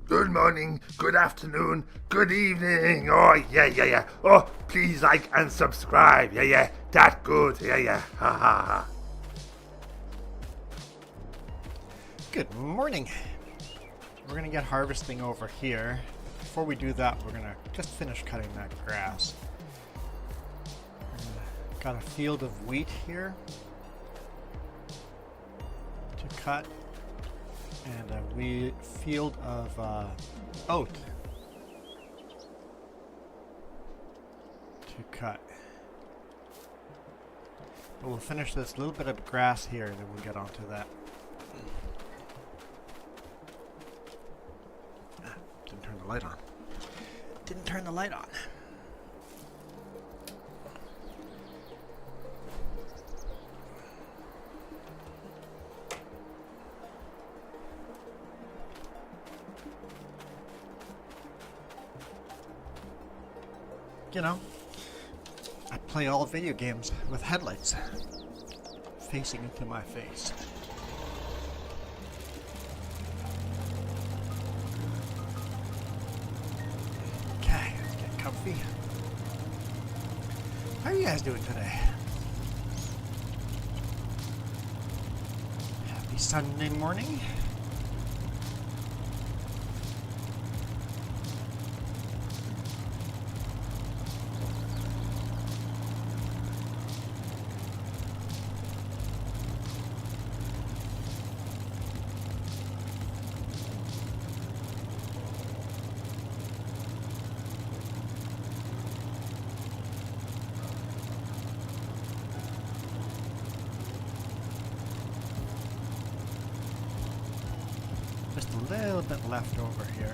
Good morning, good afternoon, good evening. Oh, yeah. Oh, please like and subscribe. Yeah. That good. Yeah. Ha ha. Good morning. We're gonna get harvesting over here. Before we do that, we're gonna just finish cutting that grass. Got a field of wheat here to cut, and a field of oat to cut. But we'll finish this little bit of grass here, and then we'll get onto that. Didn't turn the light on. Didn't turn the light on. You know, I play all video games with headlights facing into my face. Okay, let's get comfy. How are you guys doing today? Happy Sunday morning. Just a little bit left over here.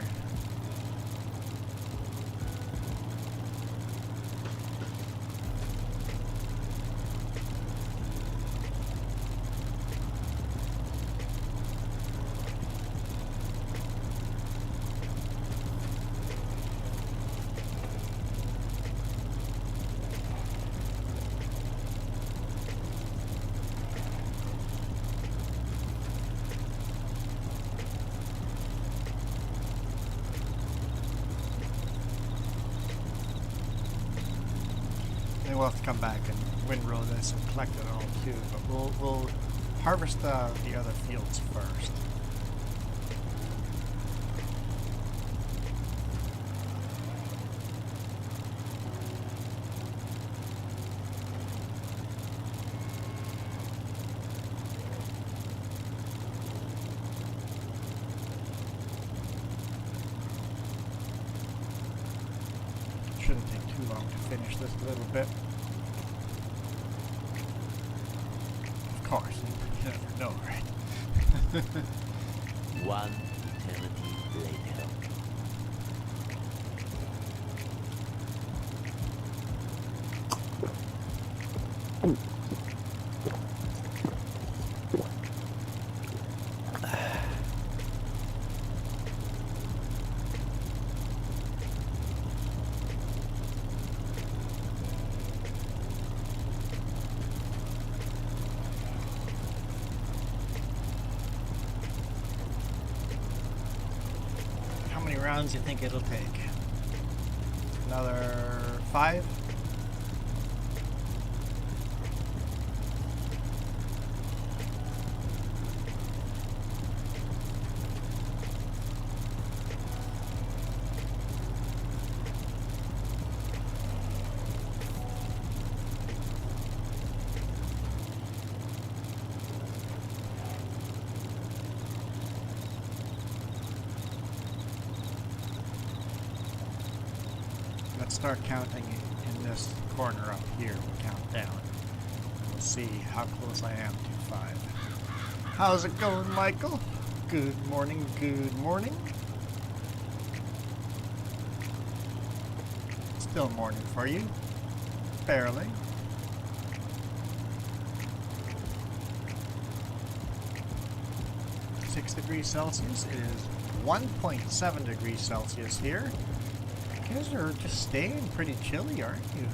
We'll have to come back and windrow this and collect it all too, but we'll harvest the other fields first. Shouldn't take too long to finish this a little bit. Of course, you never know, right? One eternity later. How many rounds do you think it'll take? Another 5? Let's start counting in this corner up here. We'll count down. We'll see how close I am to 5. How's it going, Michael? Good morning, good morning. Still morning for you. Barely. .6°C. It is 1.7 degrees Celsius here. You guys are just staying pretty chilly, aren't you?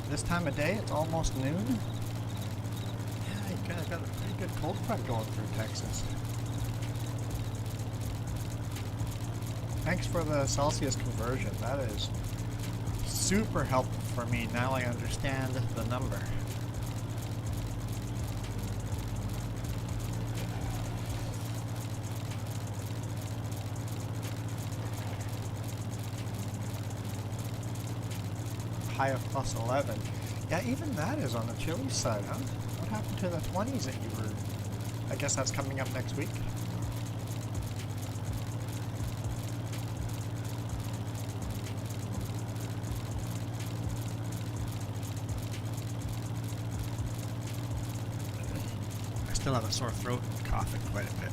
This time of day, it's almost noon. Yeah, you guys got a pretty good cold front going through Texas. Thanks for the Celsius conversion. That is super helpful for me. Now I understand the number. High of plus 11. Yeah, even that is on the chilly side, huh? What happened to the 20s that you were... I guess that's coming up next week? I still have a sore throat and coughing quite a bit.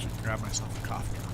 Should grab myself a cough drop.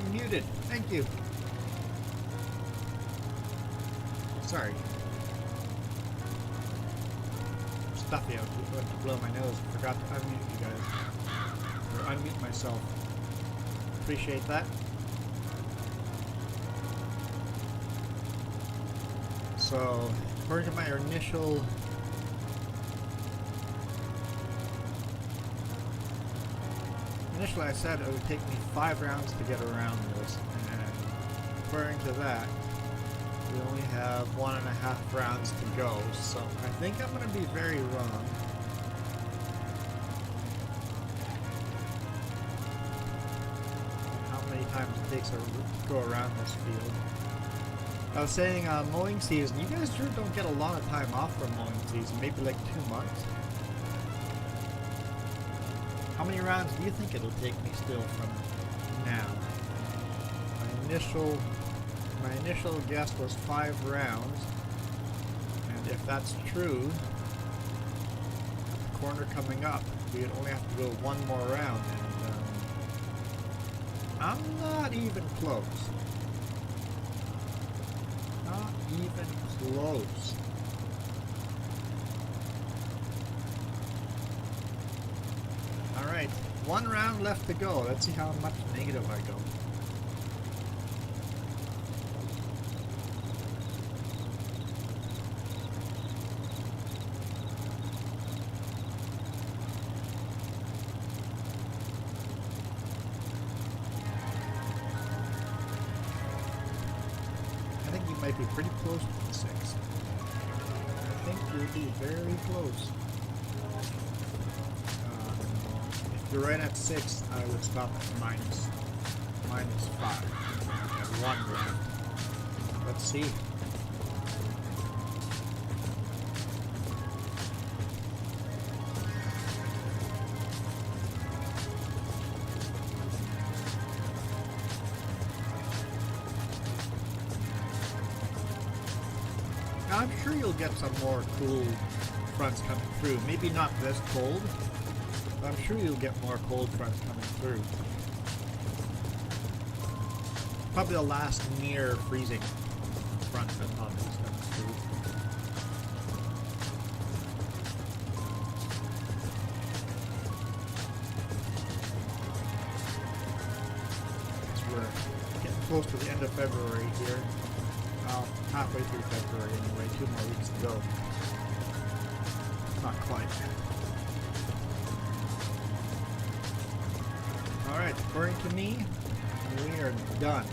I'm muted. Thank you. Sorry. Stuffy. I went to blow my nose. Forgot to unmute you guys. Or unmute myself. Appreciate that. So, according to my initial initially I said it would take me 5 rounds to get around this, and according to that, we only have 1.5 rounds to go, so I think I'm going to be very wrong. How many times it takes to go around this field. I was saying mowing season, you guys sure don't get a lot of time off from mowing season, maybe like 2 months. How many rounds do you think it'll take me still from now? My initial guess was 5 rounds, and if that's true, at the corner coming up, we'd only have to go 1 more round, and I'm not even close. Not even close. Alright, 1 round left to go. Let's see how much negative I go. I think you might be pretty close to the 6. I think you'll be very close. If you're right at 6, I would stop at minus 5 at 1 round. Let's see. I'm sure you'll get some more cool fronts coming through. Maybe not this cold, but I'm sure you'll get more cold fronts coming through. Probably the last near freezing front that probably is coming through. So we're getting close to the end of February here. Well, halfway through February anyway, 2 more weeks to go. Not quite. Alright, according to me, we are done.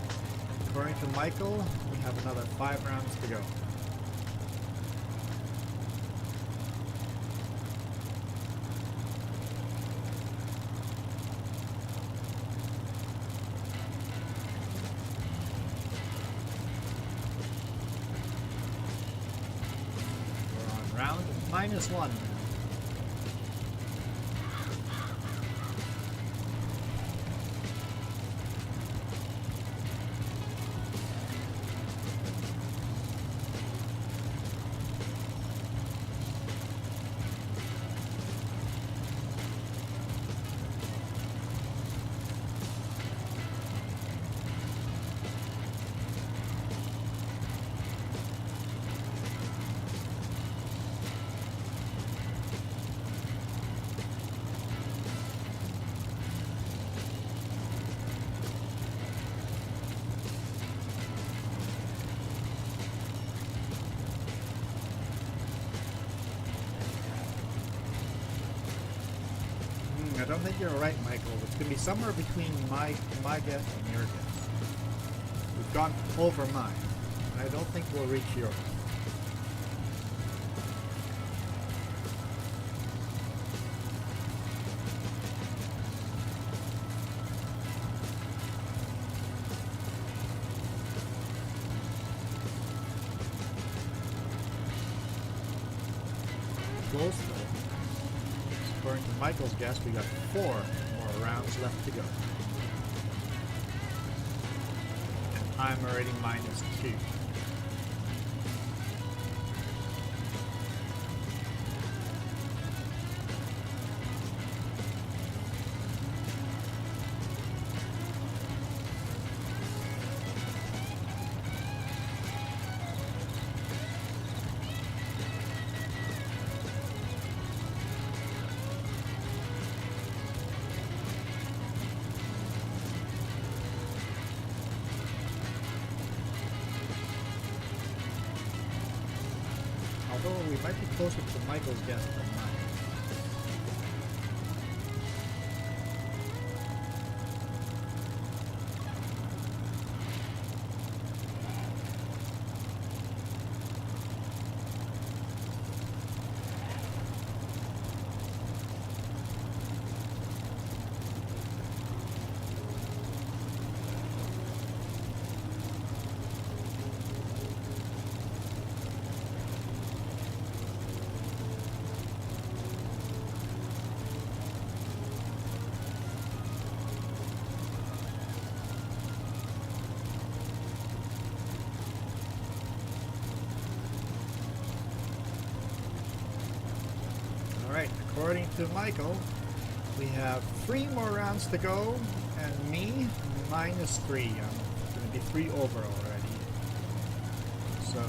According to Michael, we have another 5 rounds to go. Round -1. I don't think you're right, Michael. It's going to be somewhere between my guess and your guess. We've gone over mine, and I don't think we'll reach yours. Close though. According to Michael's guess, we got 4 more rounds left to go. And I'm already -2. although we might be closer to Michael's guess than mine. Alright, according to Michael, we have 3 more rounds to go, and me, -3. I'm going to be 3 over already. So,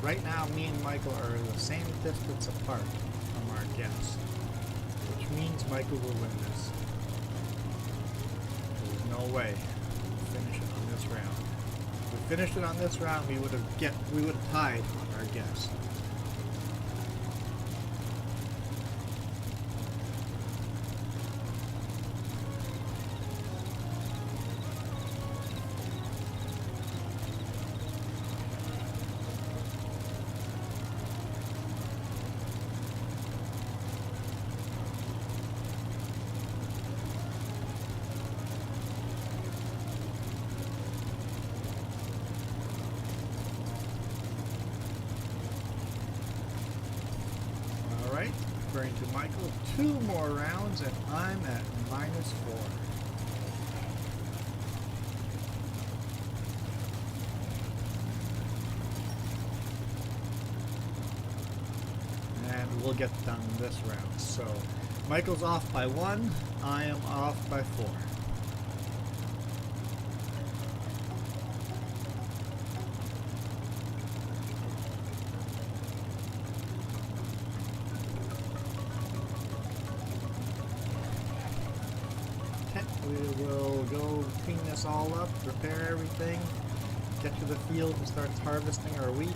right now, me and Michael are the same distance apart from our guess, which means Michael will win this. There's no way we'll finish it on this round. If we finished it on this round, we would have tied on our guess. According to Michael, 2 more rounds and I'm at -4. And we'll get done this round. So Michael's off by 1, I am off by 4. We will go clean this all up, prepare everything, get to the field and start harvesting our wheat.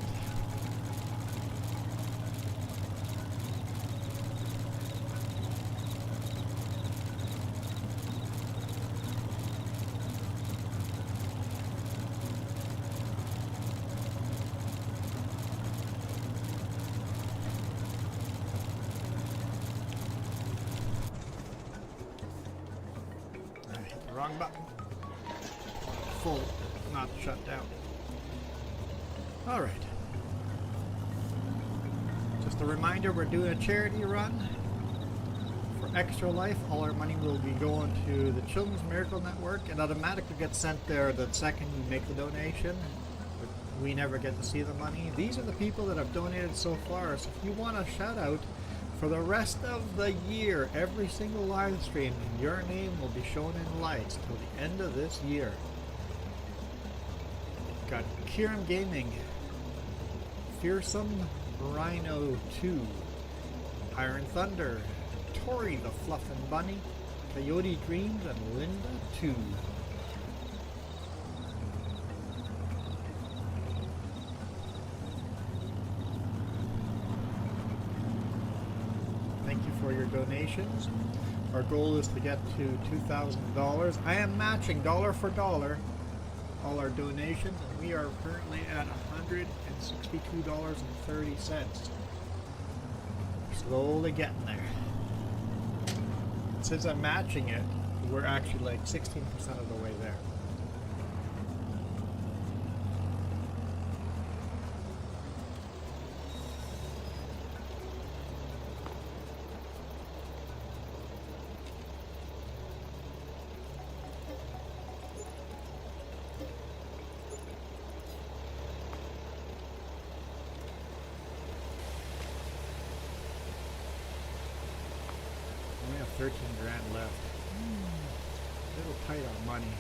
Wrong button. Full, not shut down. Alright. Just a reminder, we're doing a charity run for Extra Life. All our money will be going to the Children's Miracle Network. It automatically gets sent there the second you make the donation. We never get to see the money. These are the people that have donated so far. So if you want a shout out for the rest of the year, every single live stream, your name will be shown in lights till the end of this year. We've got Kieran Gaming, Fearsome Rhino 2, Iron Thunder, Tori the Fluffin' Bunny, Coyote Dreams, and Linda 2. For your donations. Our goal is to get to $2,000. I am matching dollar for dollar all our donations, and we are currently at $162.30. Slowly getting there. Since I'm matching it, we're actually like 16% of the way there. We have 13 grand left. A little tight on money.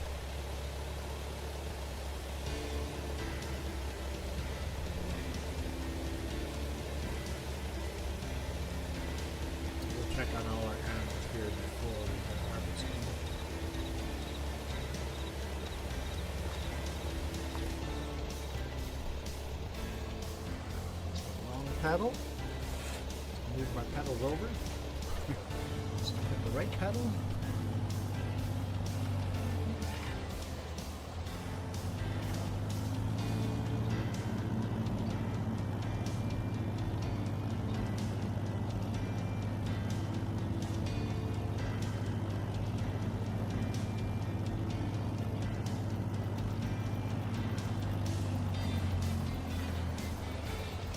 We'll check on all our animals here before we get harvesting. Long pedal. Move my pedals over. So hit the right pedal.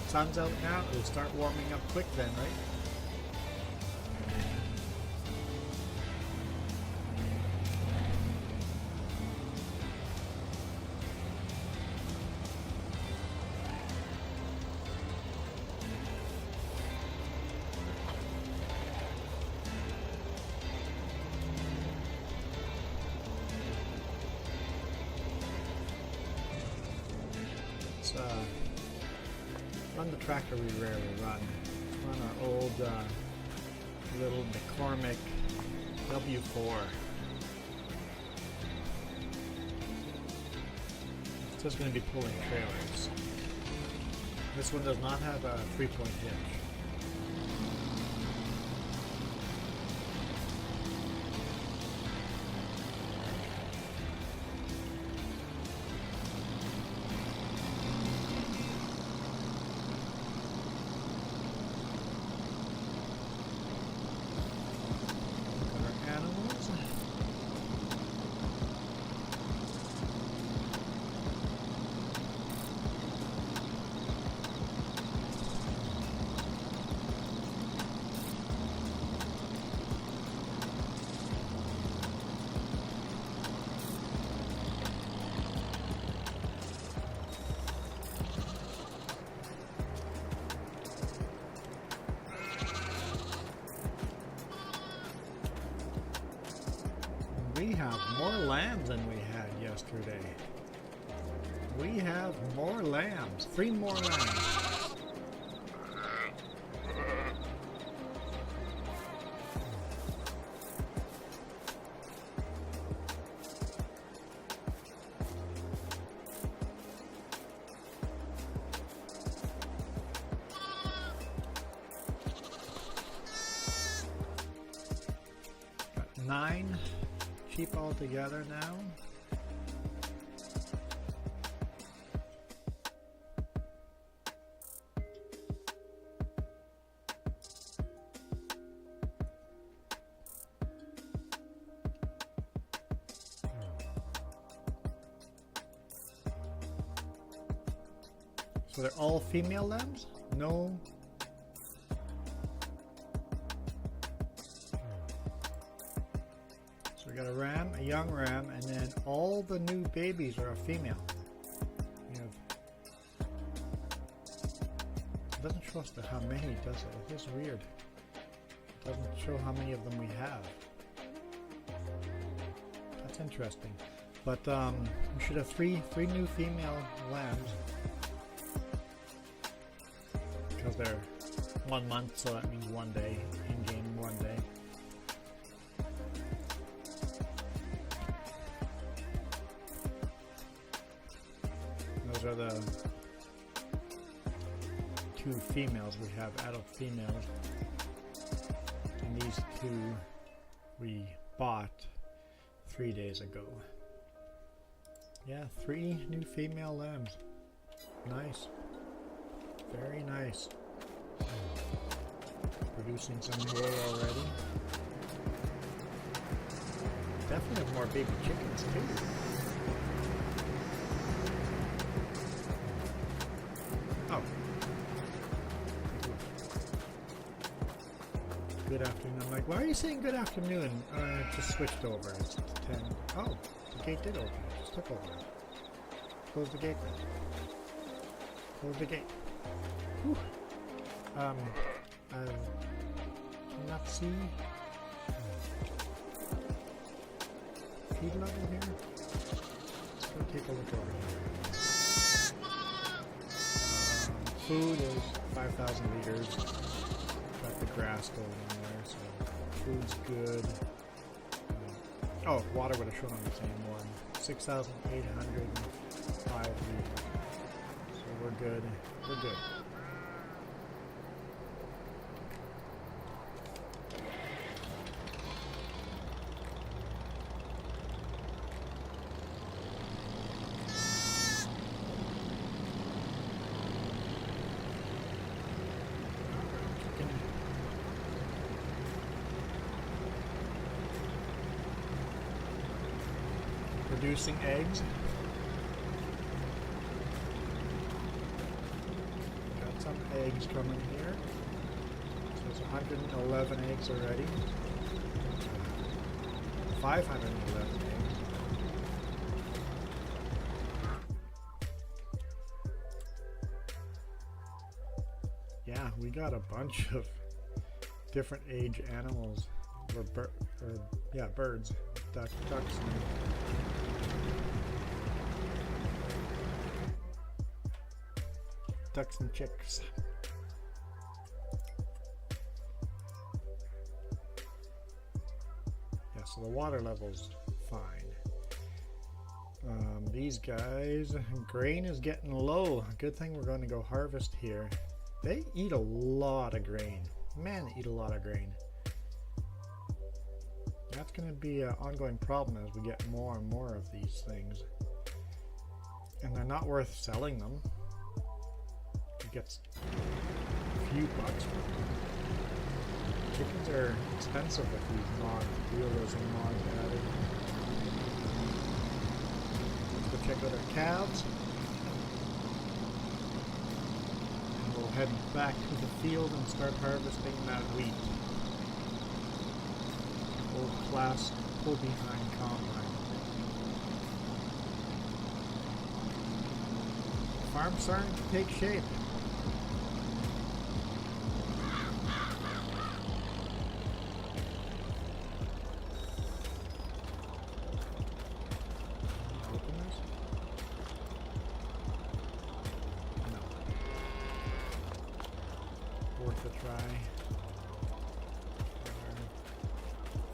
Sun's out now, it'll start warming up quick then, right? Run the tractor we rarely run. Run our old little McCormick W4. It's just going to be pulling trailers. This one does not have a 3-point hitch. We have more lambs than we had yesterday. We have more lambs. 3 more lambs. Got 9 sheep all together now. So they're all female lambs? No. So we got a ram, a young ram, and then all the new babies are a female. We have, it doesn't show us how many, does it? It is weird. It doesn't show how many of them we have. That's interesting. But we should have three new female lambs. Because they're 1 month, so that means 1 day, in-game 1 day. Those are the 2 females we have, adult females. And these 2 we bought 3 days ago. Yeah, 3 new female lambs. Nice. Very nice. Producing some wool already. Definitely have more baby chickens too. Oh. Good afternoon. I'm like, why are you saying good afternoon? It just switched over. It's 10. Oh, the gate did open. It just took over. Close the gate then. Close the gate. Whew. I cannot see feed level here. Let's go take a look over here. Food is 5,000 liters. Got the grass going in there, so food's good. Oh, water would have shown on the same one. 6,805 liters. So we're good. We're good. producing eggs. Got some eggs coming here. So there's 111 eggs already. 511 eggs. Yeah, we got a bunch of different age animals, or birds, ducks. Ducks and chicks. Yeah, so the water level's fine. These guys, grain is getting low. Good thing we're going to go harvest here. They eat a lot of grain. Man, they eat a lot of grain. That's going to be an ongoing problem as we get more and more of these things. And they're not worth selling them. It gets a few bucks for them. Chickens are expensive with these realism mods added. Let's go check out our calves. And we'll head back to the field and start harvesting that wheat. Old class pull behind combine. The farm's starting to take shape. Open this? No. Worth a try.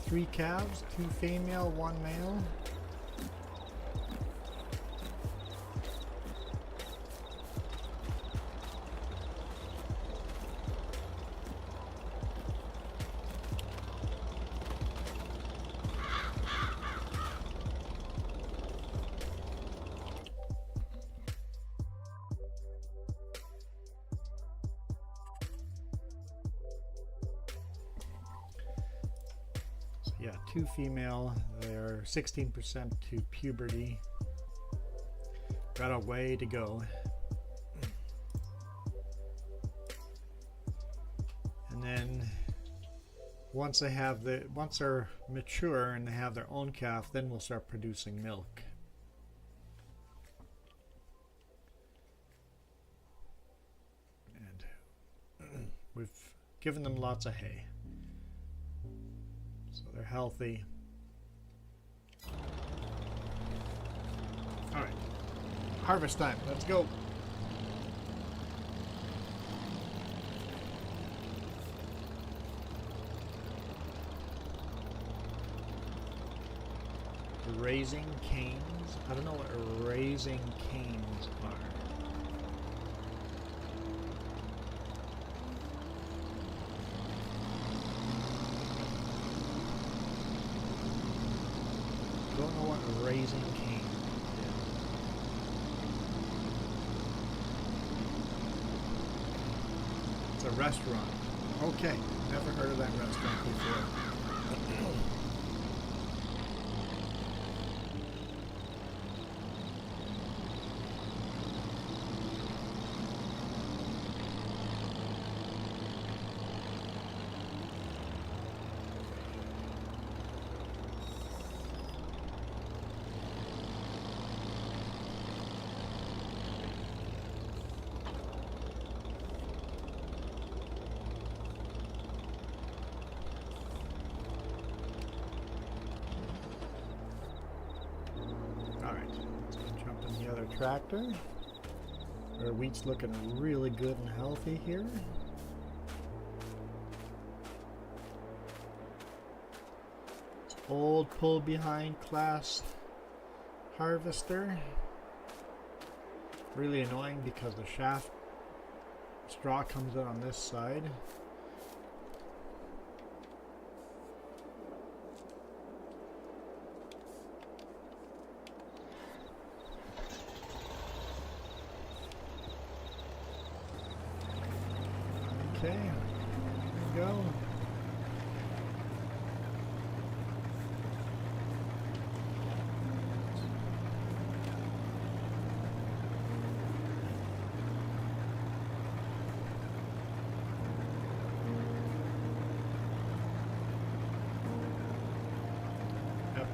3 calves, 2 female, 1 male. Yeah, 2 female, they're 16% to puberty. Got a way to go. And then once they're mature and they have their own calf, then we'll start producing milk. And we've given them lots of hay. So they're healthy. All right, harvest time. Let's go. Raising canes. I don't know what raising canes are. Don't know what raising cane is. It's a restaurant. Okay, never heard of that restaurant before. Tractor. Our wheat's looking really good and healthy here. It's old pull behind class harvester. Really annoying because the shaft straw comes out on this side. Okay, there we go.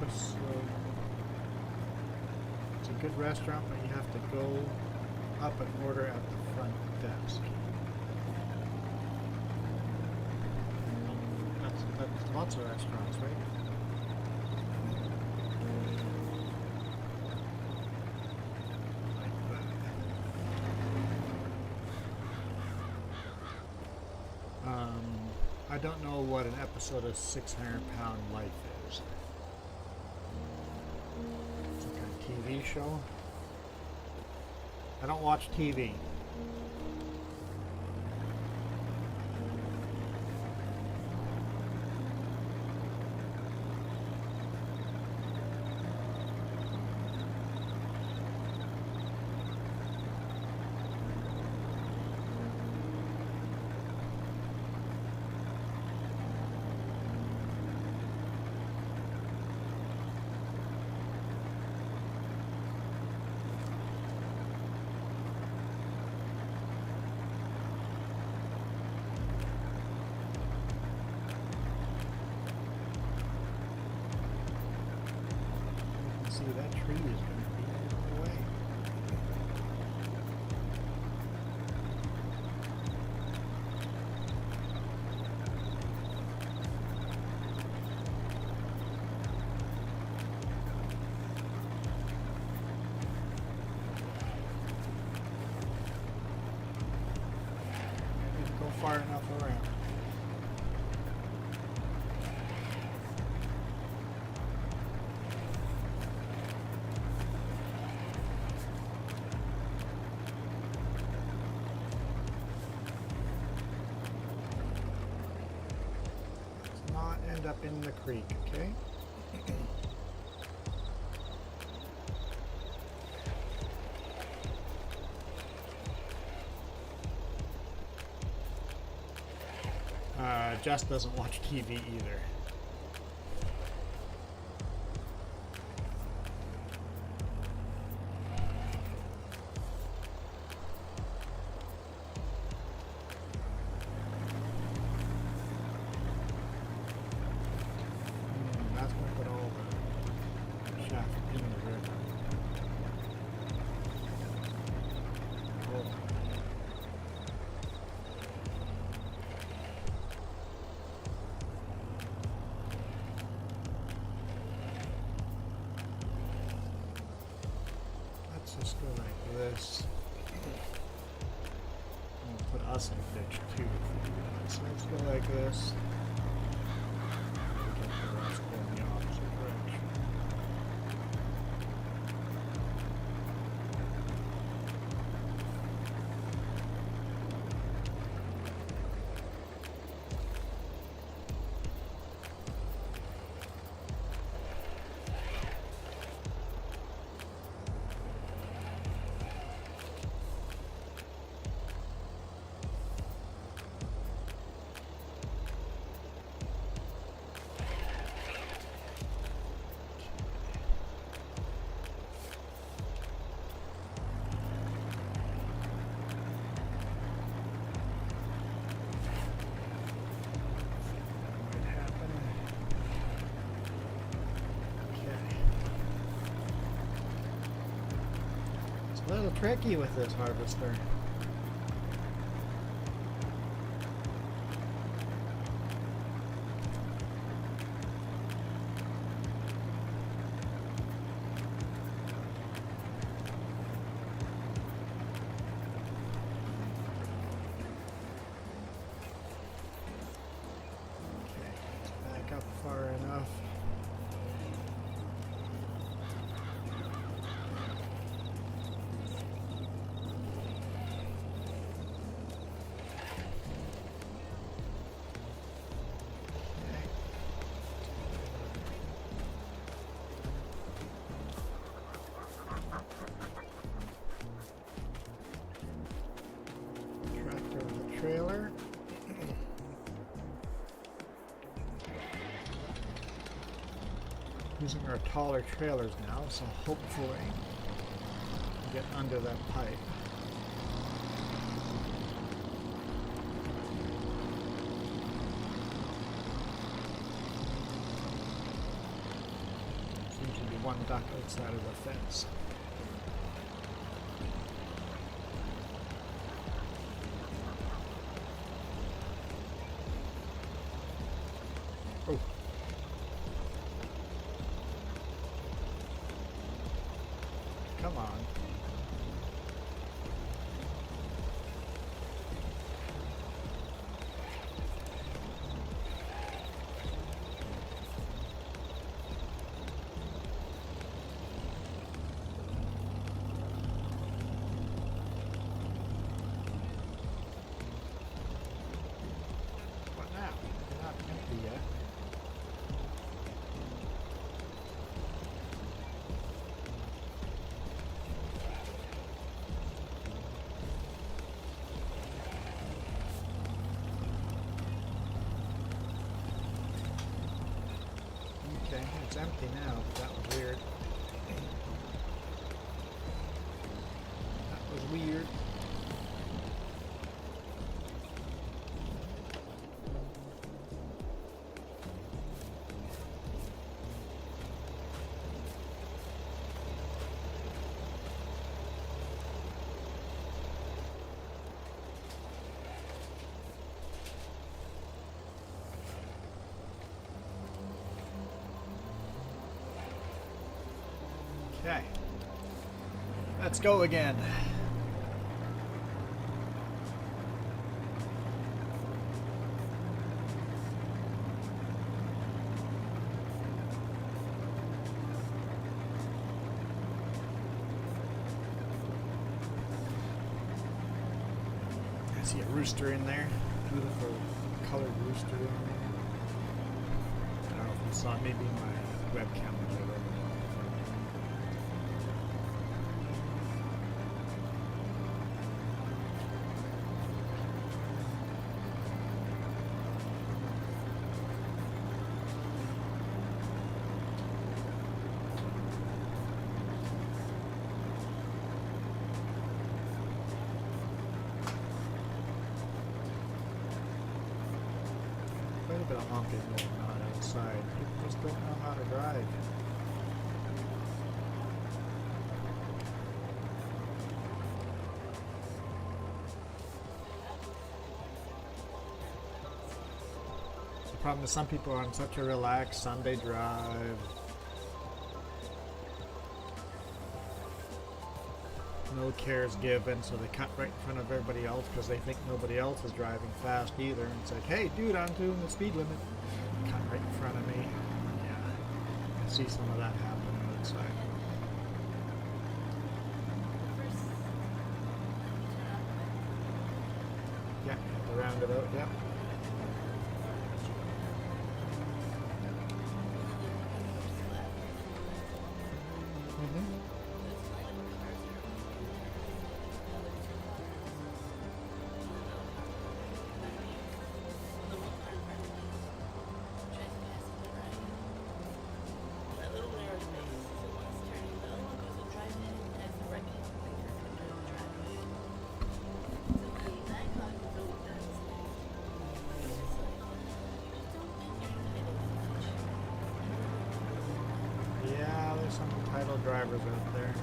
episode. It's a good restaurant, but you have to go up and order at the front desk. That's lots of restaurants, right? I don't know what an episode of 600-Pound Life is. It's like a TV show. I don't watch TV. See, that tree is going to be in the way. I didn't go far enough around. End up in the creek, okay? Jess doesn't watch TV either. That's going to put all the shaft in the river. Oh. Let's just go like this. And we'll put us in ditch too. So let's go like this. Going the opposite direction. A little tricky with this harvester. Okay, let's back up far enough. Tractor with a trailer. Using our taller trailers now, so hopefully get under that pipe. one duck outside of the fence. Oh. Come on. What now? You're not empty yet. Okay, it's empty now, but that was weird. That was weird. Okay. Let's go again. I see a rooster in there. Beautiful colored rooster in there. I don't know if you saw it, maybe my webcam was over there. Quite a bit of honking going on outside. People just don't know how to drive. The problem is some people are on such a relaxed Sunday drive. No cares given, so they cut right in front of everybody else because they think nobody else is driving fast either. And it's like, hey, dude, I'm doing the speed limit. Cut right in front of me. Yeah, I see some of that happening outside. Yeah, have to round it out. Yeah. Yeah, there's some entitled drivers out there.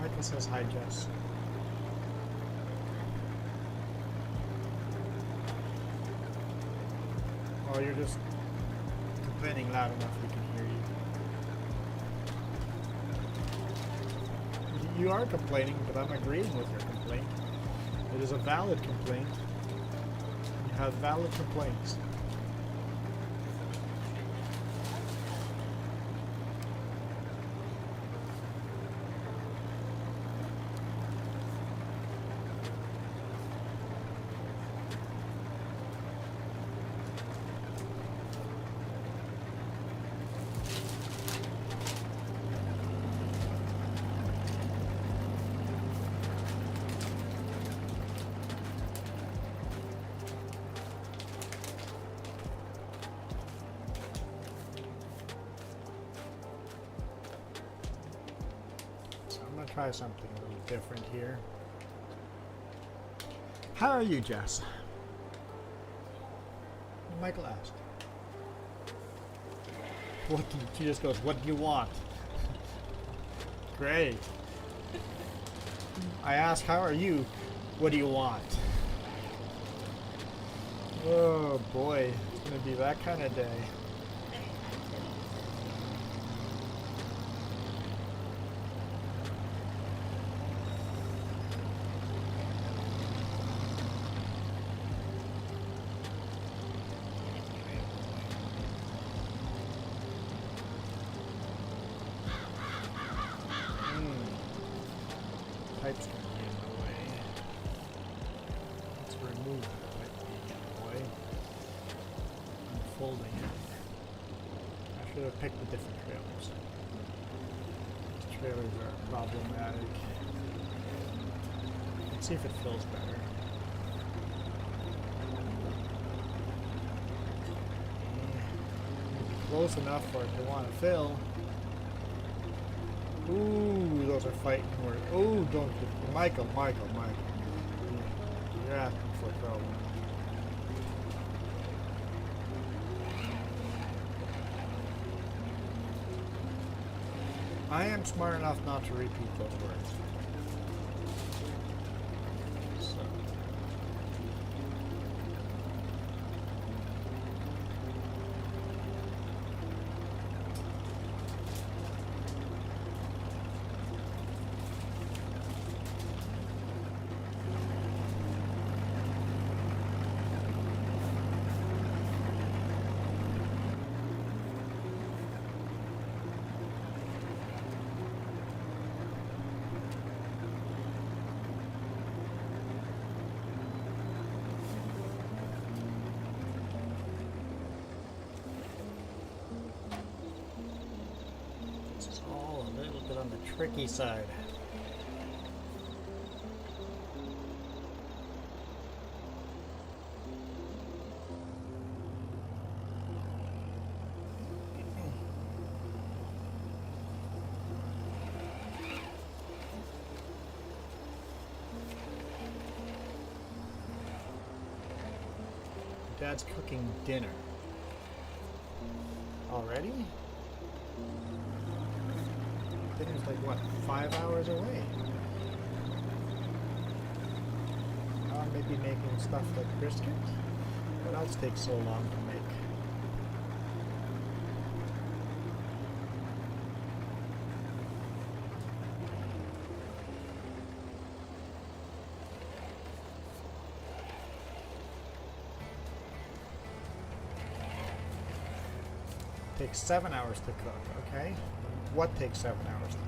Michael says hi, Jess. Oh, you're just complaining loud enough we can hear you. You are complaining, but I'm agreeing with your complaint. It is a valid complaint. You have valid complaints. try something a little different here. How are you, Jess? Michael asked. She just goes, what do you want? Great. I ask, how are you? What do you want? Oh boy, it's gonna be that kind of day. Pipe's gonna be in the way. Let's remove the pipe being in the way. Unfolding it. I should have picked the different trailers. These trailers are problematic. Let's see if it fills better. Close enough for it to want to fill. Ooh, those are fighting words. Ooh, don't. Michael. You're asking for trouble. I am smart enough not to repeat those words. So. On the tricky side. Dad's cooking dinner. Already? Dinner's like, what, 5 hours away? Maybe making stuff like brisket? What else takes so long to make? Takes 7 hours to cook, okay? What takes 7 hours to cook?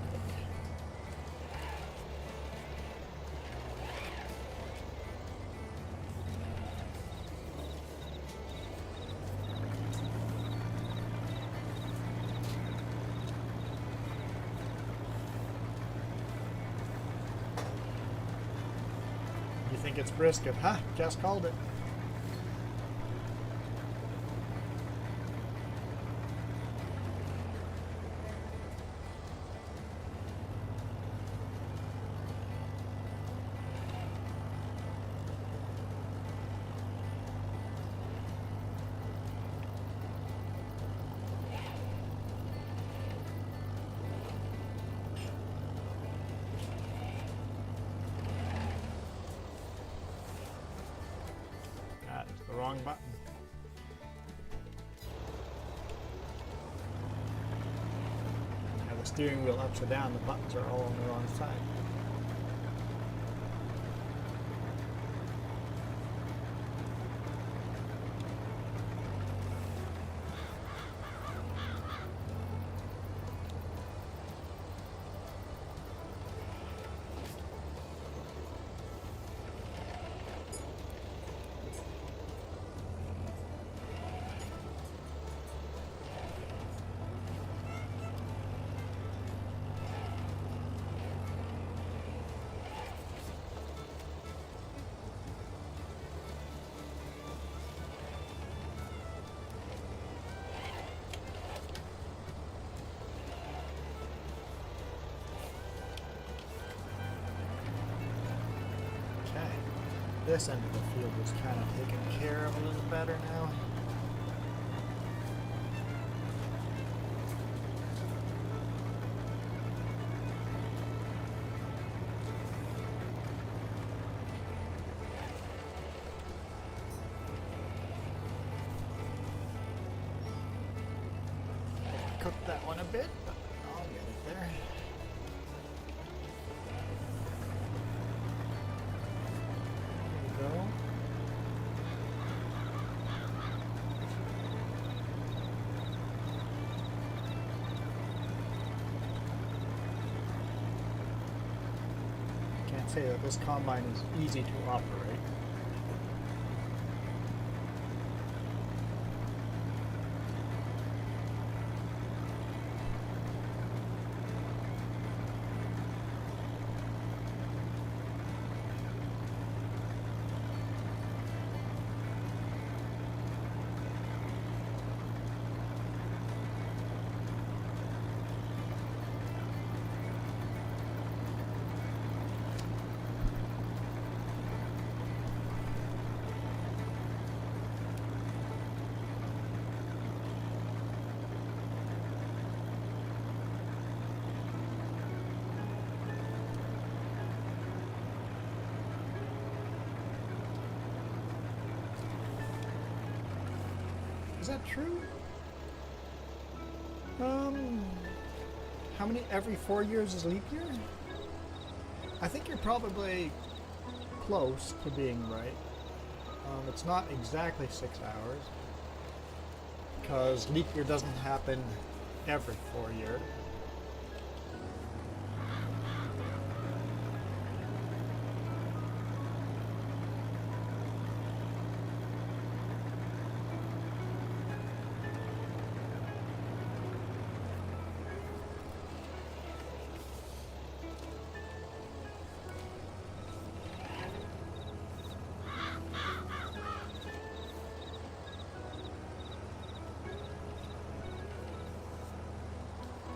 You think it's brisket? Huh? Just called it. The wrong button. Now the steering wheel upside down, the buttons are all on the wrong side. this end of the field is kind of taken care of a little better now. Cooked that one a bit, but I'll get it there. There we go. Can't say that this combine is easy to operate. Is that true? How many every 4 years is leap year? I think you're probably close to being right. It's not exactly 6 hours because leap year doesn't happen every 4 years.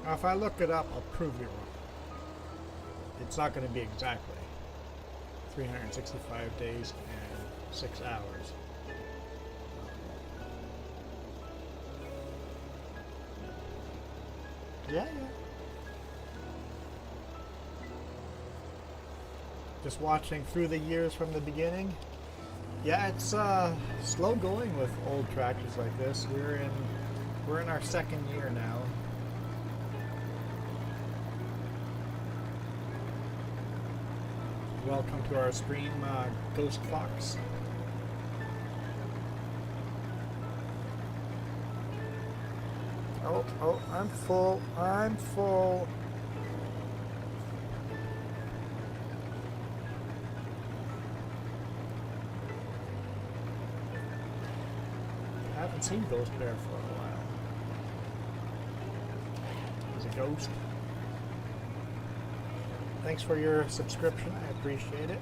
Now, if I look it up, I'll prove you wrong. It's not going to be exactly 365 days and 6 hours. Yeah. Just watching through the years from the beginning. Yeah, it's slow going with old tractors like this. We're in our second year now. Welcome to our stream, Ghost Fox. Oh, I'm full. I haven't seen Ghost Bear for a while. He's a ghost. Thanks for your subscription, I appreciate it.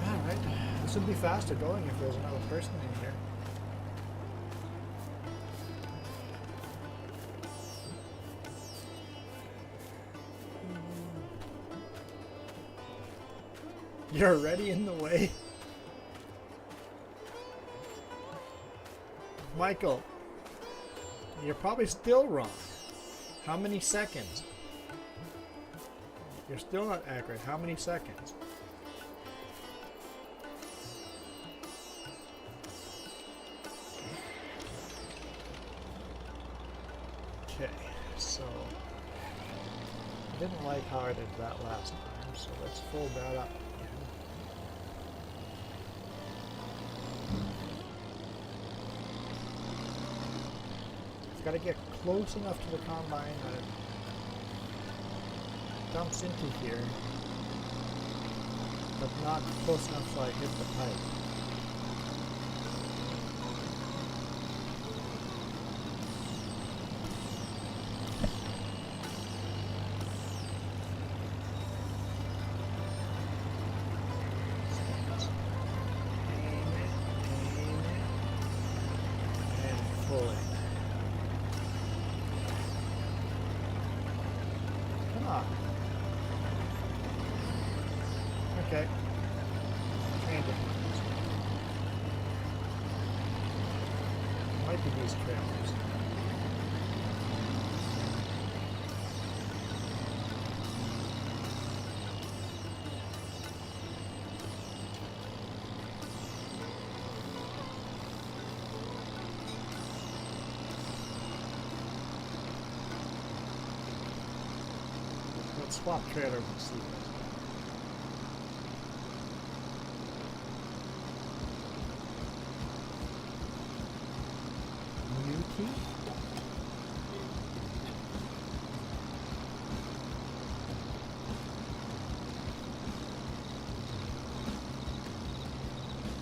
Alright, this would be faster going if there's another person in here. You're already in the way. Michael. You're probably still wrong. How many seconds? You're still not accurate. How many seconds? Okay, so I didn't like how I did that last time, so let's fold that up. Got to get close enough to the combine that it dumps into here, but not close enough so I hit the pipe. Okay. Change it. Might be these trailers. Let's swap trailers and see. New key?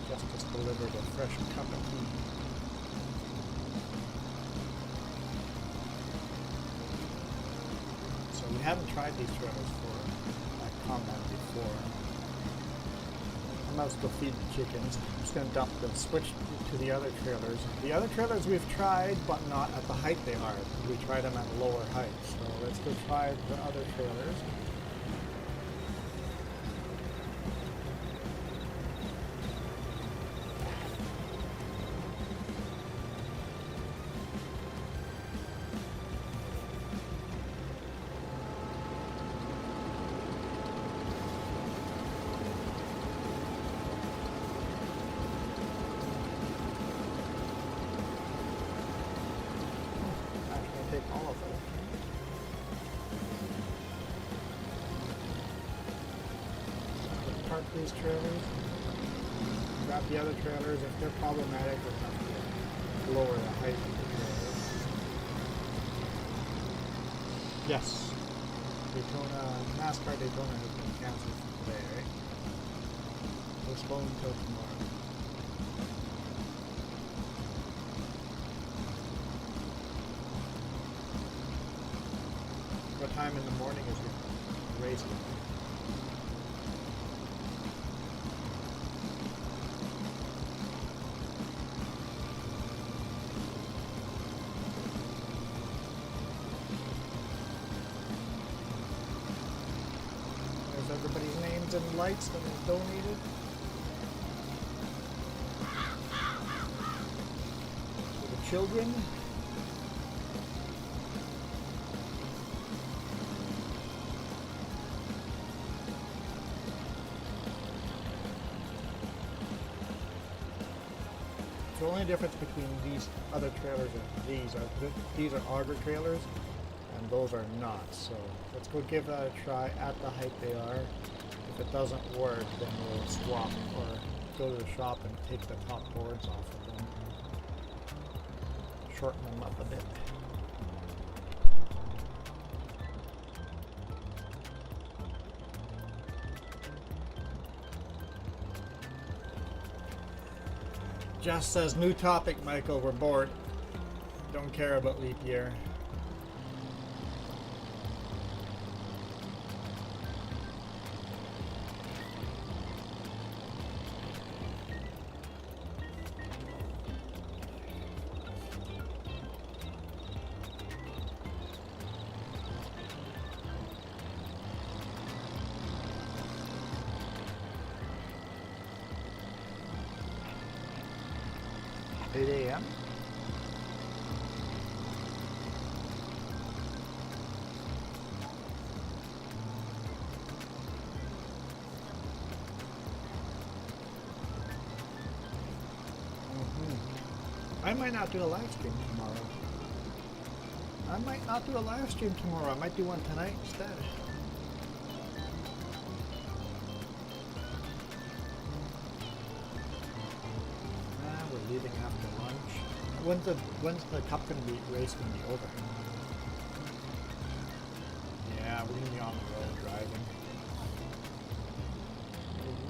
Justice delivered a fresh cup of tea. So we haven't tried these trailers for combat before. I might as well feed the chickens. I'm just going to dump them, switch to the other trailers. The other trailers we've tried, but not at the height they are. We tried them at lower heights. So let's go try the other trailers. Take all of them. Park these trailers. Grab the other trailers. If they're problematic, we'll have to lower the height of the trailers. Yes. NASCAR Daytona has been canceled for today, right? Postponed until tomorrow. What time in the morning is your race? There's everybody's names and lights that was donated. For the children. The only difference between these other trailers and these are auger trailers and those are not. So let's go give that a try at the height they are. If it doesn't work, then we'll swap or go to the shop and take the top boards off of them. Shorten them up a bit. Just says, new topic, Michael, we're bored. Don't care about leap year. A.m. I might not do a live stream tomorrow. I might do one tonight instead. We're leaving after lunch. When's the cup race gonna be over? Yeah, we're gonna be on the road driving.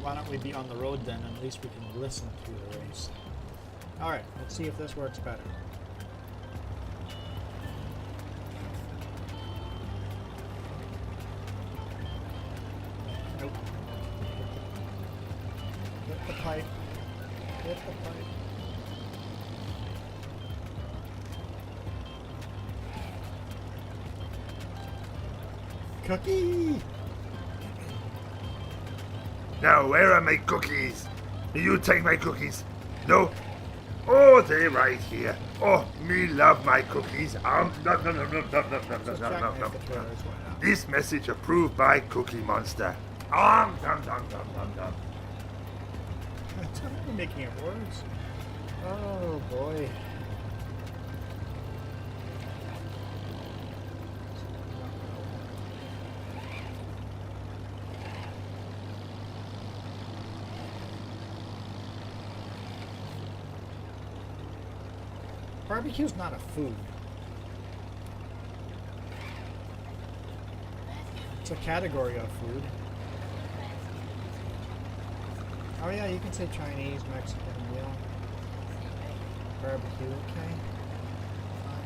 Why don't we be on the road then? At least we can listen to the race. Alright, let's see if this works better. Nope. Hit the pipe. Hit the pipe. Cookie! Now, where are my cookies? You take my cookies. No? Oh, they're right here. Oh, me love my cookies. Nom, nom, nom, nom, nom, nom, nom, nom, nom, nom. This message approved by Cookie Monster. Nom, nom, nom, nom, nom, nom. It's only making it worse. Oh boy. Barbecue's not a food. It's a category of food. Oh yeah, you can say Chinese, Mexican meal. Barbecue, okay. Fine.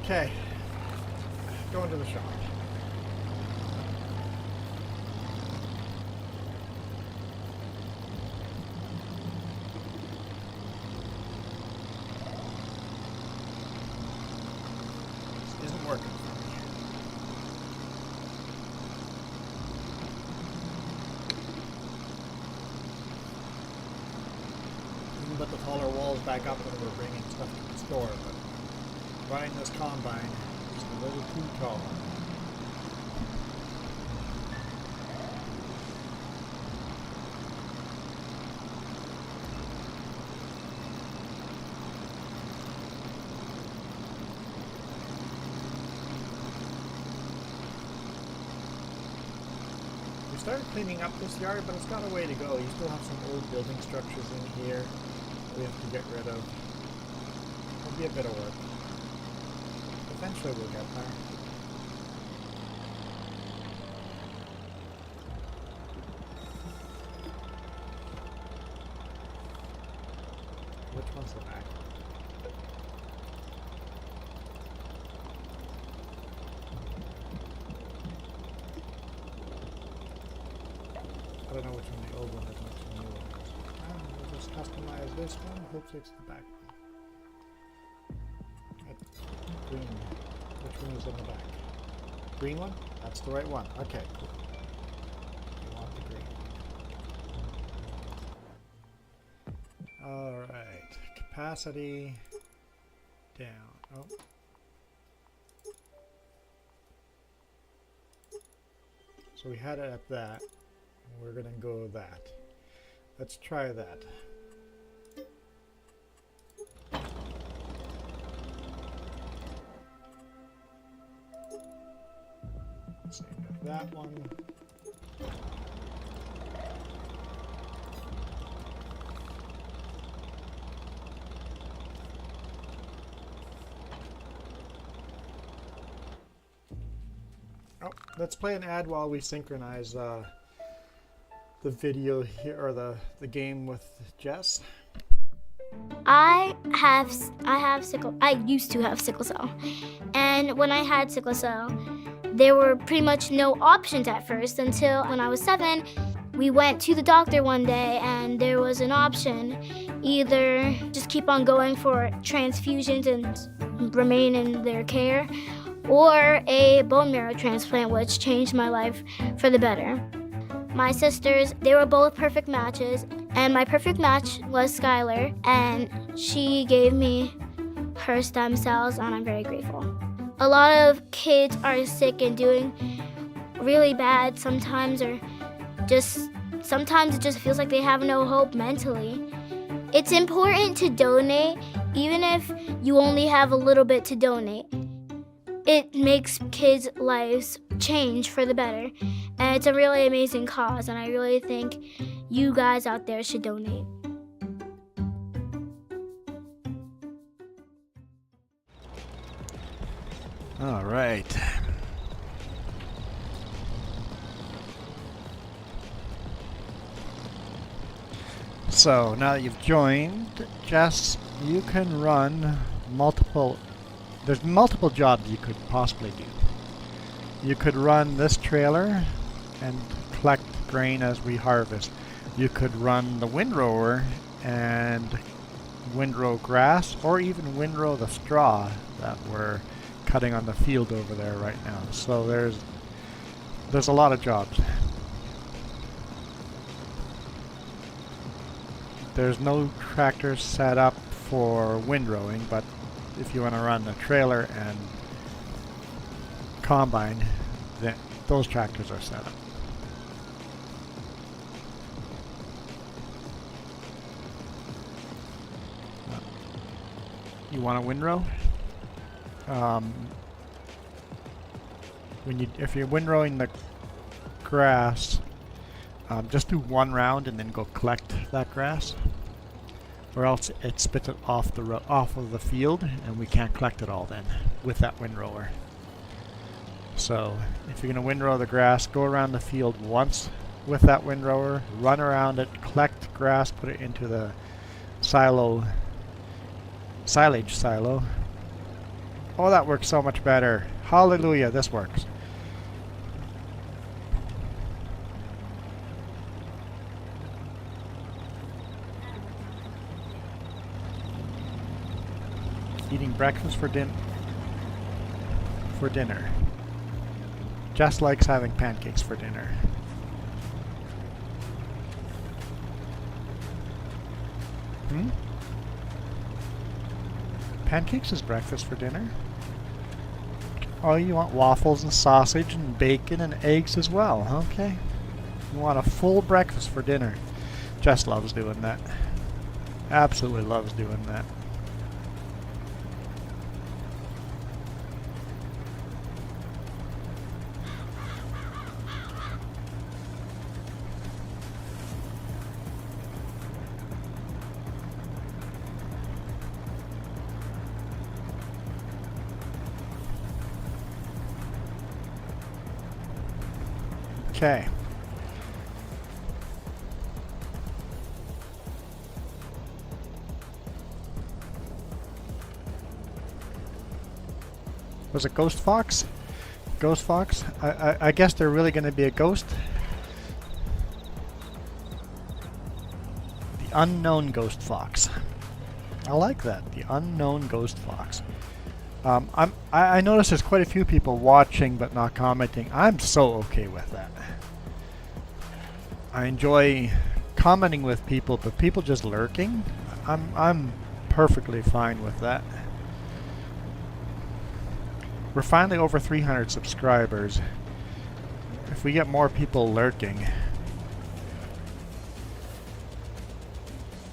Okay. Going to the shop. This isn't working for me. Put the taller walls back up when we're bringing stuff to the store, but running this combine is a little too tall. We started cleaning up this yard, but it's got a way to go. You still have some old building structures in here we have to get rid of. It'll be a bit of work. Eventually we'll get there. Which one's the back? I don't know which one the old one is, which the new one is. We'll just customize this one. Hopefully it's the back one. Green. Which one is in the back? Green one? That's the right one. Okay, cool. We want the green one. Alright. Capacity down. Oh. So we had it at that. We're gonna go that. Let's try that. Same with that one. Oh, let's play an ad while we synchronize the video here, or the game with Jess. I used to have sickle cell. And when I had sickle cell, there were pretty much no options at first until when I was 7. We went to the doctor one day and there was an option. Either just keep on going for transfusions and remain in their care, or a bone marrow transplant, which changed my life for the better. My sisters, they were both perfect matches, and my perfect match was Skylar, and she gave me her stem cells, and I'm very grateful. A lot of kids are sick and doing really bad sometimes, or sometimes it just feels like they have no hope mentally. It's important to donate, even if you only have a little bit to donate. It makes kids' lives change for the better, and it's a really amazing cause, and I really think you guys out there should donate. All right. So now that you've joined, Jess, you can run there's multiple jobs you could possibly do. You could run this trailer and collect grain as we harvest. You could run the windrower and windrow grass, or even windrow the straw that we're cutting on the field over there right now. So there's a lot of jobs. there's no tractors set up for windrowing, but if you want to run the trailer and combine, then those tractors are set up. You want a windrow? If you're windrowing the grass, just do one round and then go collect that grass, or else it spits it off of the field, and we can't collect it all then with that windrower. So if you're going to windrow the grass, go around the field once with that windrower, run around it, collect grass, put it into the silage silo. Oh, that works so much better. Hallelujah, this works. Eating breakfast for dinner. Just likes having pancakes for dinner. Pancakes is breakfast for dinner? Oh, you want waffles and sausage and bacon and eggs as well, okay. You want a full breakfast for dinner. Jess loves doing that. Absolutely loves doing that. Okay. Was it Ghost Fox? Ghost Fox? I guess they're really going to be a ghost. The unknown Ghost Fox. I like that. The unknown Ghost Fox. I notice there's quite a few people watching but not commenting. I'm so okay with that. I enjoy commenting with people, but people just lurking, I'm perfectly fine with that. We're finally over 300 subscribers. If we get more people lurking,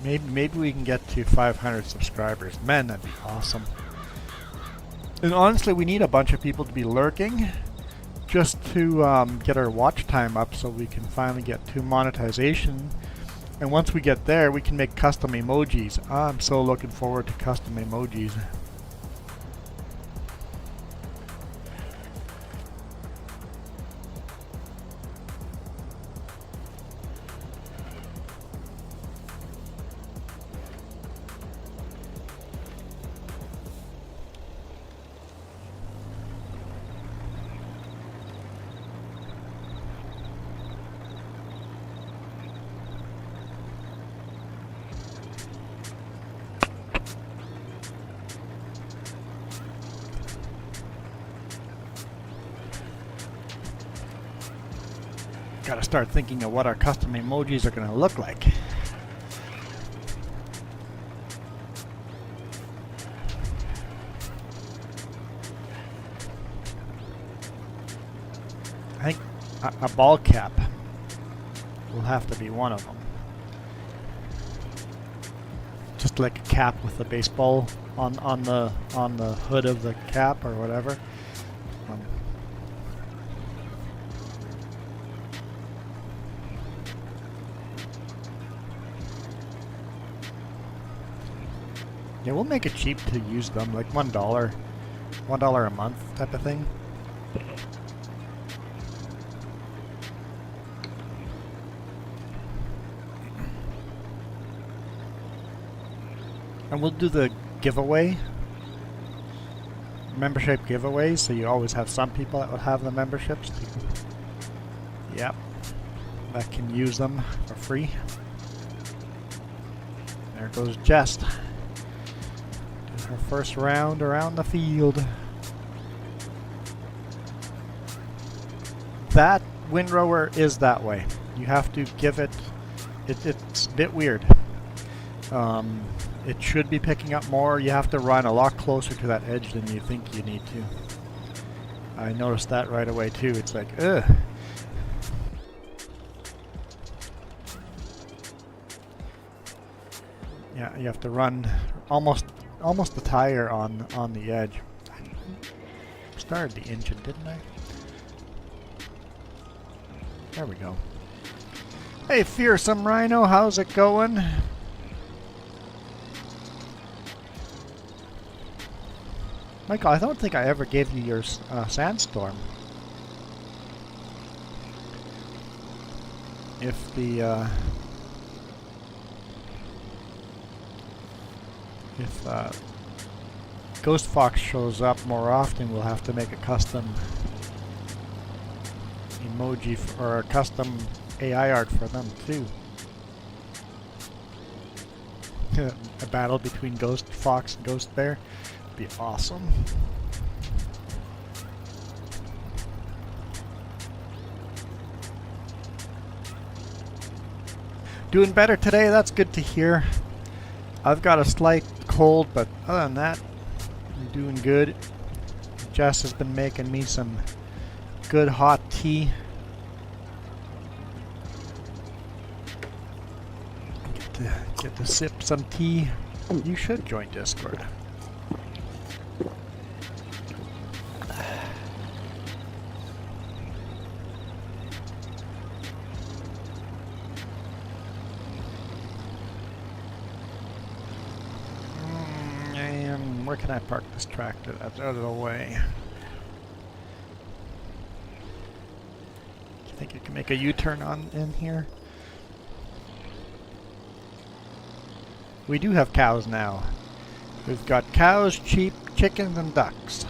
maybe we can get to 500 subscribers. Man, that'd be awesome. And honestly, we need a bunch of people to be lurking just to get our watch time up so we can finally get to monetization. And once we get there, we can make custom emojis. I'm so looking forward to custom emojis. Gotta start thinking of what our custom emojis are gonna look like. I think a ball cap will have to be one of them. Just like a cap with the baseball on the hood of the cap or whatever. Yeah, we'll make it cheap to use them, like $1 a month type of thing. And we'll do the giveaway, membership giveaways, so you always have some people that will have the memberships. Yep, that can use them for free. There goes Jess. Her first round around the field. That windrower is that way. You have to give it, it's a bit weird. It should be picking up more. You have to run a lot closer to that edge than you think you need to. I noticed that right away too. It's like, ugh. Yeah, you have to run almost the tire on the edge. I started the engine, didn't I? There we go. Hey, fearsome rhino, how's it going? Michael, I don't think I ever gave you your sandstorm. If the Ghost Fox shows up more often, we'll have to make a custom emoji or a custom AI art for them too. A battle between Ghost Fox and Ghost Bear would be awesome. Doing better today, that's good to hear. I've got a slight cold, but other than that, I'm doing good. Jess has been making me some good hot tea. Get to sip some tea. You should join Discord. And where can I park this tractor? That's out of the way. Do you think you can make a U-turn on in here? We do have cows now. We've got cows, sheep, chickens, and ducks.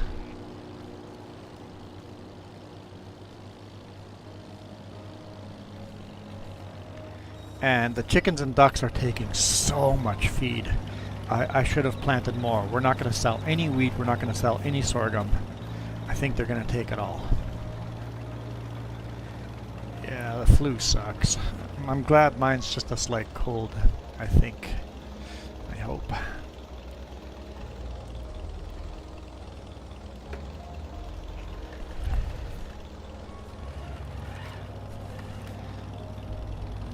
And the chickens and ducks are taking so much feed. I should have planted more. We're not going to sell any wheat. We're not going to sell any sorghum. I think they're going to take it all. Yeah, the flu sucks. I'm glad mine's just a slight cold, I think. I hope.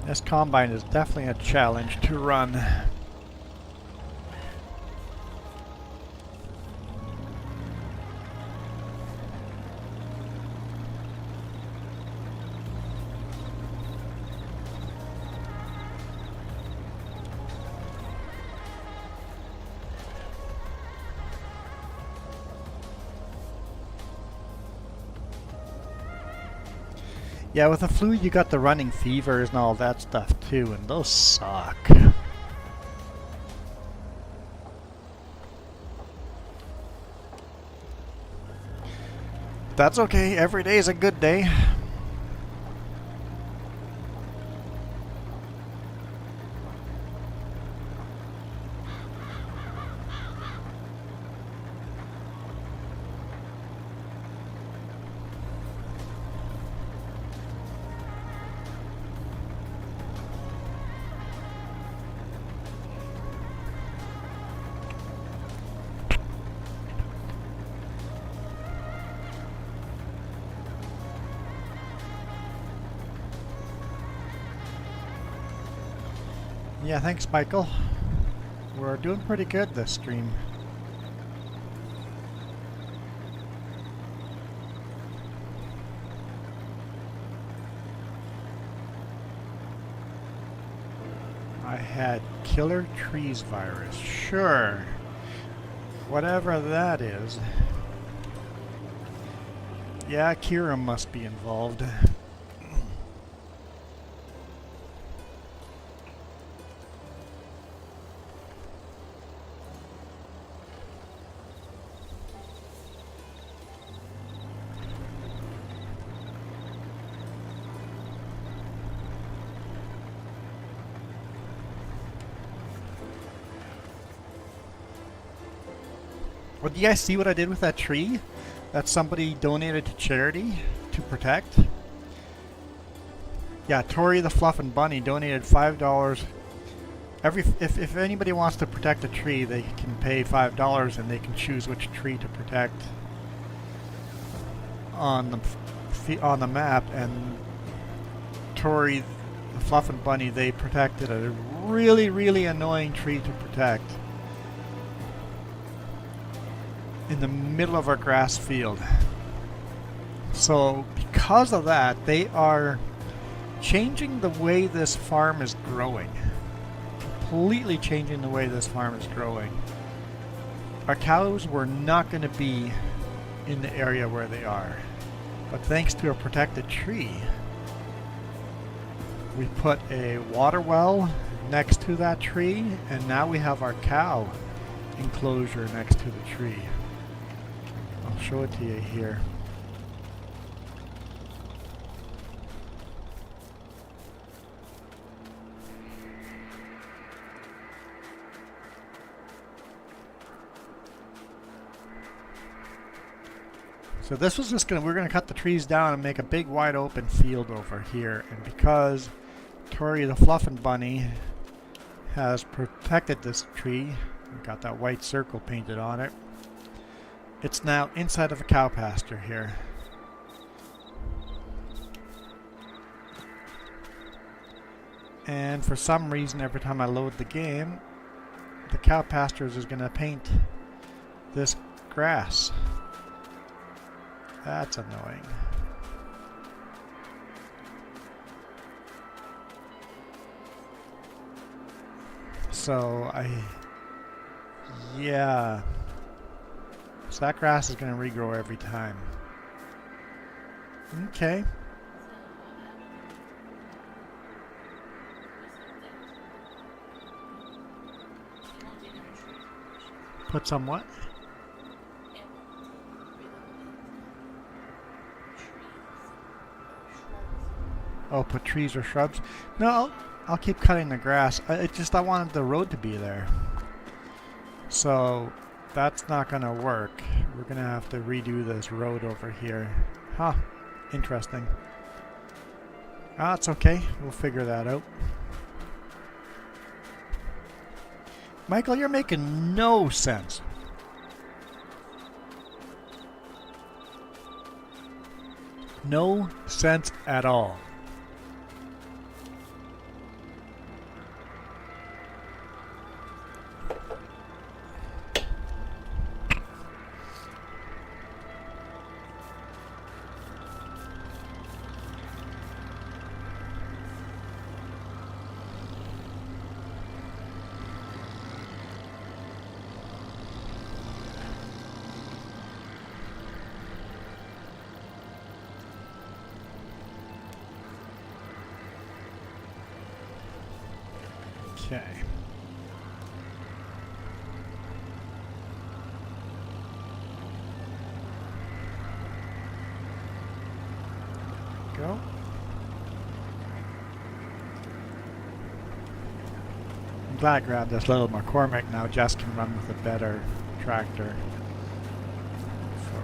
This combine is definitely a challenge to run. Yeah, with the flu you got the running fevers and all that stuff too, and those suck. That's okay, every day is a good day. Yeah, thanks, Michael. We're doing pretty good this stream. I had killer trees virus. Sure. Whatever that is. Yeah, Kira must be involved. Well, do you guys see what I did with that tree that somebody donated to charity to protect? Yeah, Tori the Fluff and Bunny donated $5 If anybody wants to protect a tree, they can pay $5 and they can choose which tree to protect on the map. And Tori, the Fluffin' Bunny, they protected a really, really annoying tree to protect in the middle of our grass field. So because of that, they are changing the way this farm is growing. Completely changing the way this farm is growing. Our cows were not going to be in the area where they are. But thanks to a protected tree, we put a water well next to that tree, and now we have our cow enclosure next to the tree. I'll show it to you here. So this was just we're gonna cut the trees down and make a big wide open field over here. And because Tori the Fluffin' Bunny has protected this tree, we've got that white circle painted on it, it's now inside of a cow pasture here. And for some reason, every time I load the game, the cow pastures is gonna paint this grass. That's annoying. So yeah. So that grass is going to regrow every time. Okay. Put some what? Oh, put trees or shrubs? No, I'll keep cutting the grass. I wanted the road to be there. So that's not going to work. We're going to have to redo this road over here. Huh. Interesting. Ah, it's okay. We'll figure that out. Michael, you're making no sense. No sense at all. Okay. Go. I'm glad I grabbed this little McCormick. Now Jess can run with a better tractor for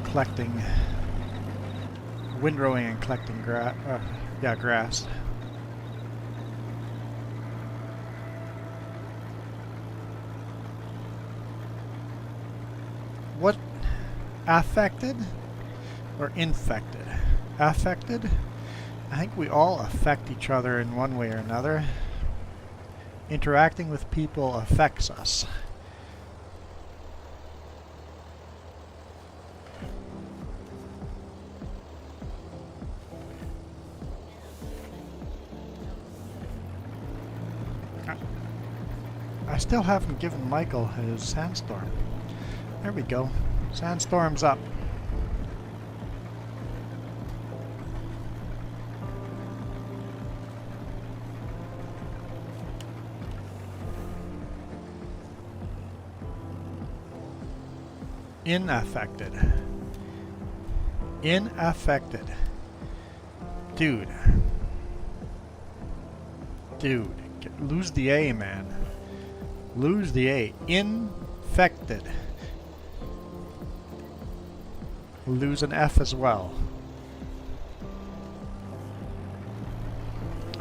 collecting, windrowing and collecting grass. Grass. What? Affected or infected? Affected? I think we all affect each other in one way or another. Interacting with people affects us. I still haven't given Michael his sandstorm. There we go. Sandstorm's up. Inaffected. Inaffected. Dude. Lose the A, man. Lose the A. Infected. Lose an F as well.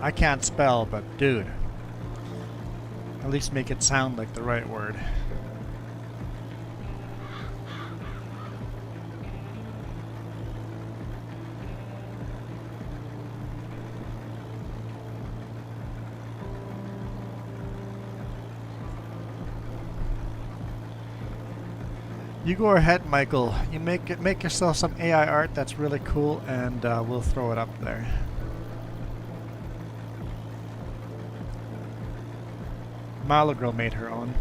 I can't spell, but dude, at least make it sound like the right word. You go ahead, Michael. You make yourself some AI art that's really cool, and we'll throw it up there. Malagro made her own.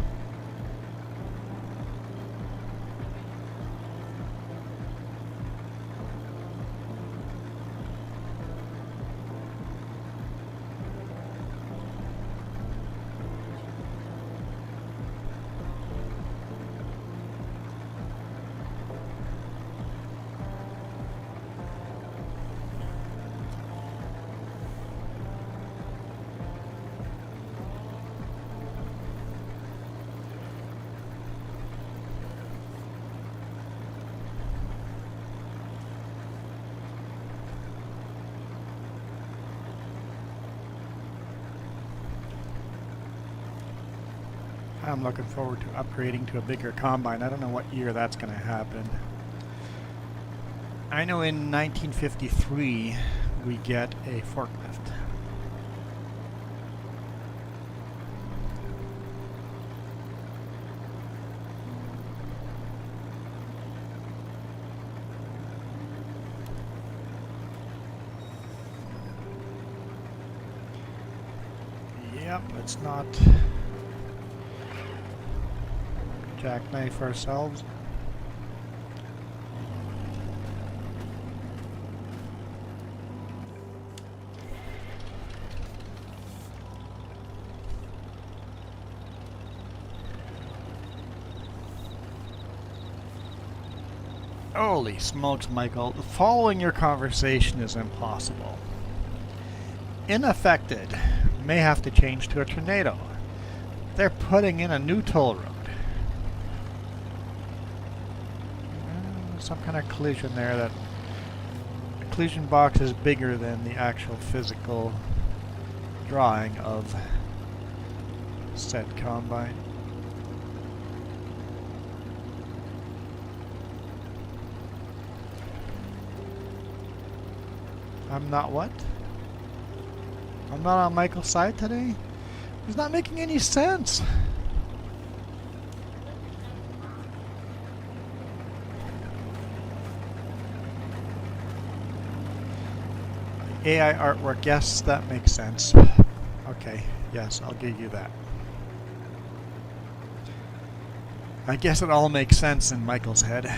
I'm looking forward to upgrading to a bigger combine. I don't know what year that's going to happen. I know in 1953 we get a forklift. Yep, let's not jackknife ourselves. Holy smokes, Michael. Following your conversation is impossible. Unaffected may have to change to a tornado. They're putting in a new toll road. Some kind of collision there. That the collision box is bigger than the actual physical drawing of said combine. I'm not what? I'm not on Michael's side today? It's not making any sense. AI artwork, yes, that makes sense. Okay, yes, I'll give you that. I guess it all makes sense in Michael's head.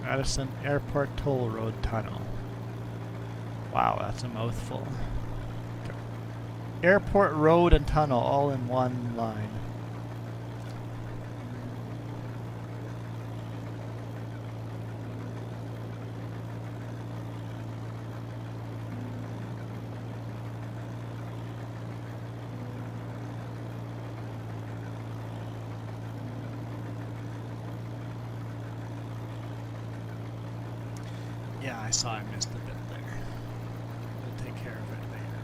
Madison Airport Toll Road Tunnel. Wow, that's a mouthful. Airport Road and Tunnel all in one line. Yeah, I saw I missed a bit there. We'll take care of it later.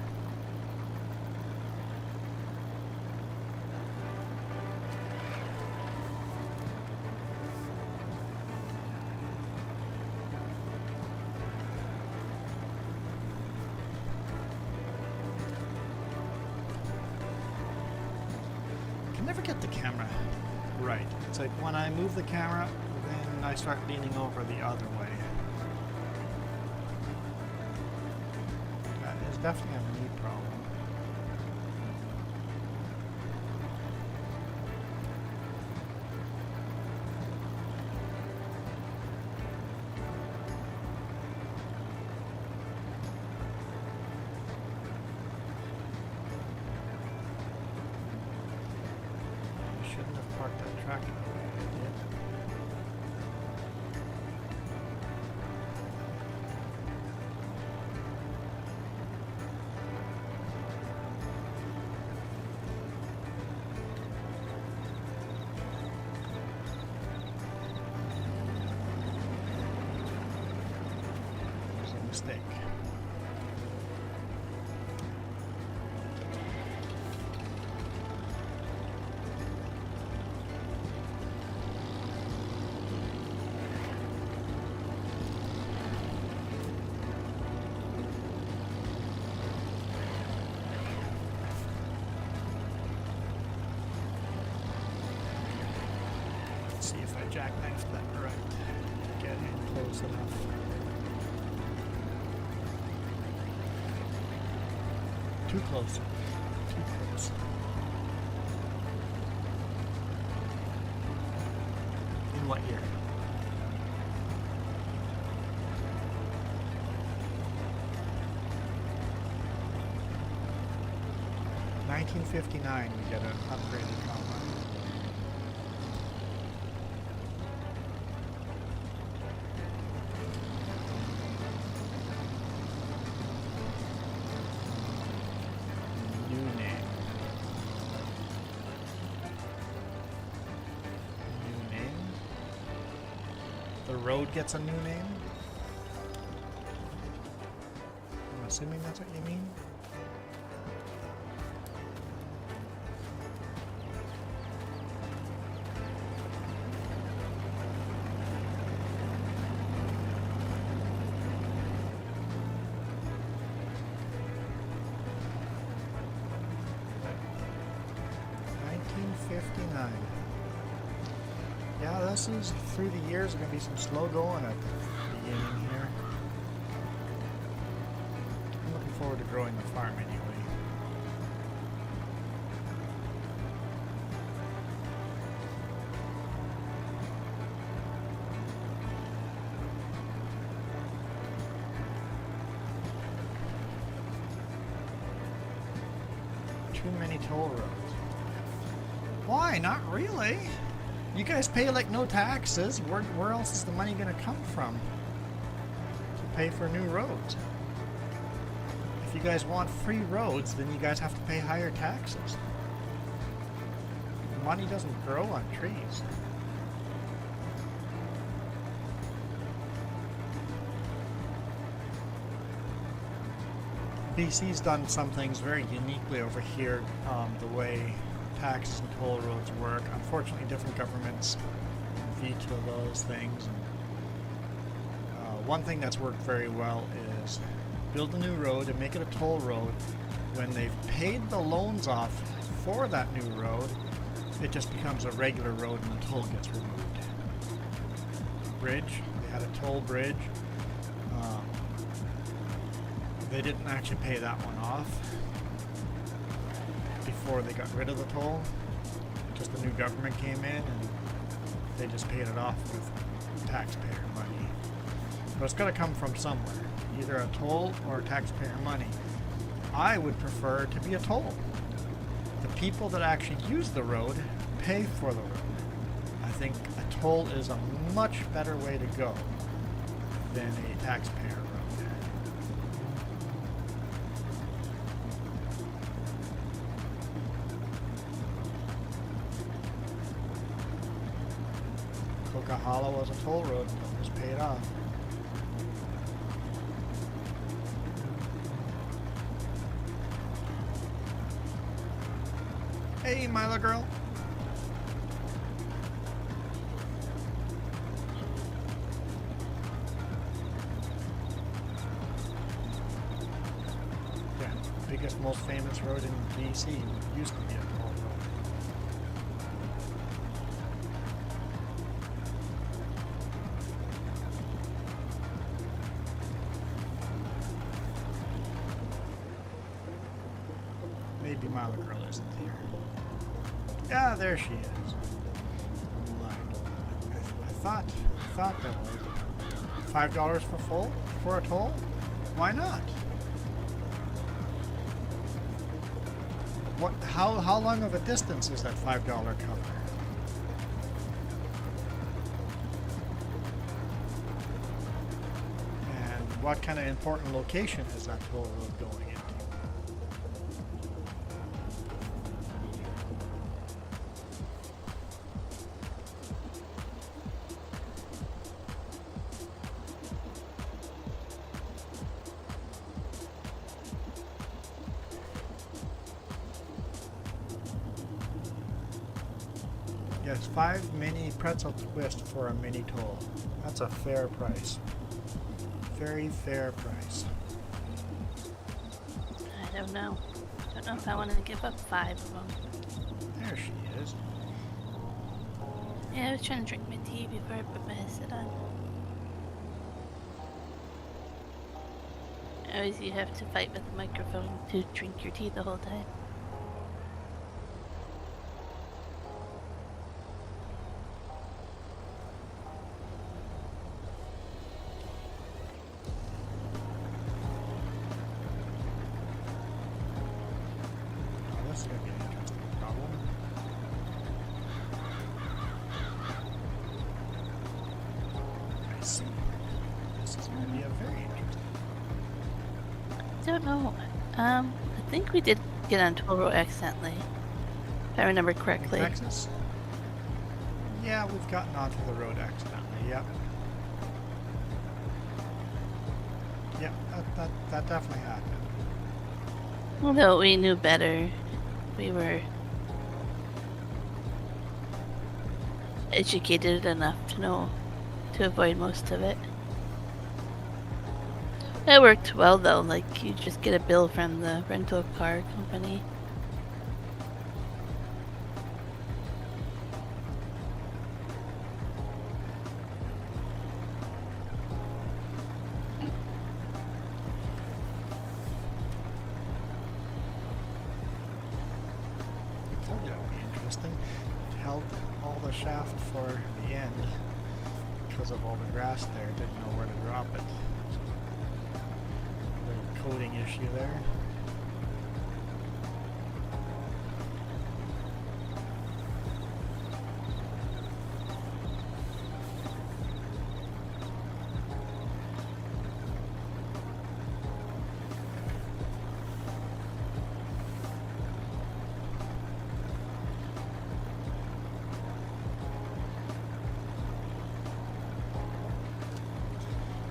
I can never get the camera right. It's like when I move the camera, then I start leaning over the other way. Definitely a me problem. tractor. There's a mistake. Let's see if I jackknifed that right. Get in close enough. Too close. Too close. In what year? $1959 we get an upgraded combine. New name. New name. The road gets a new name? I'm assuming that's what you mean? $1959. Yeah, this is through the years going to be some slow going at the beginning here. I'm looking forward to growing the farm anyway. Too many toll roads. Why? Not really. You guys pay like no taxes. Where else is the money going to come from to pay for new roads? If you guys want free roads, then you guys have to pay higher taxes. Money doesn't grow on trees. BC's done some things very uniquely over here, the way taxes and toll roads work. Unfortunately, different governments veto those things. And, one thing that's worked very well is build a new road and make it a toll road. When they've paid the loans off for that new road, it just becomes a regular road and the toll gets removed. Bridge, they had a toll bridge. They didn't actually pay that one off before they got rid of the toll. Just the new government came in and they just paid it off with taxpayer money. But it's got to come from somewhere, either a toll or taxpayer money. I would prefer to be a toll. The people that actually use the road pay for the road. I think a toll is a much better way to go than a taxpayer road. Coca Hollow was a toll road until it was paid off. Hey, Mila girl. Yeah, biggest, most famous road in BC used to be a toll road. Maybe Mila girl isn't here. Yeah, there she is. I thought that was $5 for a toll. Why not? What? How long of a distance is that $5 cover? what kind of important location is that toll road going into? Yes, 5 mini pretzel twist for a mini toll. That's a fair price. Very fair price. I don't know. Don't know if I want to give up 5 of them. There she is. Yeah, I was trying to drink my tea before I put my headset on. Always you have to fight with the microphone to drink your tea the whole time. Oh, this is going to be an interesting problem. I see. This is going to be a very interesting. Don't know. I think we did get on toll road accidentally. If I remember correctly. Texas? Yeah, we've gotten onto the road accidentally, yep. Yep, that definitely happened. Although we knew better, we were educated enough to know to avoid most of it. It worked well though, like you just get a bill from the rental car company. I told you that would be interesting. Held all the shaft for the end because of all the grass there. Didn't know where to drop it. Little coating issue there.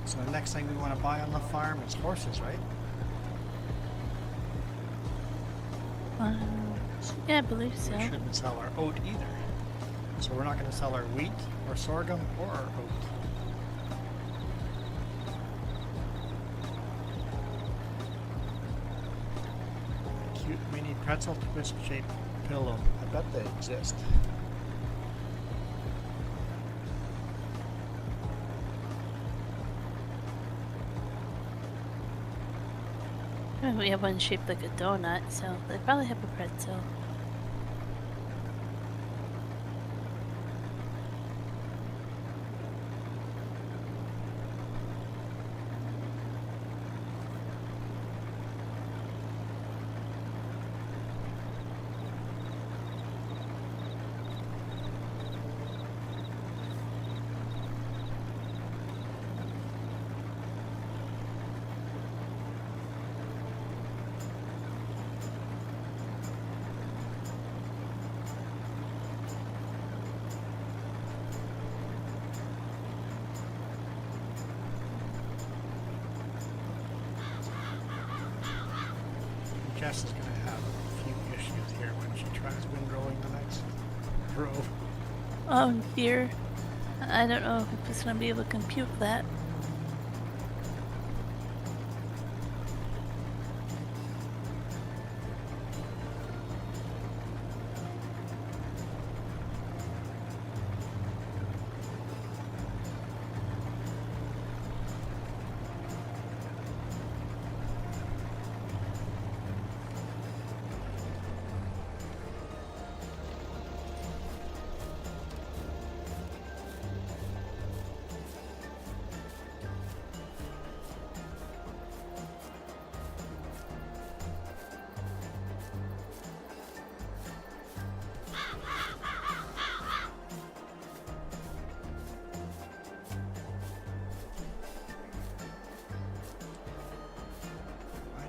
So the next thing we want to buy on the farm is horses, right? Yeah, I believe so. We shouldn't sell our oat either. So we're not going to sell our wheat or sorghum or our oat. Cute mini pretzel twist shaped pillow. I bet they exist. We have one shaped like a donut, so they probably have a pretzel. Jess is going to have a few issues here when she tries windrowing the next row. Oh dear. I don't know if it's going to be able to compute that.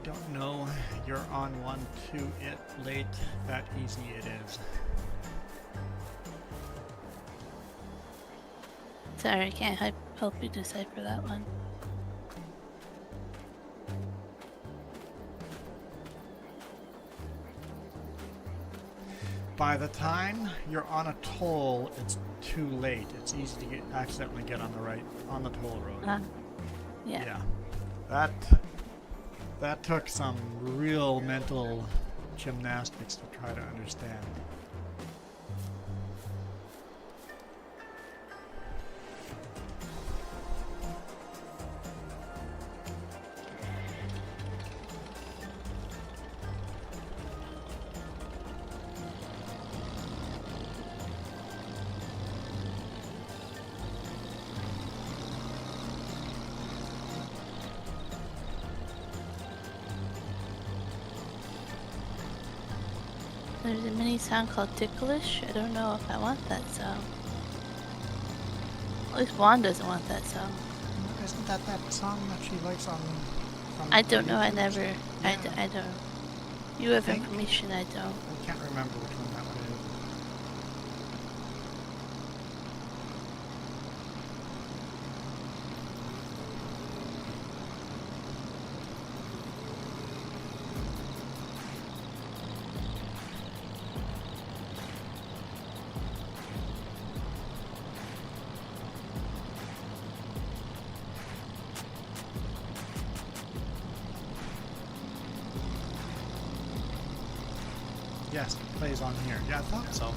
don't know. You're on one too late. That easy it is. Sorry, I can't help you decipher that one. By the time you're on a toll, it's too late. It's easy to accidentally get on the toll road. Yeah. That took some real mental gymnastics to try to understand. There's a mini song called Ticklish. I don't know if I want that song. At least Juan doesn't want that song. Isn't that song that she likes on? I don't know. I never. Yeah. I don't. You have Think- information I don't. I can't remember which one that one is. Yes, it plays on here. Yeah, I thought so.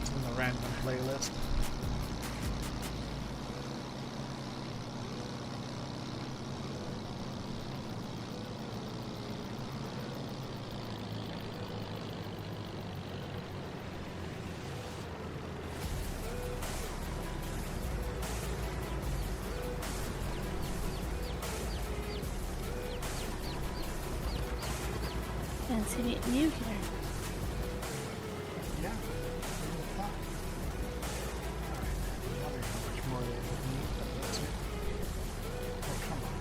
It's in the random playlist. Can't see anything new here. Yeah. Alright. I'm wondering how much more they would need, but that's it. Oh, come on.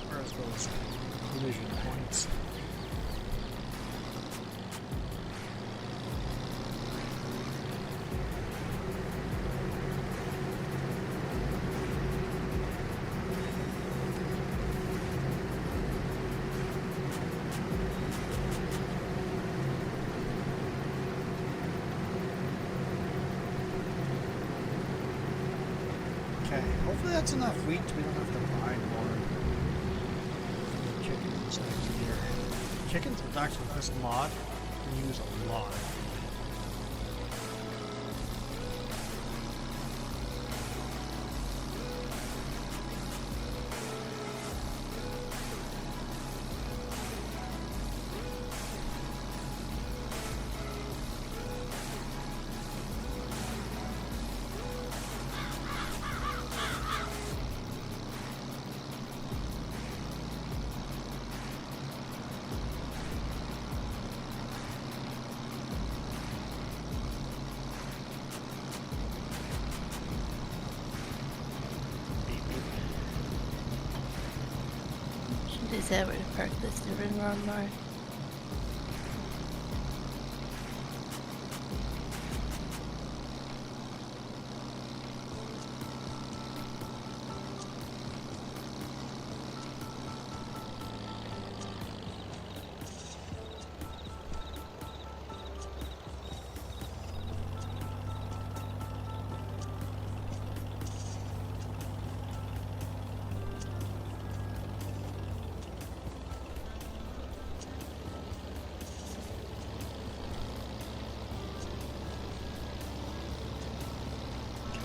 Where's those collision points? Okay, hopefully that's enough wheat. We don't have to buy more chickens next year. Chickens with actually this mod can use a lot. Should decide where to park this different lawnmower.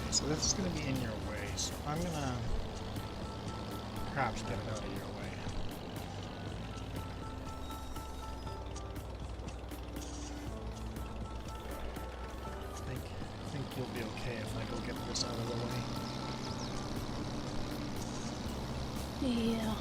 So this is going to be in your way, so I'm going to perhaps get it out of your way. I think you'll be okay if I go get this out of the way. Yeah.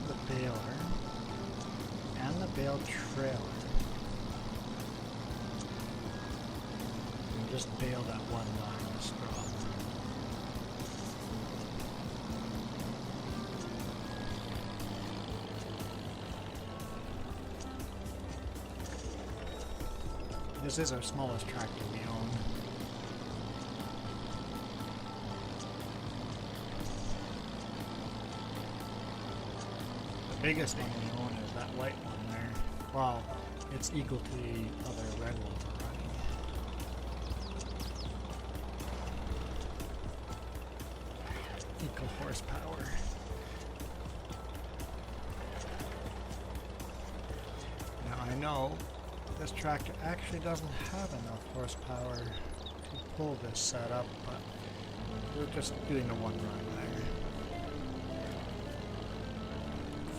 the baler and the bale trailer. And just bale that one line of straw. This is our smallest tractor we own. The biggest thing we own is that white one there. Well, it's equal to the other red one we're running. Equal horsepower. Now I know this tractor actually doesn't have enough horsepower to pull this setup, but we're just doing the one run there.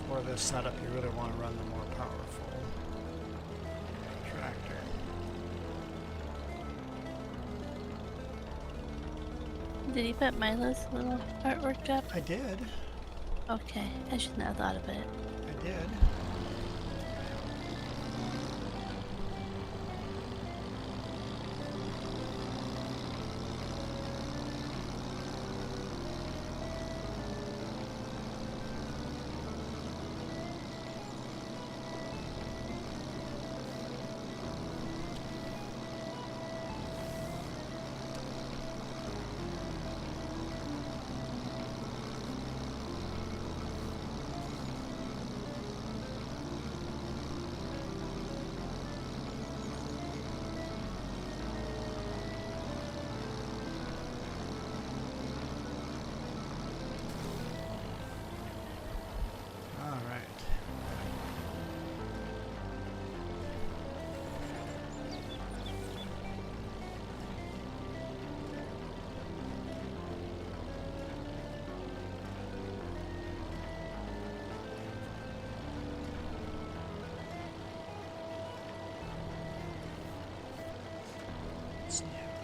For this setup, you really want to run the more powerful tractor. Did you put Milo's little artwork up? I did. Okay, I shouldn't have thought of it. I did.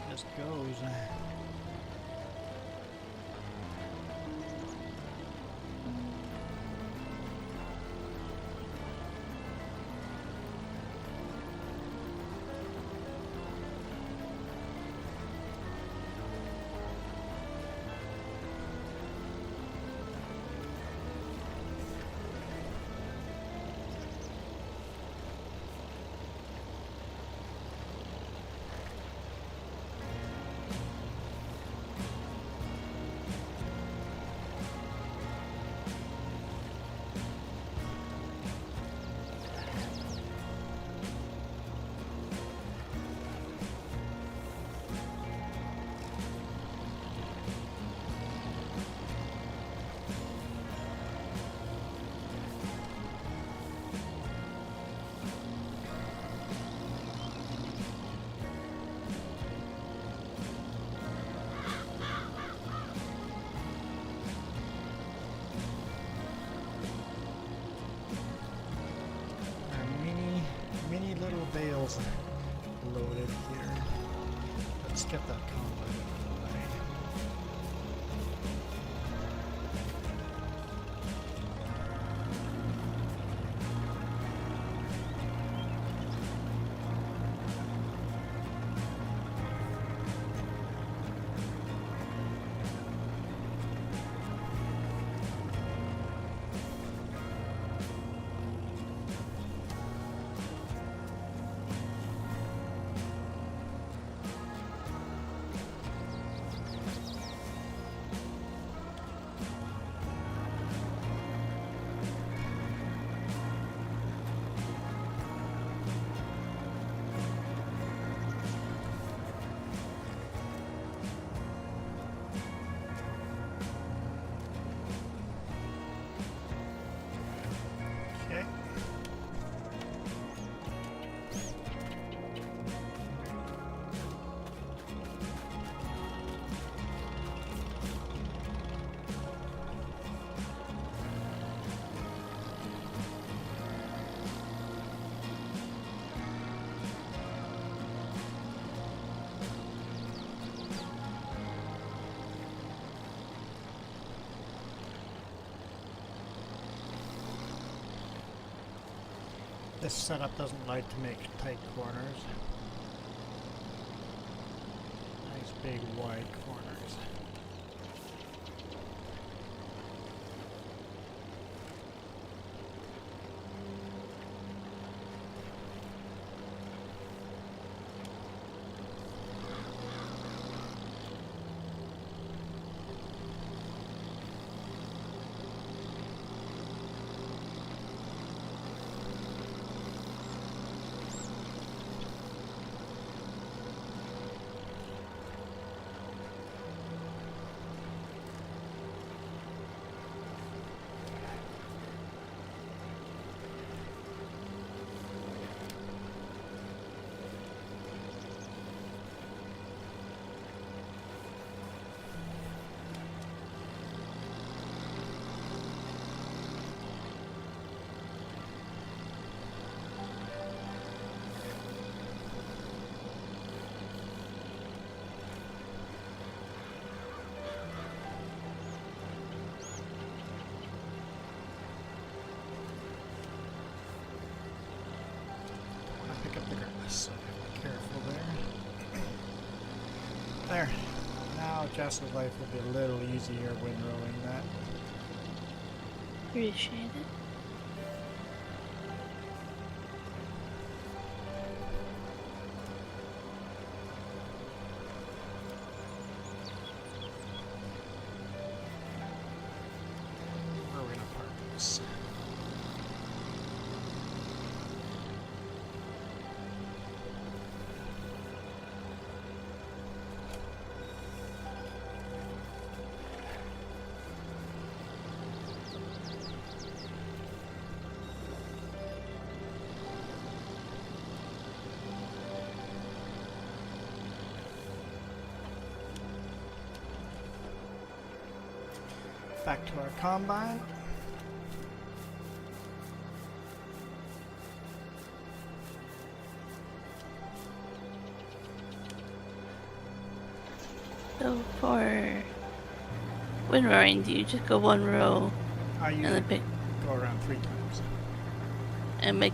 Just goes. Mini little bales loaded here. Let's get that combine out of the way. This setup doesn't like to make tight corners. Nice big wide corners. Pick up the grass, so be careful there. There. Now Jess's life will be a little easier windrowing that. Appreciate it. Where are we gonna park this? Back to our combine. So for windrowing, do you just go one row I and usually then pick go around 3 times. and make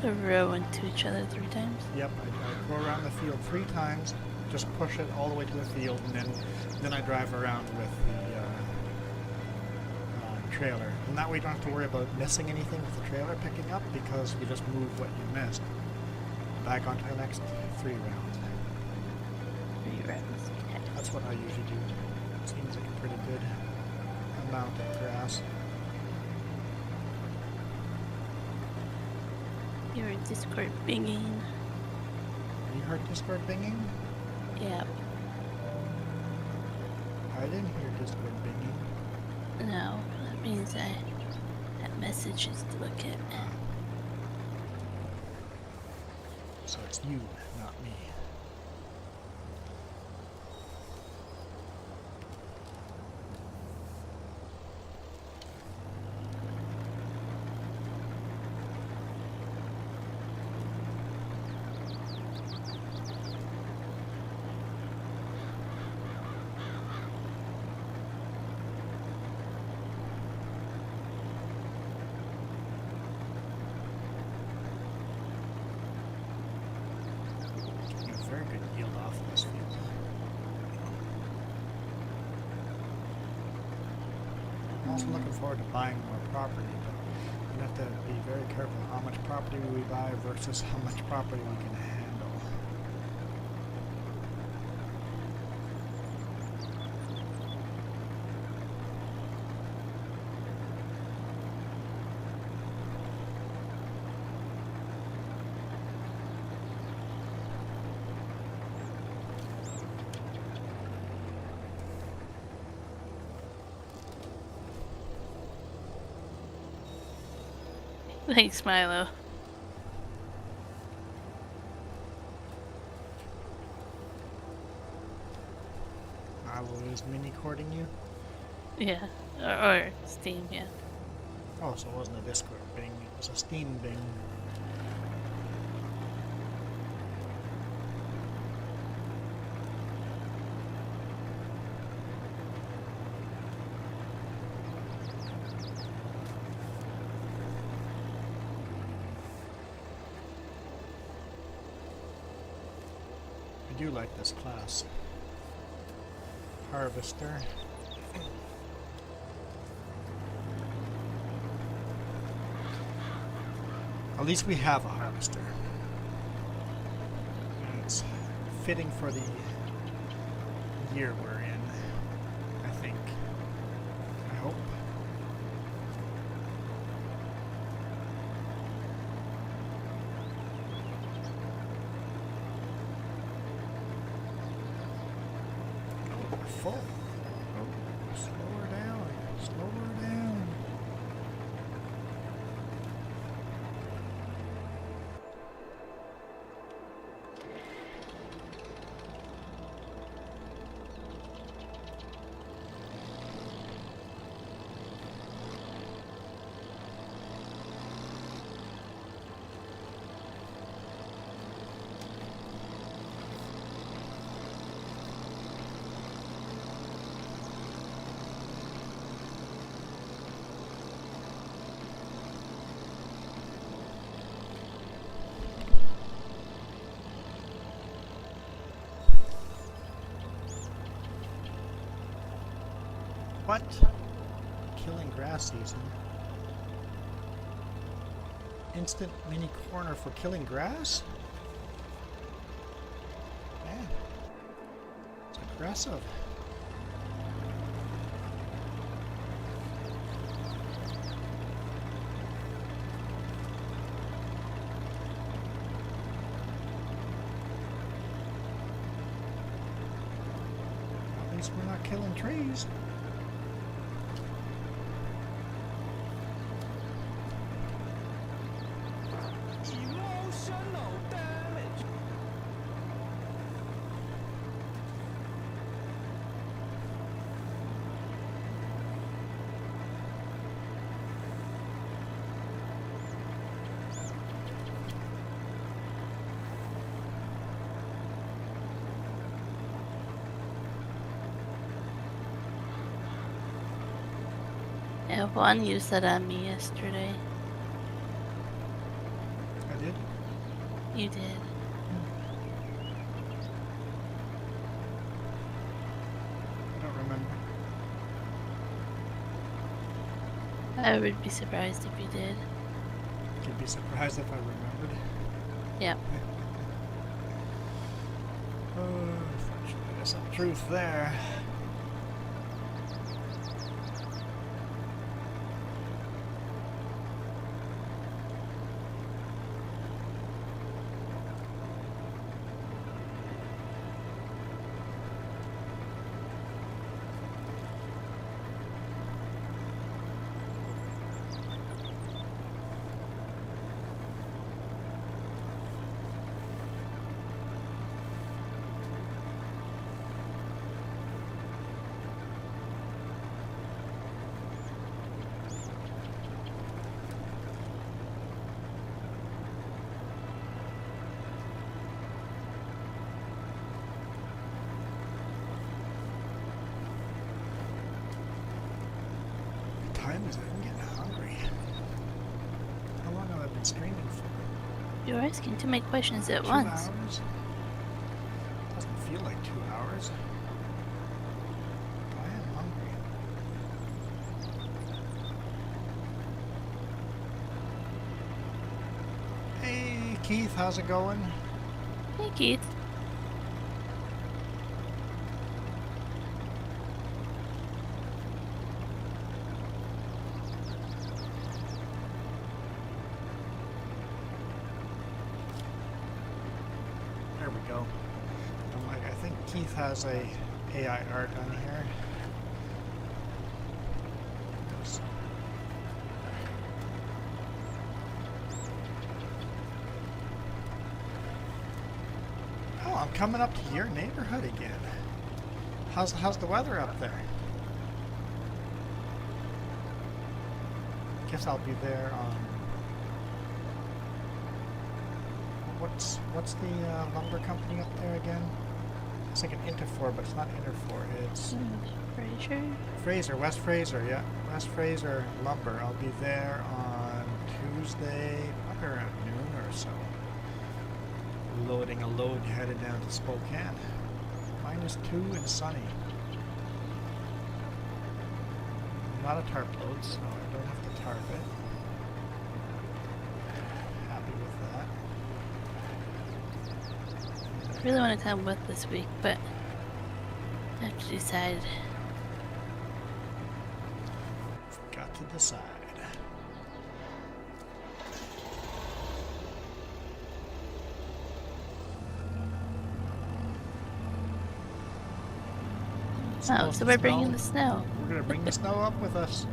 the row into each other 3 times? Yep, I go around the field 3 times, just push it all the way to the field, and then I drive around with the trailer. And that way you don't have to worry about missing anything with the trailer picking up, because you just move what you missed. Back onto the next 3 rounds. 3 rounds. Okay. That's what I usually do. Seems like a pretty good amount of grass. Your Discord binging. You heard Discord binging? Yep. I didn't hear Discord binging. No, that means I have messages to look at. So it's you, not me. Very good yield off of this field. I'm also looking forward to buying more property, but we have to be very careful how much property we buy versus how much property we can handle. Thanks, Milo. I was mini courting you. Yeah. Or Steam, yeah. Oh, so it wasn't a Discord bing, it was a Steam bing. I do like this class. Harvester. At least we have a harvester. And it's fitting for the year we're in, I think. I hope. Oh, we're full. Oh, slow her down. Slow her down. What? Killing grass season. Instant mini corner for killing grass? Man, it's aggressive. At least we're not killing trees. Yeah, Juan used that on me yesterday. I did? You did. I don't remember. I would be surprised if you did. You'd be surprised if I remembered. Yep. Unfortunately, there's some truth there. Time is it? I'm getting hungry. How long have I been streaming for? You're asking too many questions at 2 once. hours? Doesn't feel like 2 hours. I am hungry. Hey Keith, how's it going? Hey, Keith. There we go. I'm like, I think Keith has a AI art on here. There's- Oh, I'm coming up to your neighborhood again. How's the weather up there? Guess I'll be there on. What's the lumber company up there again? It's like an Interfor, but it's not Interfor. It's Fraser? West Fraser, yeah. West Fraser Lumber. I'll be there on Tuesday, probably around noon or so. Loading a load headed down to Spokane. -2 and sunny. Not a tarp load, so I don't have to tarp it. Happy with that. I really want to come with this week, but I have to decide. Got to decide. Oh, so we're bringing the snow. We're gonna bring the snow up with us.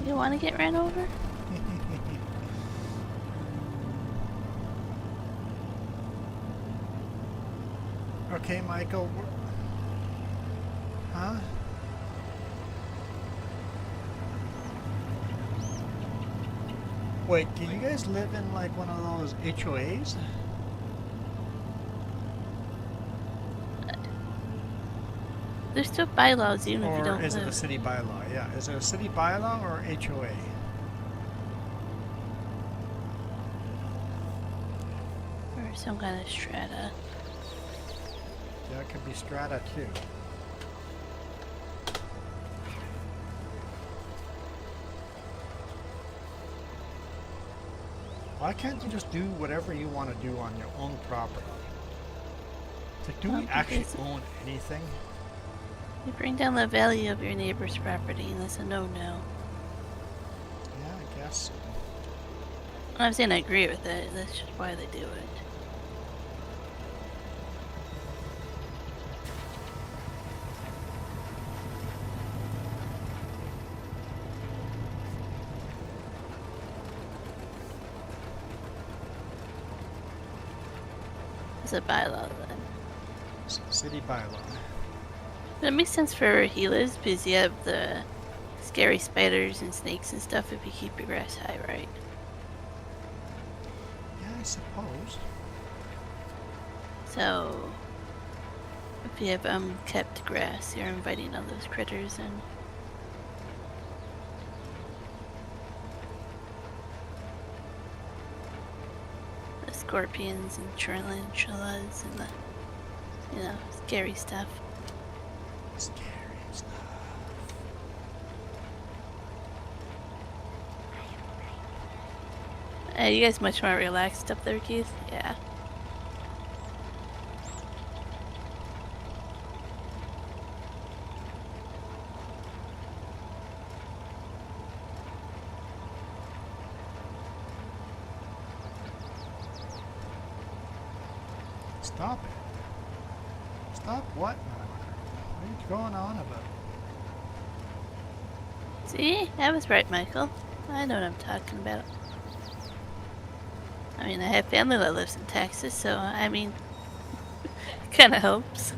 You want to get ran over? Okay, Michael. Huh? Wait, do you guys live in like one of those HOAs? There's still bylaws even if you Or don't is it live. a city bylaw? Yeah, is it a city bylaw or HOA? Or some kind of strata. Yeah, it could be strata too. Why can't you just do whatever you want to do on your own property? Like, do we Well, actually because- own anything? You bring down the value of your neighbor's property, and that's a no-no. Yeah, I guess. I'm not saying I agree with it, that's just why they do it. It's a bylaw then. City bylaw. But it makes sense for where he lives because you have the scary spiders and snakes and stuff if you keep your grass high, right? Yeah, I suppose. So, if you have kept grass, you're inviting all those critters in. The scorpions and tarantulas and the, scary stuff. Scary stuff. You guys much more relaxed up there, Keith? Yeah. Stop it. Stop what? What are you going on about? See? I was right, Michael. I know what I'm talking about. I mean, I have family that lives in Texas, so, I mean, kinda helps.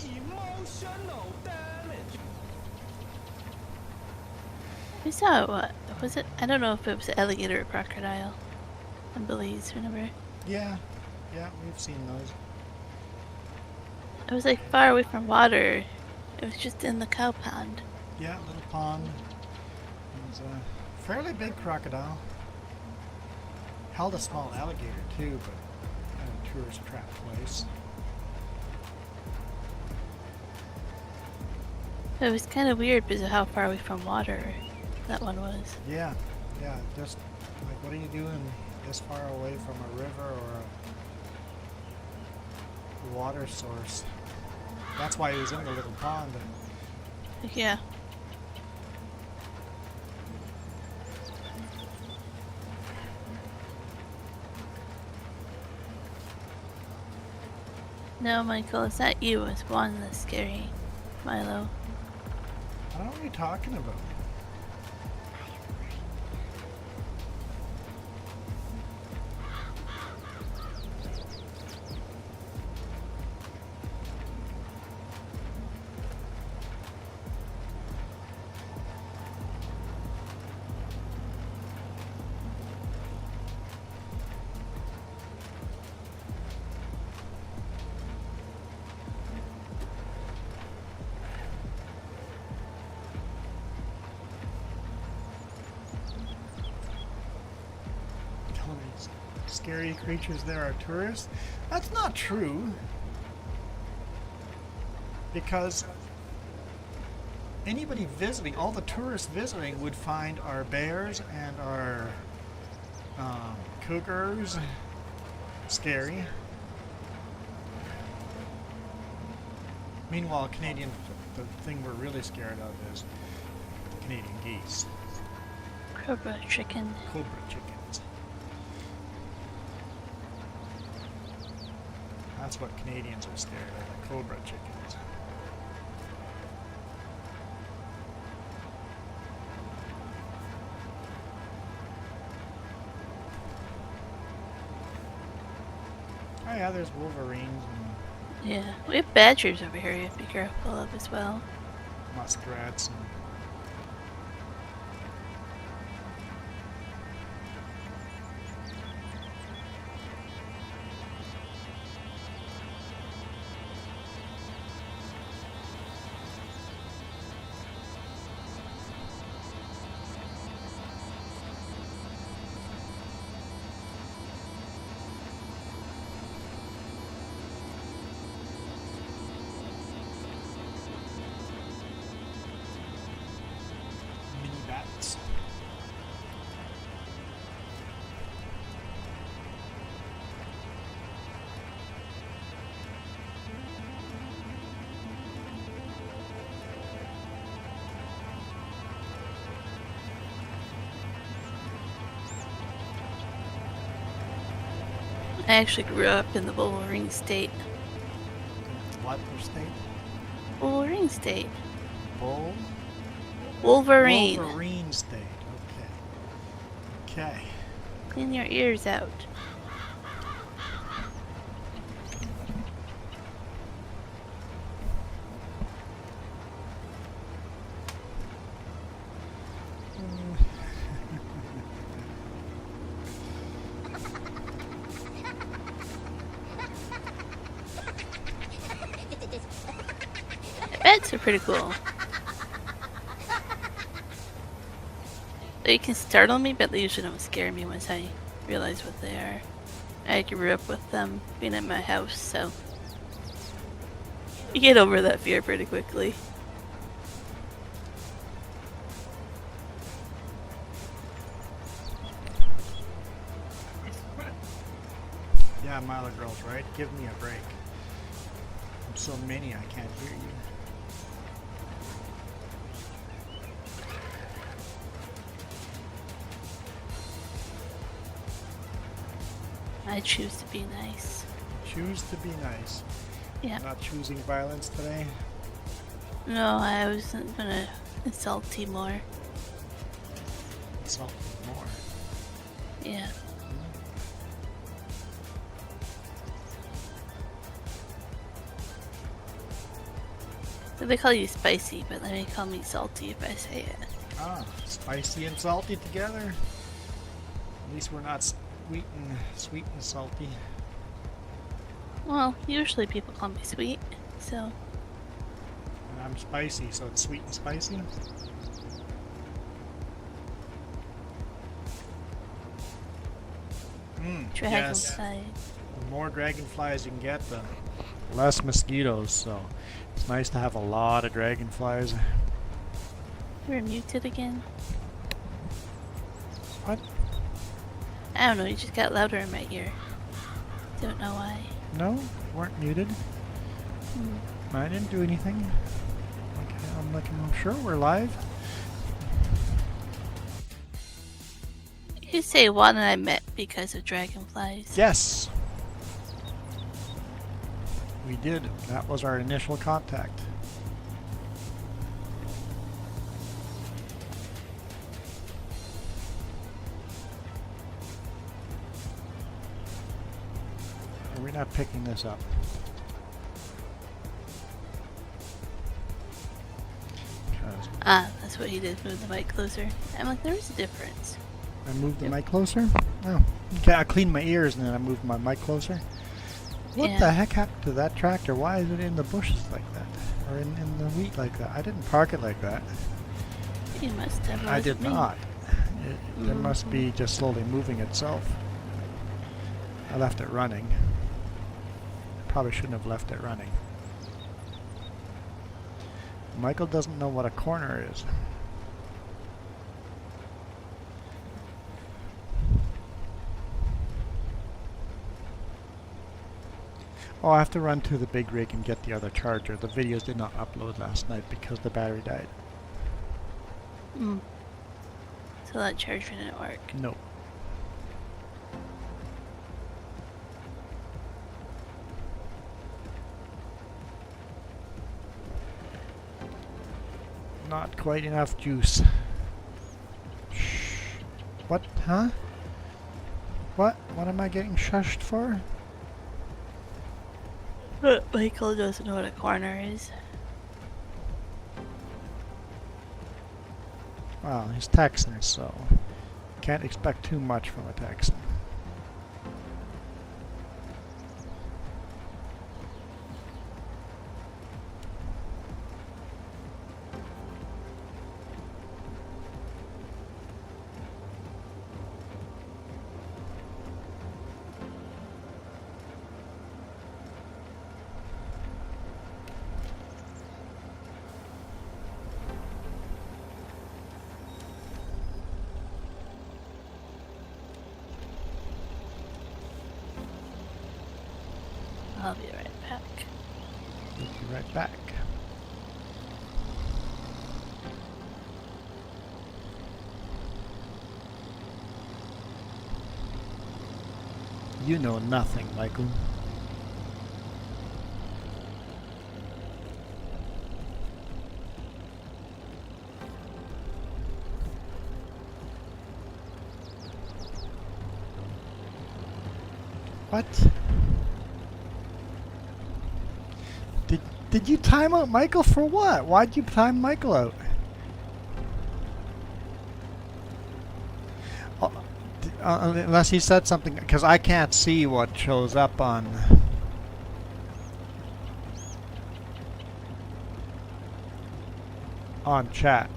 Emotional damage. We saw what was it? I don't know if it was an alligator or crocodile in Belize, remember? Yeah, we've seen those. It was like far away from water. It was just in the cow pond. Yeah, little pond. It was a fairly big crocodile. Held a small alligator too, but kind of a tourist trap place. It was kind of weird because of how far away from water that one was. Yeah, just like what are you doing this far away from a river or a water source? That's why he was in the little pond. And Yeah. No, Michael, it's not you. It's one that's scary. Milo. What are you talking about? Scary creatures there are tourists. That's not true. Because anybody visiting, all the tourists visiting would find our bears and our cougars scary. Meanwhile, the thing we're really scared of is Canadian geese. Cobra chicken. Cobra chickens. That's what Canadians are scared of, the cobra chickens. Oh yeah, there's wolverines and Yeah, we have badgers over here you have to be careful of as well. muskrats and mini bats. I actually grew up in the Wolverine state. What state? Wolverine state. Bull? Wolverine. Wolverine state. Okay. Okay. Clean your ears out. Bats are pretty cool. They can startle me, but they usually don't scare me once I realize what they are. I grew up with them being at my house, so you get over that fear pretty quickly. Yeah, Mila girl's right. Give me a break. I'm so many I can't hear you. I choose to be nice. Choose to be nice. Yeah. Not choosing violence today. No, I wasn't gonna insult you more. Insult me more. Yeah. They call you spicy, but they may call me salty if I say it. Ah, spicy and salty together. At least we're not sweet and salty. Well, usually people call me sweet, so And I'm spicy, so it's sweet and spicy. Yes. dragonfly. The more dragonflies you can get, the less mosquitoes. So it's nice to have a lot of dragonflies. You're muted again. What? I don't know, you just got louder in my ear. Don't know why. No, weren't muted. Hmm. I didn't do anything. Okay, I'm sure we're live. You say Juan and I met because of dragonflies. Yes. We did. That was our initial contact. We're not picking this up. That's what he did, move the mic closer. I'm like, there is a difference. I moved the Yep. mic closer? Oh. Okay, I cleaned my ears and then I moved my mic closer. What Yeah. the heck happened to that tractor? Why is it in the bushes like that? Or in the wheat like that? I didn't park it like that. You must have. It I wasn't did me. not. It must be just slowly moving itself. I left it running. Probably shouldn't have left it running. Michael doesn't know what a corner is. Oh, I have to run to the big rig and get the other charger. The videos did not upload last night because the battery died. Mm. So that charger didn't work. No. Not quite enough juice. Shh. What? Huh? What? What am I getting shushed for? But Michael doesn't know what a corner is. Well, he's Texan, so can't expect too much from a Texan. I'll be right back. We'll be right back. You know nothing, Michael. What? Did you time out Michael for what? Why'd you time Michael out? Unless he said something, because I can't see what shows up on chat,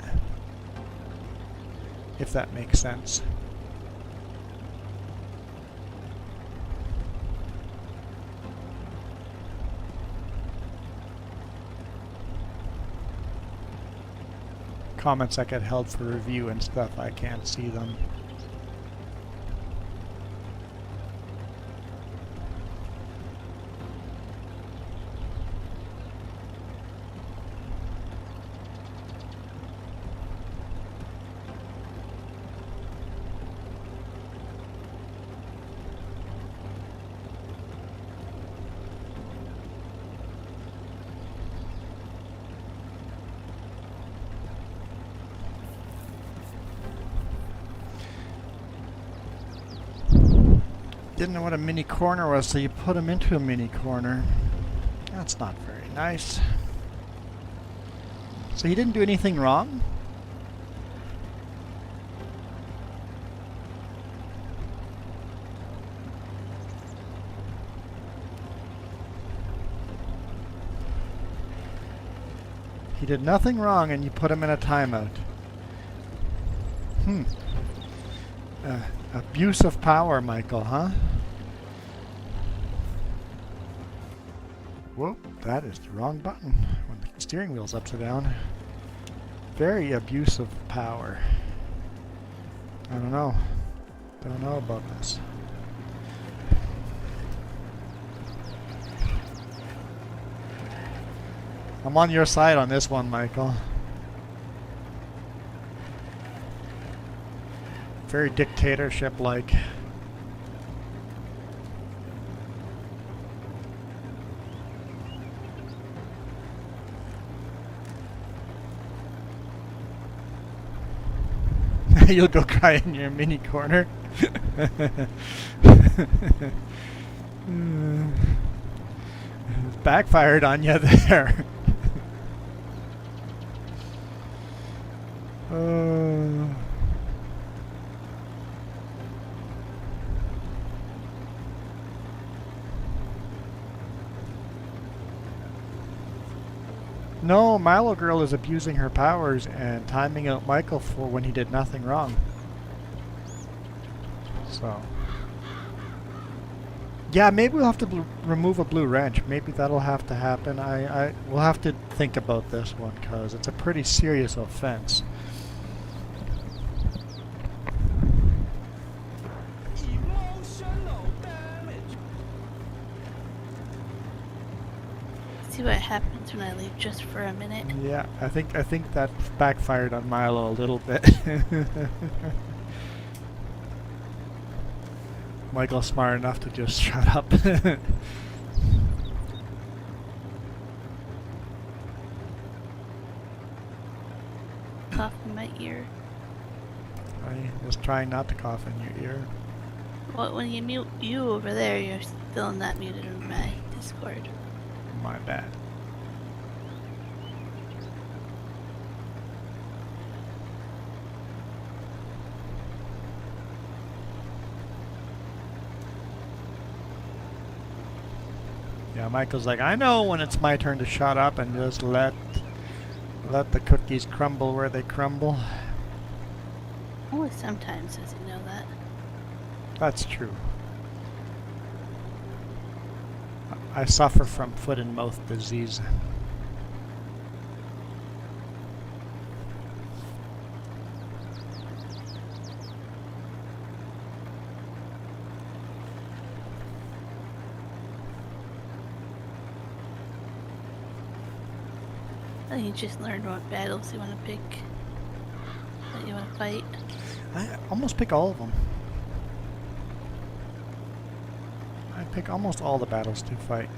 if that makes sense. Comments that get held for review and stuff, I can't see them. Didn't know what a mini corner was, so you put him into a mini corner. That's not very nice. So he didn't do anything wrong? He did nothing wrong and you put him in a timeout. Abuse of power, Michael, huh? Whoop, that is the wrong button when the steering wheel's upside down. Very abusive power. I don't know. Don't know about this. I'm on your side on this one, Michael. Very dictatorship-like. You'll go cry in your mini corner. Backfired on you there. No, Milo Girl is abusing her powers and timing out Michael for when he did nothing wrong. So. Yeah, maybe we'll have to remove a blue wrench. Maybe that'll have to happen. We'll have to think about this one because it's a pretty serious offense. Emotional damage. See what happens when I leave just for a minute. Yeah, I think that backfired on Milo a little bit. Michael's smart enough to just shut up. Cough in my ear. I was trying not to cough in your ear. Well, when you mute you over there, you're still not muted in my Discord. My bad. Yeah, Michael's like, I know when it's my turn to shut up and just let the cookies crumble where they crumble. Only sometimes does he know that. That's true. I suffer from foot and mouth disease. I think you just learned what battles you want to pick, that you want to fight. I almost pick all of them. I pick almost all the battles to fight.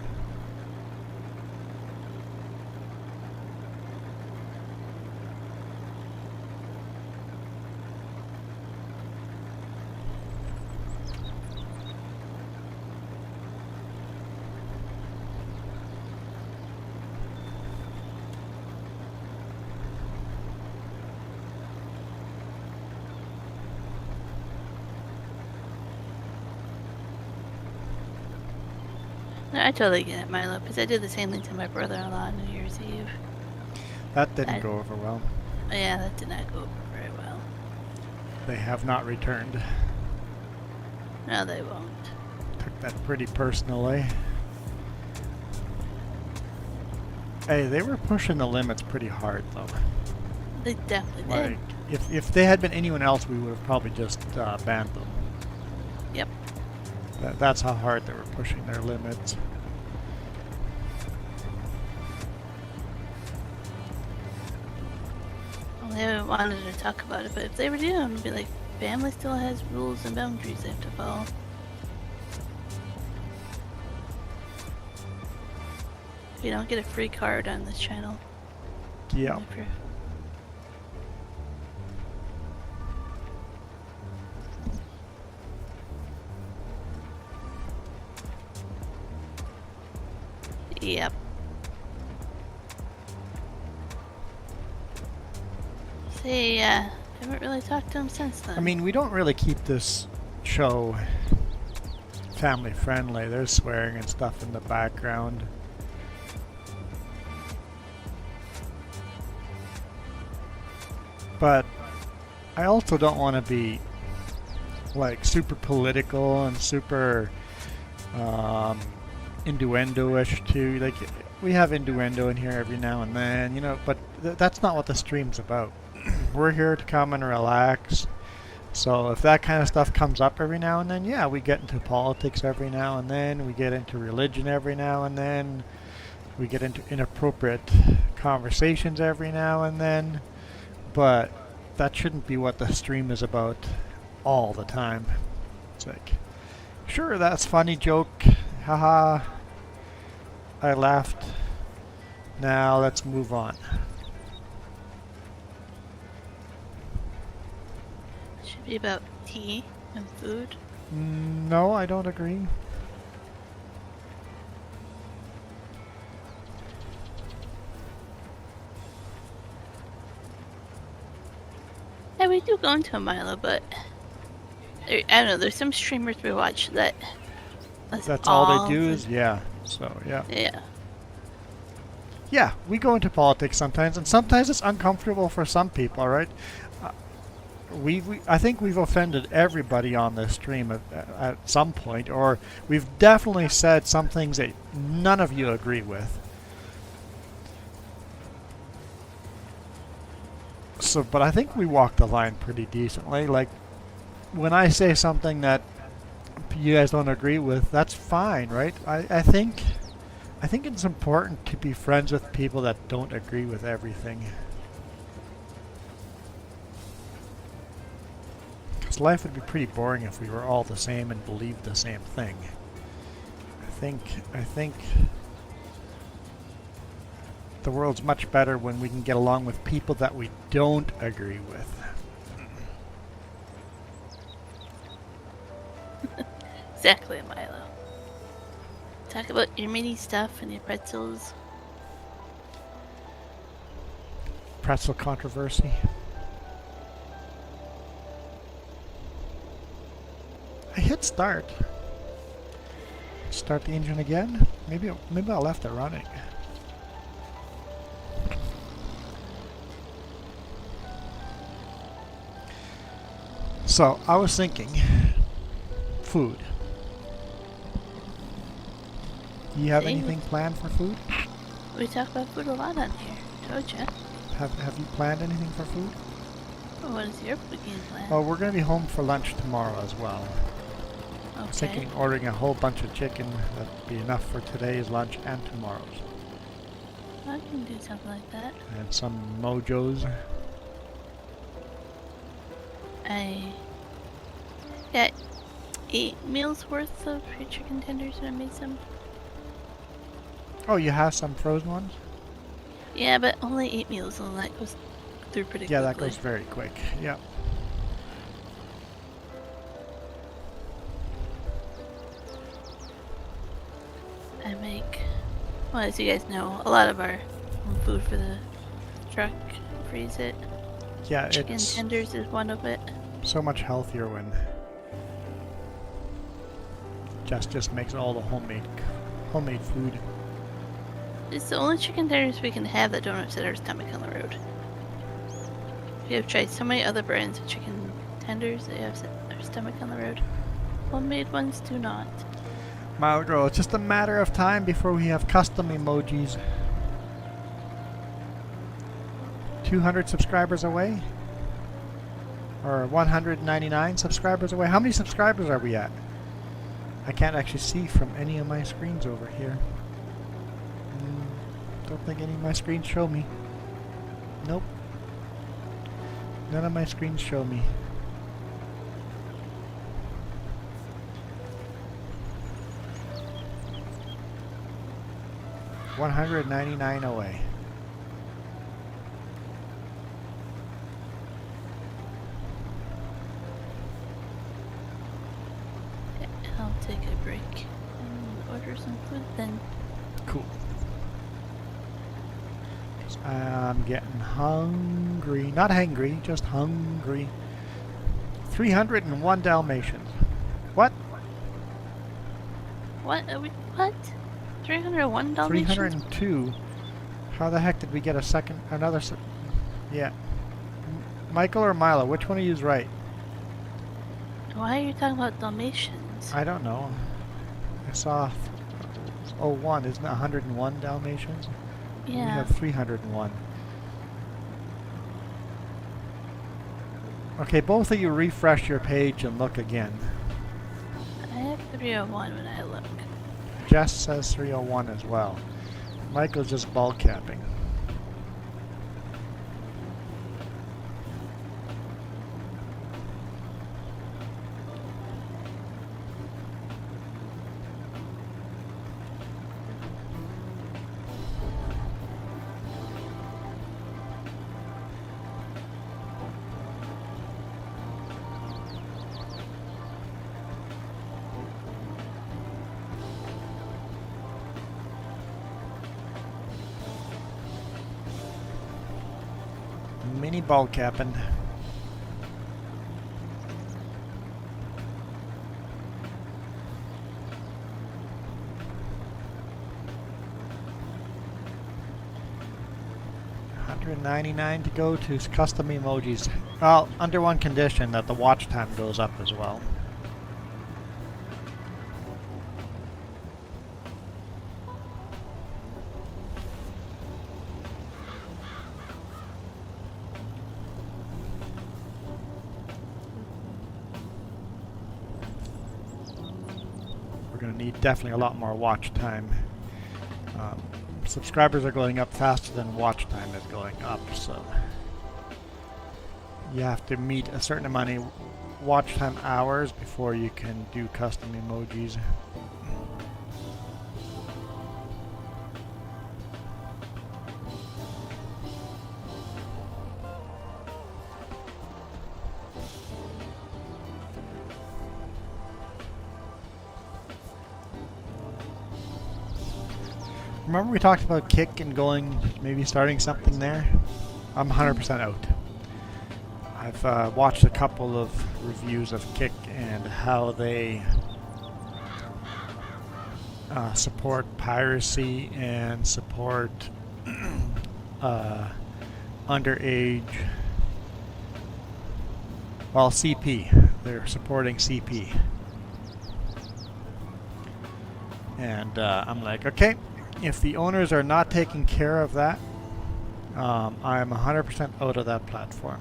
No, I totally get it, Milo, because I did the same thing to my brother-in-law on New Year's Eve. That didn't go over well. Oh, yeah, that did not go over very well. They have not returned. No, they won't. Took that pretty personally. Hey, they were pushing the limits pretty hard, though. They definitely Like, did. if they had been anyone else, we would have probably just banned them. Yep. That's how hard they were pushing their limits. Well, they haven't wanted to talk about it, but if they were doing, it'd be like, family still has rules and boundaries they have to follow. You don't get a free card on this channel. Yeah. Never. Yep. See, haven't really talked to him since then. I mean, we don't really keep this show family friendly. There's swearing and stuff in the background. But I also don't want to be like super political and super innuendo-ish too. Like, we have innuendo in here every now and then, you know, but that's not what the stream's about. We're here to come and relax. So if that kind of stuff comes up every now and then, yeah, we get into politics every now and then, we get into religion every now and then, we get into inappropriate conversations every now and then, but that shouldn't be what the stream is about all the time. It's like, sure, that's funny joke, haha, I laughed, now let's move on. agree about tea and food. No, I don't agree. Yeah, we do go into a Milo, but I don't know. There's some streamers we watch that. That's all they do is, yeah. So, yeah. Yeah. Yeah, we go into politics sometimes, and sometimes it's uncomfortable for some people, right? I think we've offended everybody on this stream at some point, or we've definitely said some things that none of you agree with. So, but I think we walk the line pretty decently. Like, when I say something that you guys don't agree with, that's fine, right? I think it's important to be friends with people that don't agree with everything. Because life would be pretty boring if we were all the same and believed the same thing. I think the world's much better when we can get along with people that we don't agree with. Exactly, Milo. Talk about your mini stuff and your pretzels. Pretzel controversy. I hit start. Start the engine again? Maybe I left it running. So, I was thinking, food. Do you have See? anything planned for food? We talk about food a lot on here. Told ya. Have you planned anything for food? Well, what is your food game plan? Well, we're going to be home for lunch tomorrow as well. I was Okay. thinking ordering a whole bunch of chicken. That'd be enough for today's lunch and tomorrow's. I can do something like that. And some mojos. I got 8 meals worth of free chicken tenders and I made some. Oh, you have some frozen ones? Yeah, but only 8 meals and that goes through pretty Yeah, that quickly. goes very quick. Yep. I make, well, as you guys know, a lot of our own food for the truck. Freeze it. Yeah, Chicken it's tenders is one of it. so much healthier when Jess just makes all the homemade food. It's the only chicken tenders we can have that don't upset our stomach on the road. We have tried so many other brands of chicken tenders that upset our stomach on the road. Homemade ones do not. Maudro, it's just a matter of time before we have custom emojis. 200 subscribers away? Or 199 subscribers away? How many subscribers are we at? I can't actually see from any of my screens over here. Don't think any of my screens show me. Nope. None of my screens show me. $199 away. Okay, I'll take a break and order some food then. Cool. 'Cause I'm getting hungry. Not hangry, just hungry. 301 Dalmatians. What? What? Are we, what? 301 Dalmatians? 302. How the heck did we get another? Yeah. Michael or Milo? Which one of you is right? Why are you talking about Dalmatians? I don't know. I saw 01. Isn't it 101 Dalmatians? We Yeah. have 301. Okay, both of you refresh your page and look again. I have 301 when I look. Jess says 301 as well. Michael's just ball capping. any bulk happened. $199 to go to custom emojis. Well, under one condition, that the watch time goes up as well. We're going to need definitely a lot more watch time. Subscribers are going up faster than watch time is going up, so you have to meet a certain amount of watch time hours before you can do custom emojis. Remember we talked about Kick and going, maybe starting something there? I'm 100% out. I've watched a couple of reviews of Kick and how they support piracy and support underage, well, CP. They're supporting CP. And I'm like, okay. If the owners are not taking care of that, I'm 100% out of that platform.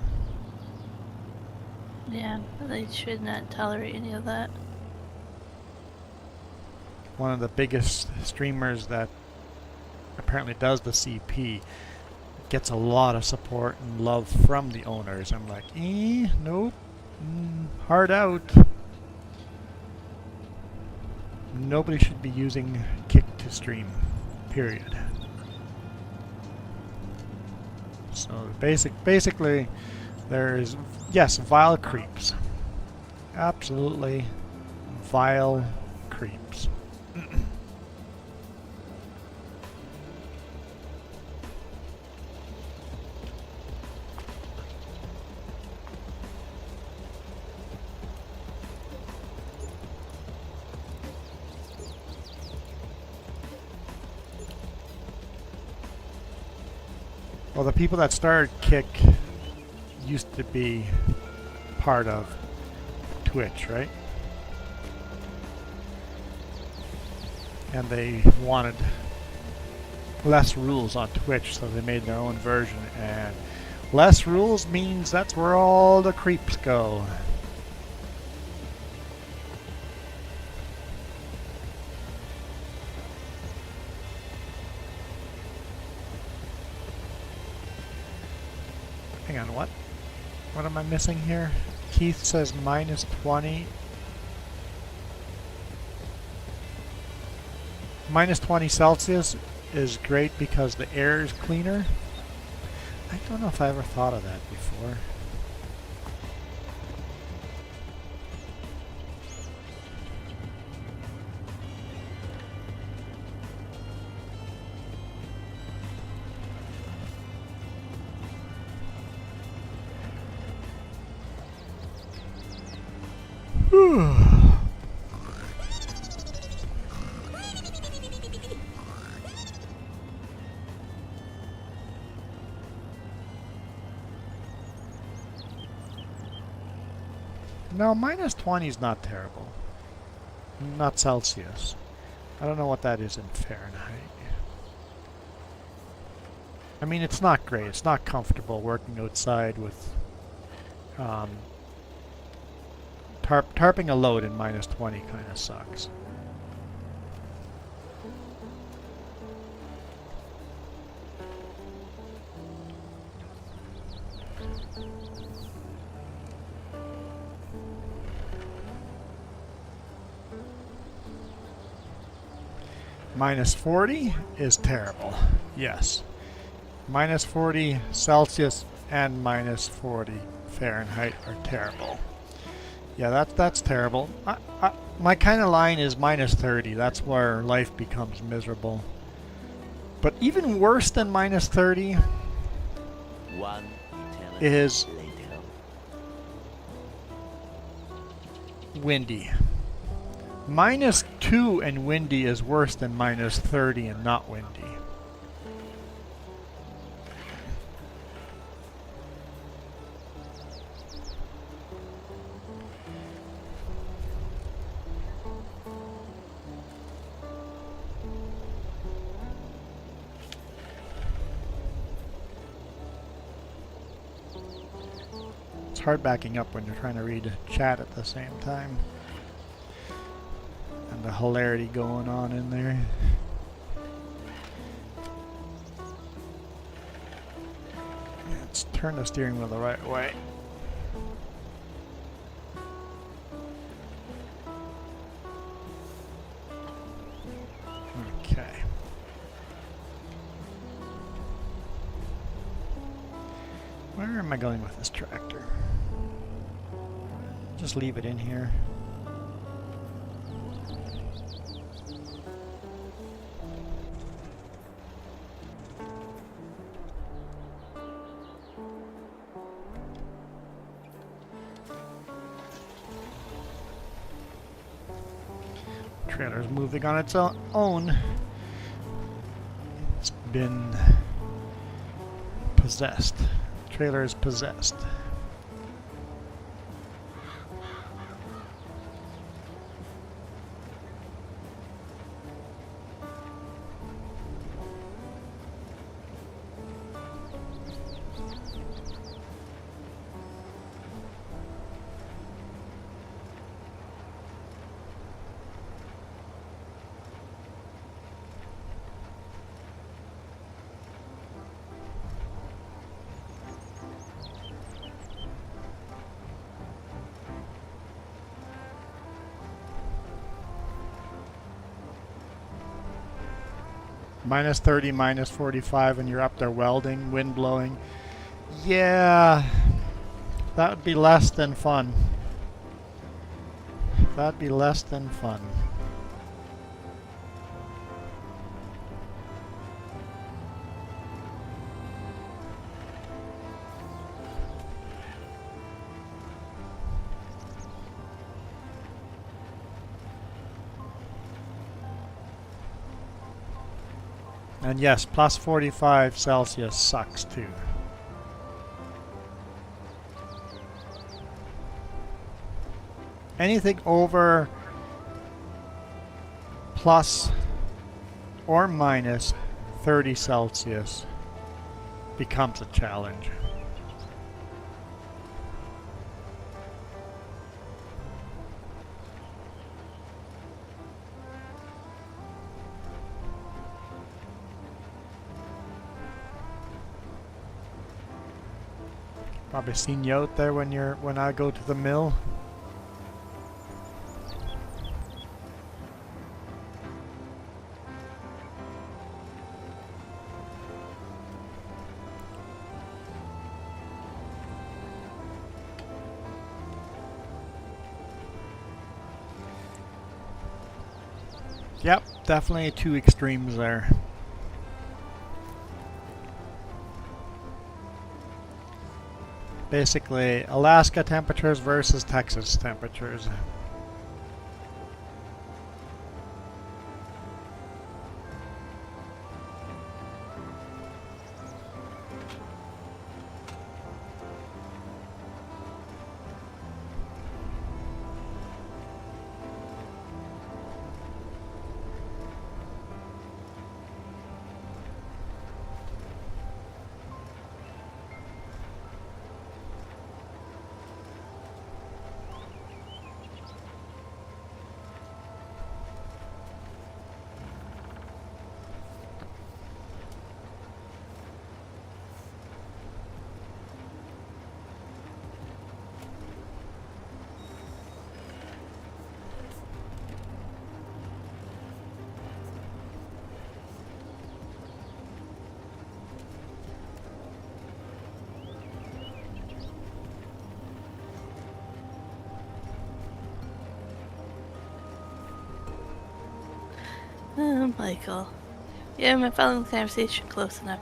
Yeah, they should not tolerate any of that. One of the biggest streamers that apparently does the CP gets a lot of support and love from the owners. I'm like, nope, hard out. Nobody should be using Kick to stream. Period. So basically, there's, yes, vile creeps. Absolutely vile creeps. Well, the people that started Kick used to be part of Twitch, right? And they wanted less rules on Twitch, so they made their own version. And less rules means that's where all the creeps go. Hang on, what? What am I missing here? Keith says minus 20. Minus 20 Celsius is great because the air is cleaner. I don't know if I ever thought of that before. No, minus 20 is not terrible. Not Celsius. I don't know what that is in Fahrenheit. I mean, it's not great. It's not comfortable working outside with tarping a load in minus 20 kind of sucks. Minus 40 is terrible. Yes. Minus 40 Celsius and minus 40 Fahrenheit are terrible. Yeah, that's terrible. My kind of line is minus 30. That's where life becomes miserable. But even worse than minus 30. One eternity is later. windy. -2 and windy is worse than -30 and not windy. It's hard backing up when you're trying to read chat at the same time. And the hilarity going on in there. Let's turn the steering wheel the right way. Okay. Where am I going with this tractor? Just leave it in here. Trailer's moving on its own. It's been possessed. Trailer is possessed. -30, -45, and you're up there welding, wind blowing. Yeah, that would be less than fun. That'd be less than fun. And yes, +45 Celsius sucks too. Anything over plus or minus 30 Celsius becomes a challenge. Probably seen you out there when I go to the mill. Yep, definitely two extremes there. Basically, Alaska temperatures versus Texas temperatures. Oh, Michael. Yeah, I'm following the conversation close enough.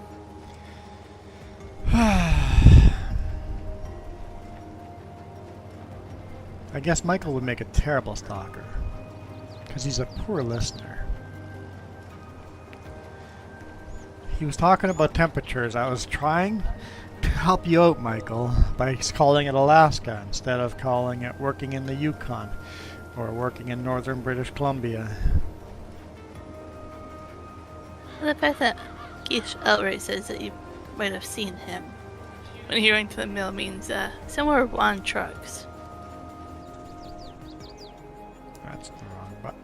I guess Michael would make a terrible stalker. Because he's a poor listener. He was talking about temperatures. I was trying to help you out, Michael, by calling it Alaska instead of calling it working in the Yukon or working in northern British Columbia. The fact that Keith outright says that you might have seen him when he went to the mill means somewhere on trucks. That's the wrong button.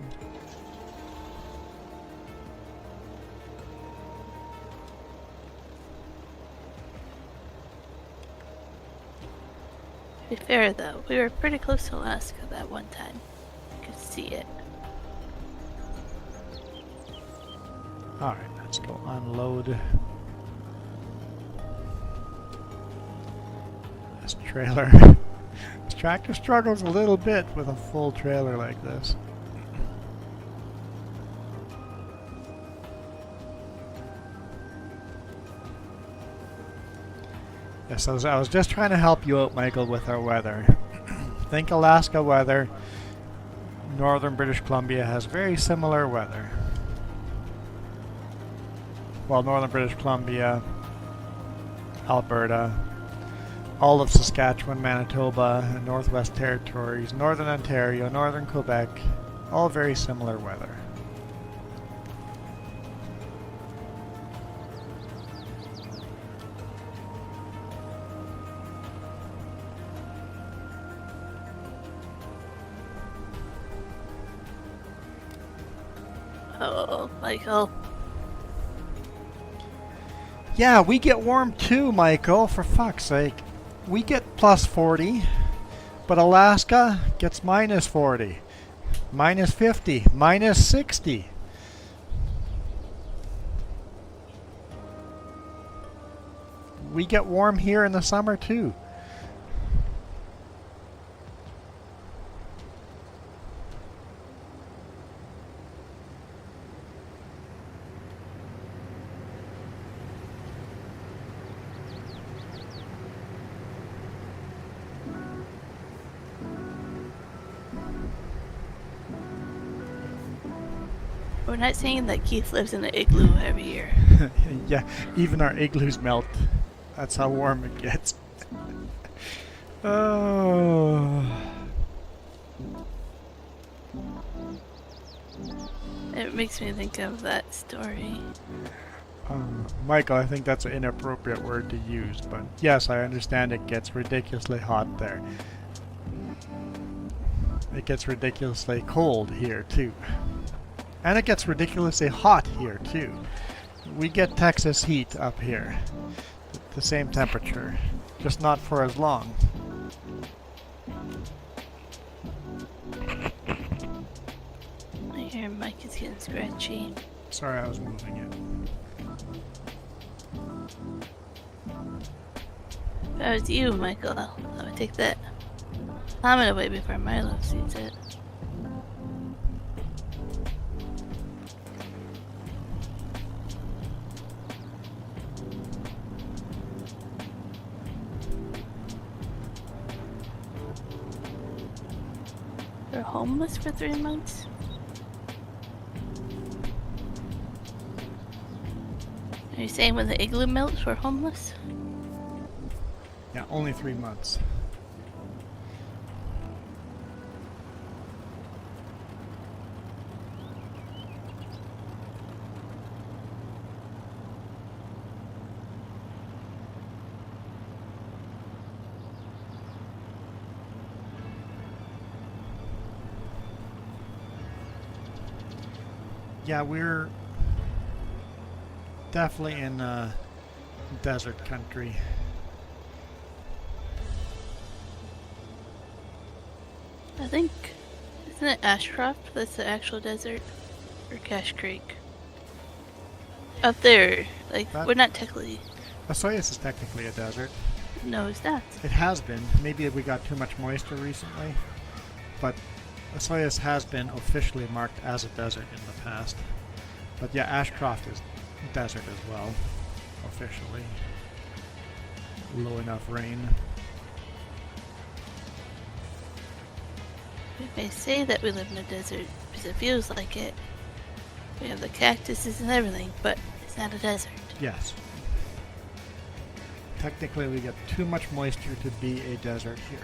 To be fair though, we were pretty close to Alaska that one time. You could see it. Alright, let's go unload this trailer. This tractor struggles a little bit with a full trailer like this. Yes, I was just trying to help you out, Michael, with our weather. Think Alaska weather. Northern British Columbia has very similar weather. Well, northern British Columbia, Alberta, all of Saskatchewan, Manitoba, Northwest Territories, Northern Ontario, Northern Quebec, all very similar weather. Oh, Michael. Yeah, we get warm too, Michael, for fuck's sake. We get plus 40, but Alaska gets minus 40, minus 50, minus 60. We get warm here in the summer too. We're not saying that Keith lives in an igloo every year. Yeah, even our igloos melt. That's how warm it gets. Oh. It makes me think of that story. Michael, I think that's an inappropriate word to use, but yes, I understand it gets ridiculously hot there. It gets ridiculously cold here too. And it gets ridiculously hot here too. We get Texas heat up here. The same temperature, just not for as long. I hear Mike is getting scratchy. Sorry, I was moving it. If I was you, Michael, I would take that helmet away before Milo sees it. They're homeless for 3 months? Are you saying when the igloo melts, we're homeless? Yeah, only 3 months. Yeah, we're definitely in desert country. I think, isn't it Ashcroft that's the actual desert? Or Cache Creek? Up there, like, That- we're not technically, Osoyoos is technically a desert. no, it's not. It has been. Maybe we got too much moisture recently, but Osoyoos has been officially marked as a desert in the past. But yeah, Ashcroft is desert as well, officially. Low enough rain. We may say that we live in a desert because it feels like it. We have the cactuses and everything, but it's not a desert. Yes. Technically, we get too much moisture to be a desert here.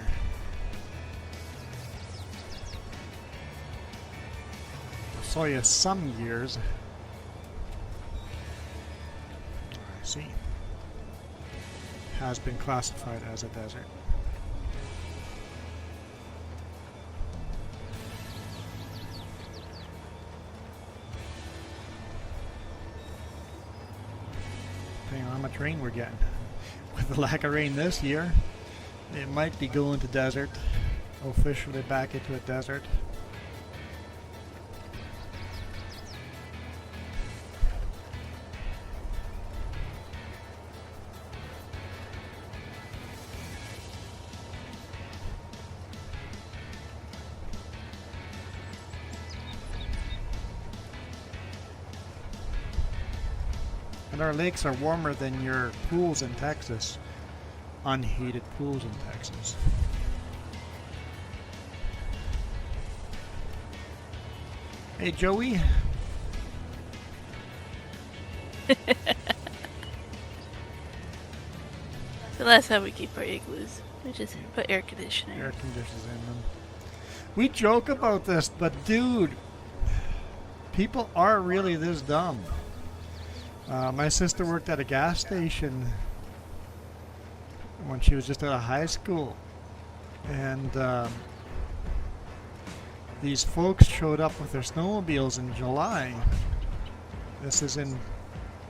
I'll show you some years. I see. Has been classified as a desert. Depending on how much rain we're getting. With the lack of rain this year, it might be going to desert. Officially back into a desert. And our lakes are warmer than your pools in Texas. Unheated pools in Texas. Hey, Joey. So that's how we keep our igloos. We just put air conditioner. Air conditioners in them. We joke about this, but dude, people are really this dumb. My sister worked at a gas station when she was just out of high school, and these folks showed up with their snowmobiles in July. This is in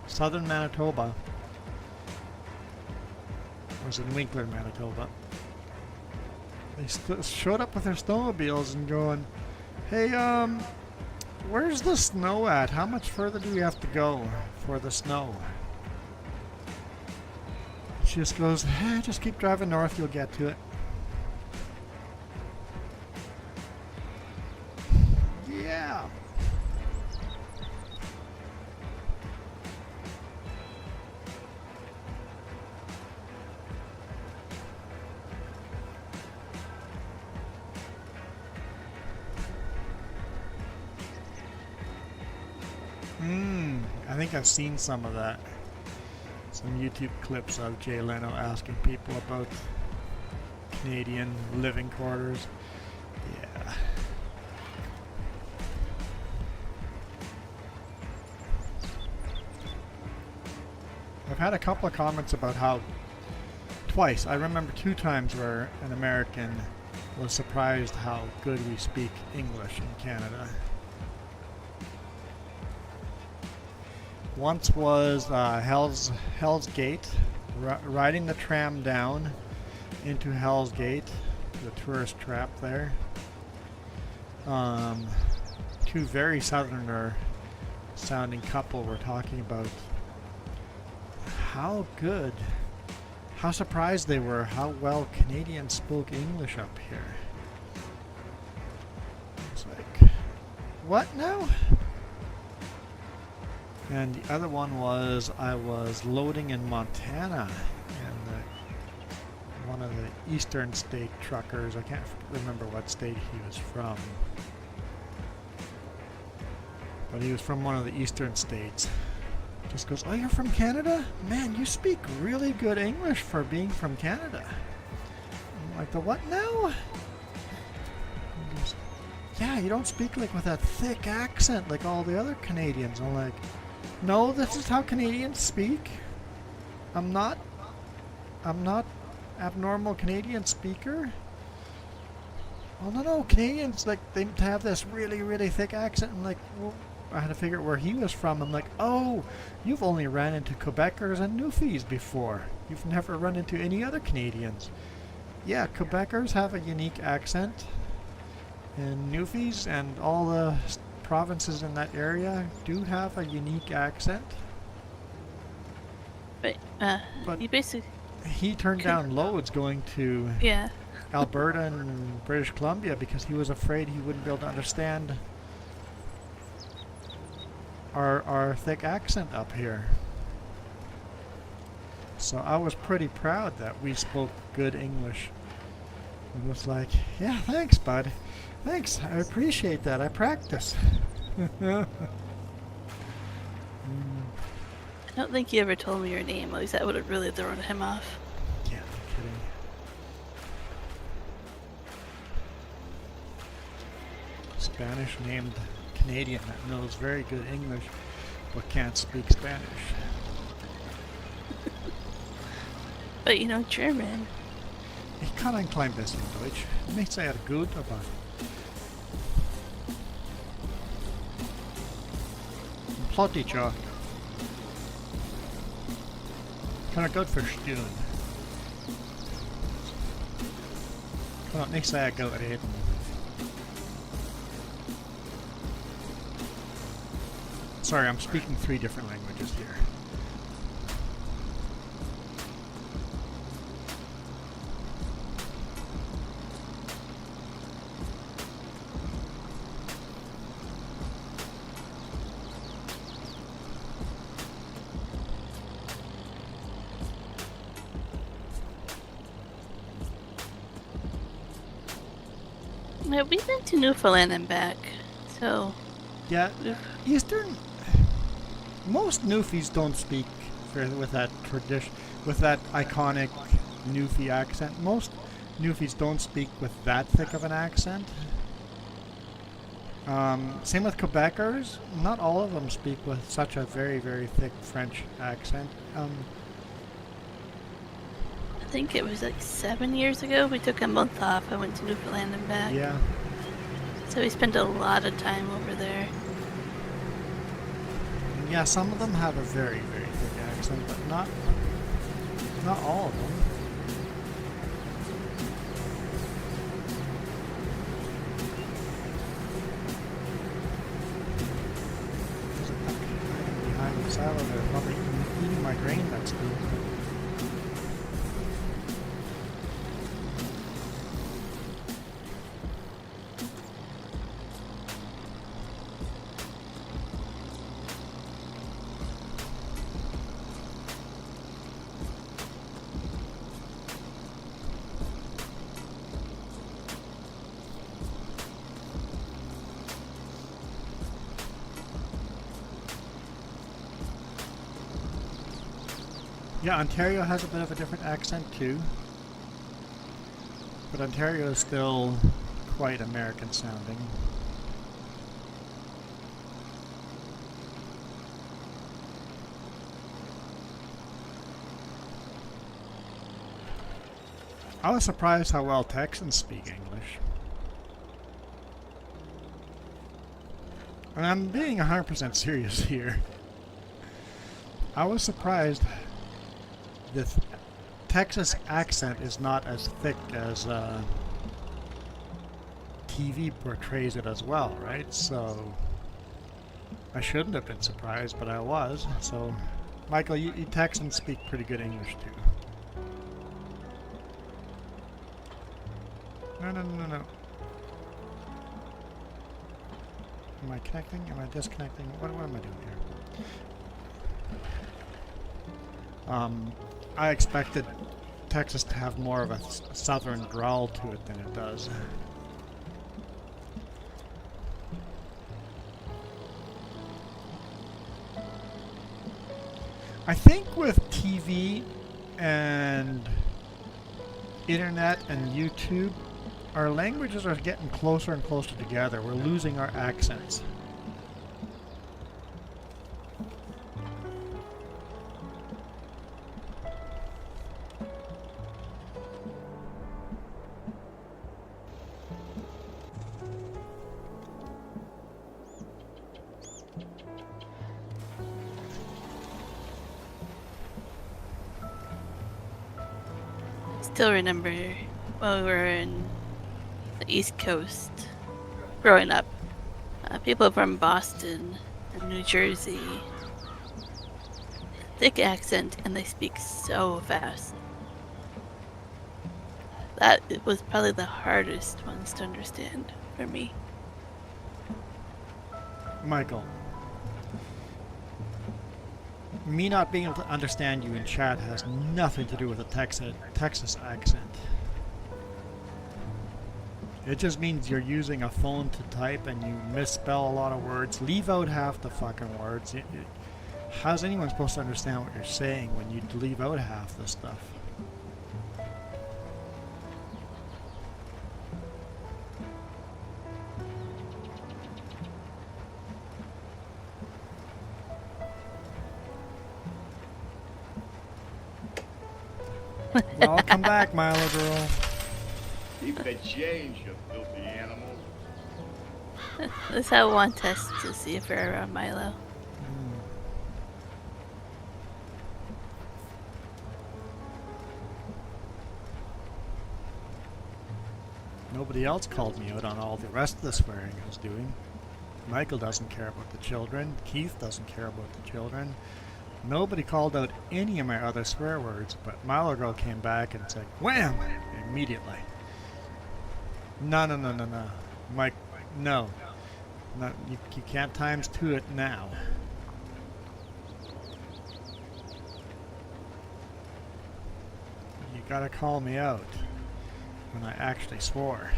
southern Manitoba. It was in Winkler, Manitoba. They showed up with their snowmobiles and going, "Hey, where's the snow at? How much further do we have to go for the snow?" She just goes, "Hey, just keep driving north, you'll get to it." Yeah. I think I've seen some of that. Some YouTube clips of Jay Leno asking people about Canadian living quarters. Yeah. I've had a couple of comments about how twice, I remember 2 times where an American was surprised how good we speak English in Canada. Once was Hell's Gate, riding the tram down into Hell's Gate, the tourist trap there. 2 very southerner sounding couple were talking about how surprised they were how well Canadians spoke English up here. It's like, what now? And the other one was, I was loading in Montana, and one of the eastern state truckers, I can't remember what state he was from, but he was from one of the eastern states. Just goes, "Oh, you're from Canada? Man, you speak really good English for being from Canada." I'm like, "The what now?" He goes, "Yeah, you don't speak like with that thick accent like all the other Canadians." I'm like, "No, this is how Canadians speak. I'm not abnormal Canadian speaker." "Oh, no, Canadians, like, they have this really, really thick accent." I'm like, well, I had to figure out where he was from. I'm like, "Oh, you've only ran into Quebecers and Newfies before. You've never run into any other Canadians." Yeah, Quebecers have a unique accent, and Newfies and all the provinces in that area do have a unique accent. But you basically... He turned down loads going to Yeah. Alberta and British Columbia because he was afraid he wouldn't be able to understand our thick accent up here. So I was pretty proud that we spoke good English I was like, yeah, thanks, bud. Thanks, I appreciate that. I practice. I don't think you ever told me your name, at least that would have really thrown him off. Yeah, no kidding. Spanish named Canadian that knows very good English but can't speak Spanish. But you know German. Ich kann ein klein bisschen Deutsch. Nicht sehr gut, aber Plottiger. Kann er gut verstehen. Kann auch nicht sehr gut reden. Sorry, I'm speaking 3 different languages here. Yeah, we've been to Newfoundland and back, so Yeah, we've Eastern. Most Newfies don't speak with that tradition, with that iconic Newfie accent. Most Newfies don't speak with that thick of an accent. Same with Quebecers. Not all of them speak with such a very, very thick French accent. I think it was like 7 years ago. We took a month off. I went to Newfoundland and back. Yeah. So we spent a lot of time over there. Yeah, some of them have a very, very thick accent, but not all of them. There's a duck hiding behind the silo there, probably eating my grain that's cool. Yeah, Ontario has a bit of a different accent too. But Ontario is still quite American sounding. I was surprised how well Texans speak English. And I'm being 100% serious here. I was surprised the Texas accent is not as thick as TV portrays it as well, right? So I shouldn't have been surprised, but I was. So, Michael, you Texans speak pretty good English too. No. Am I connecting? Am I disconnecting? What am I doing here? I expected Texas to have more of a southern drawl to it than it does. I think with TV and internet and YouTube, our languages are getting closer and closer together. We're losing our accents. Still remember when we were in the East Coast growing up. People from Boston and New Jersey. Thick accent and they speak so fast. That was probably the hardest ones to understand for me. Michael, me not being able to understand you in chat has nothing to do with the Texas accent. It just means you're using a phone to type and you misspell a lot of words. Leave out half the fucking words. How's anyone supposed to understand what you're saying when you leave out half the stuff? Well, come back, Milo girl. Keep the change, you filthy animal. That's how one tests to see if we're around Milo. Nobody else called me out on all the rest of the swearing I was doing. Michael doesn't care about the children. Keith doesn't care about the children. Nobody called out any of my other swear words, but Milo girl came back and said, wham! Immediately. No. Mike, no. You can't times 2 it now. You gotta call me out when I actually swore.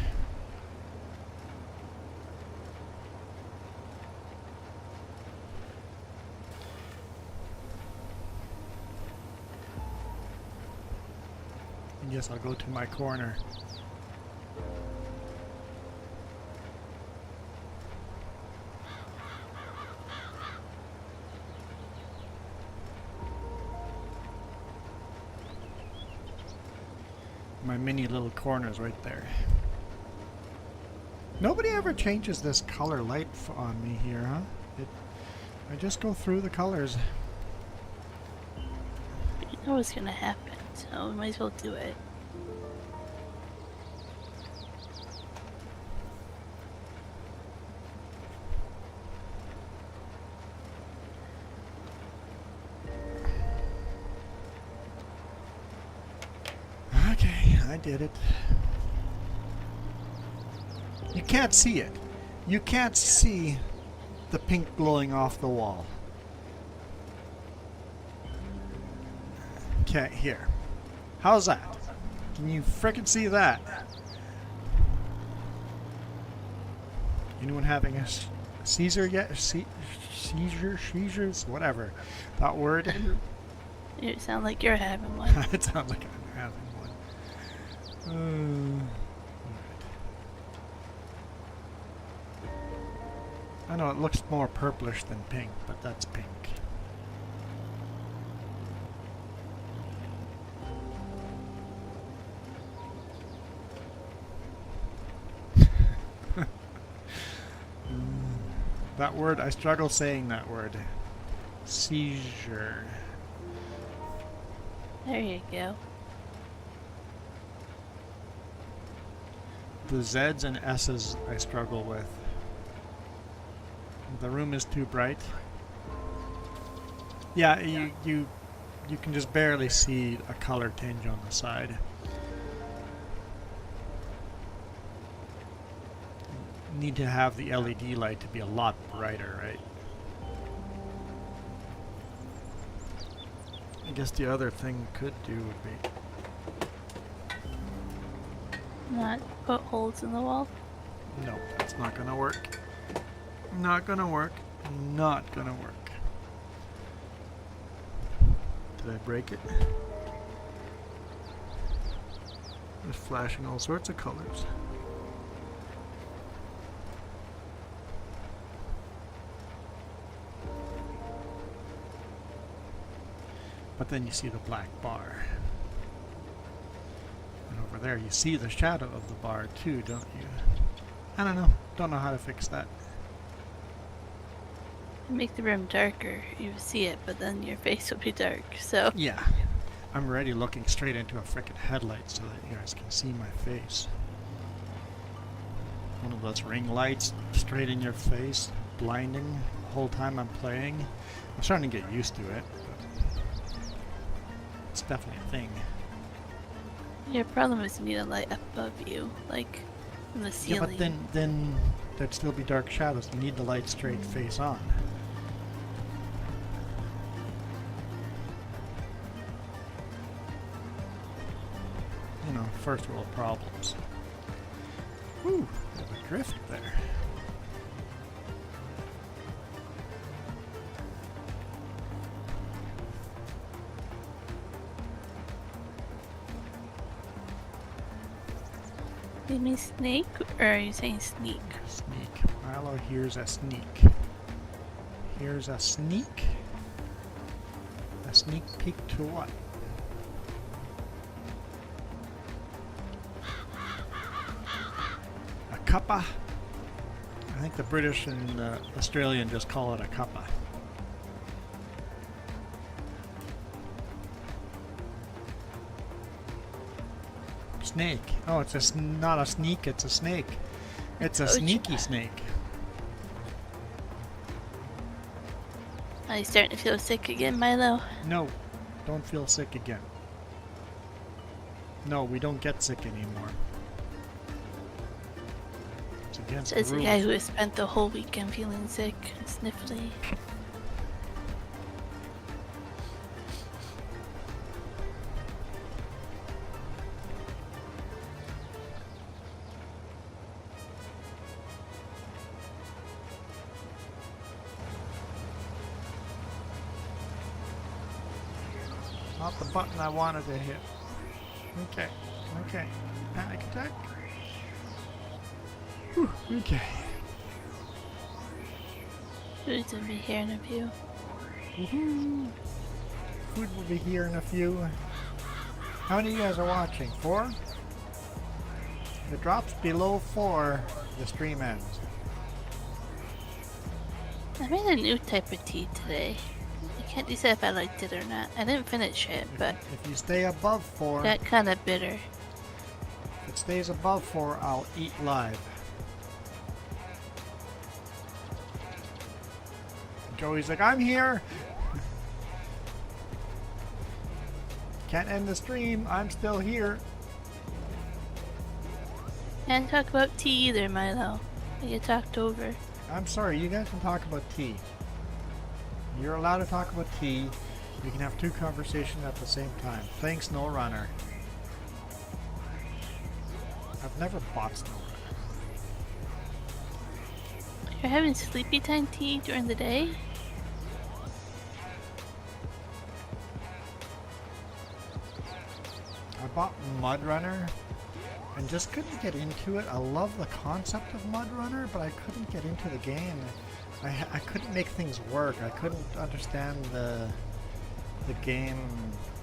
And yes, I'll go to my corner. My mini little corner's right there. Nobody ever changes this color light on me here, huh? I just go through the colors. You know what's gonna happen, so we might as well do it. Okay, I did it. You can't see it. You can't see the pink glowing off the wall. Okay, here. How's that? Can you frickin' see that? Anyone having a Caesar yet? Seizures? Whatever. That word? You sound like you're having one. It sounds like I'm having one. I know it looks more purplish than pink, but that's pink. That word, I struggle saying that word. Seizure. There you go. The Z's and S's I struggle with. The room is too bright. Yeah, you can just barely see a color tinge on the side. Need to have the LED light to be a lot brighter, right? I guess the other thing could do would be... Not put holes in the wall. No, it's not gonna work. Not gonna work. Not gonna work. Did I break it? It's flashing all sorts of colors. But then you see the black bar. And over there you see the shadow of the bar too, don't you? I don't know. Don't know how to fix that. Make the room darker. You see it, but then your face will be dark, so... Yeah. I'm already looking straight into a frickin' headlight so that you guys can see my face. One of those ring lights straight in your face, blinding the whole time I'm playing. I'm starting to get used to it. It's definitely a thing. Your problem is you need a light above you, like from the ceiling. Yeah, but then there'd still be dark shadows. You need the light straight face on. You know, first world problems. Whew, bit of a drift there. You mean snake, or are you saying sneak? Sneak. Milo, here's a sneak. Here's a sneak. A sneak peek to what? A cuppa? I think the British and Australian just call it a cuppa. Snake. Oh, it's not a sneak, it's a snake. It's a sneaky snake. Are you starting to feel sick again, Milo? No, don't feel sick again. No, we don't get sick anymore. It's against Says the the rules. guy who has spent the whole weekend feeling sick and sniffly. Not the button I wanted to hit. Okay, okay. Panic attack. Whew, okay. Food's gonna be here in a few. Woohoo! Food will be here in a few. How many of you guys are watching? 4? If it drops below 4, the stream ends. I made a new type of tea today. I can't decide if I liked it or not. I didn't finish it, but If you stay above 4, got kind of bitter. if it stays above 4, I'll eat live. Joey's like, I'm here! Can't end the stream, I'm still here. Can't talk about tea either, Milo. I get talked over. I'm sorry, you guys can talk about tea. You're allowed to talk about tea. You can have 2 conversations at the same time. Playing SnowRunner. I've never bought SnowRunner. You're having sleepy time tea during the day? I bought MudRunner and just couldn't get into it. I love the concept of MudRunner, but I couldn't get into the game. I couldn't make things work. I couldn't understand the game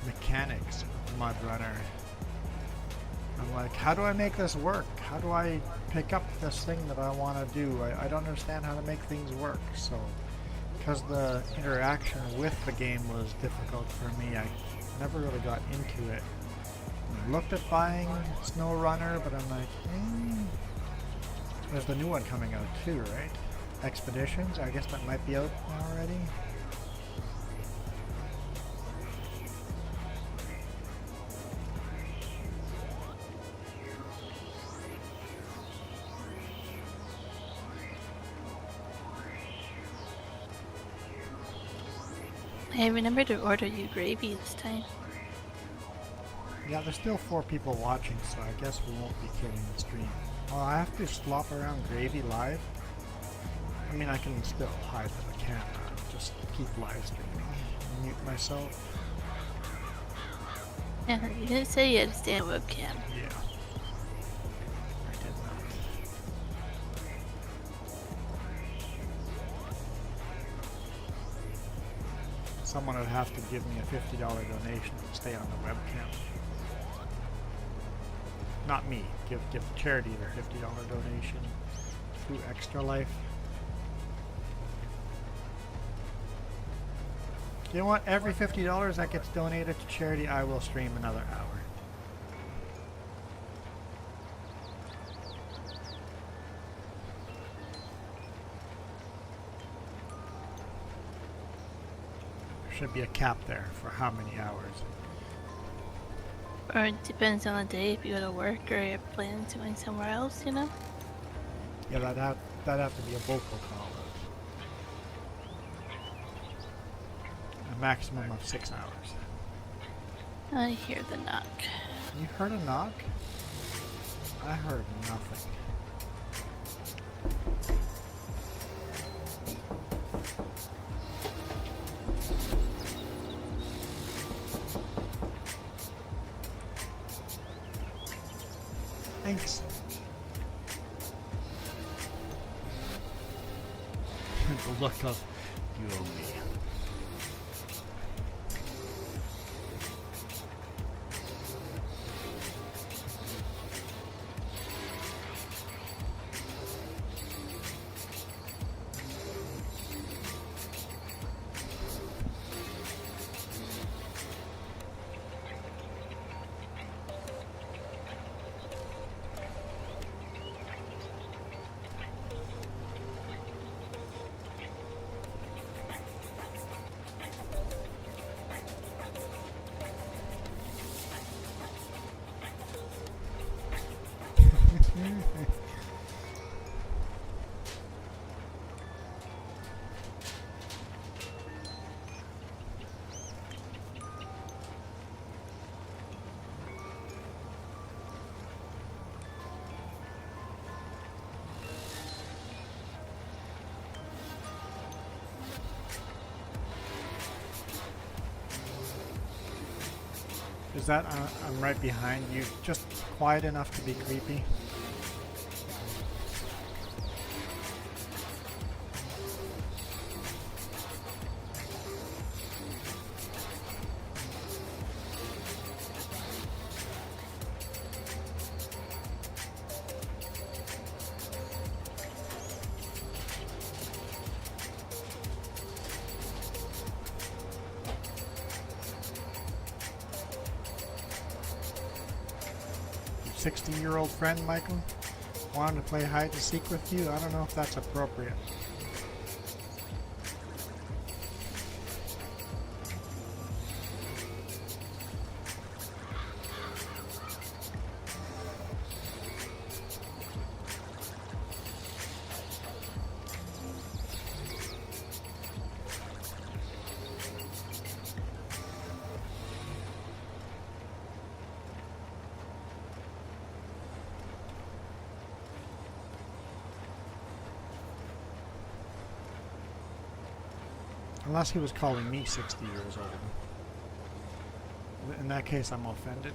mechanics of MudRunner. I'm like, how do I make this work? How do I pick up this thing that I want to do? I don't understand how to make things work. So, because the interaction with the game was difficult for me, I never really got into it. I looked at buying SnowRunner, but I'm like, there's the new one coming out too, right? Expeditions? I guess that might be out already. I remember to order you gravy this time. Yeah, there's still 4 people watching, so I guess we won't be killing the stream. Oh, I have to slop around gravy live? I mean, I can still hide the camera, just keep live streaming. Mute myself. Yeah, you didn't say you had to stay on webcam. Yeah. I did not. Someone would have to give me a $50 donation to stay on the webcam. Not me. Give the charity their $50 donation through Extra Life. You know what? Every $50 that gets donated to charity, I will stream another hour. There should be a cap there for how many hours. Or it depends on the day if you go to work or you're planning to went somewhere else, you know? Yeah, that'd have to be a vocal call. A maximum of 6 hours. I hear the knock. You heard a knock? I heard nothing. Thanks. The look of you owe me. Is that I'm right behind you, just quiet enough to be creepy? Your 60-year-old friend, Michael, wanted to play hide and seek with you. I don't know if that's appropriate. Unless he was calling me 60 years old. In that case, I'm offended.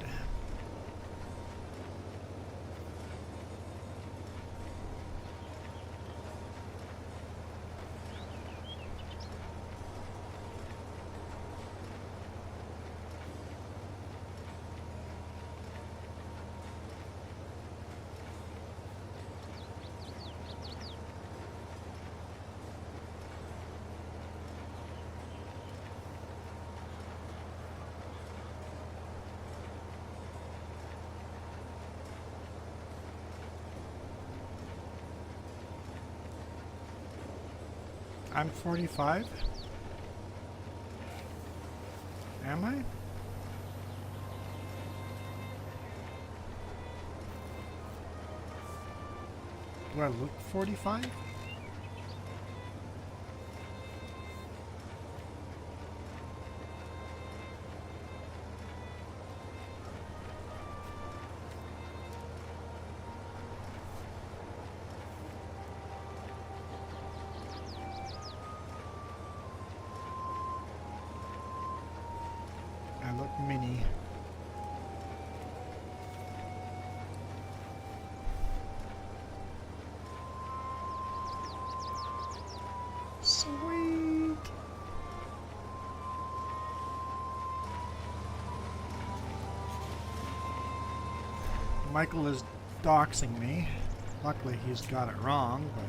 I'm 45? Am I? Do I look 45? I look mini. Sweet. Michael is doxing me. Luckily he's got it wrong, but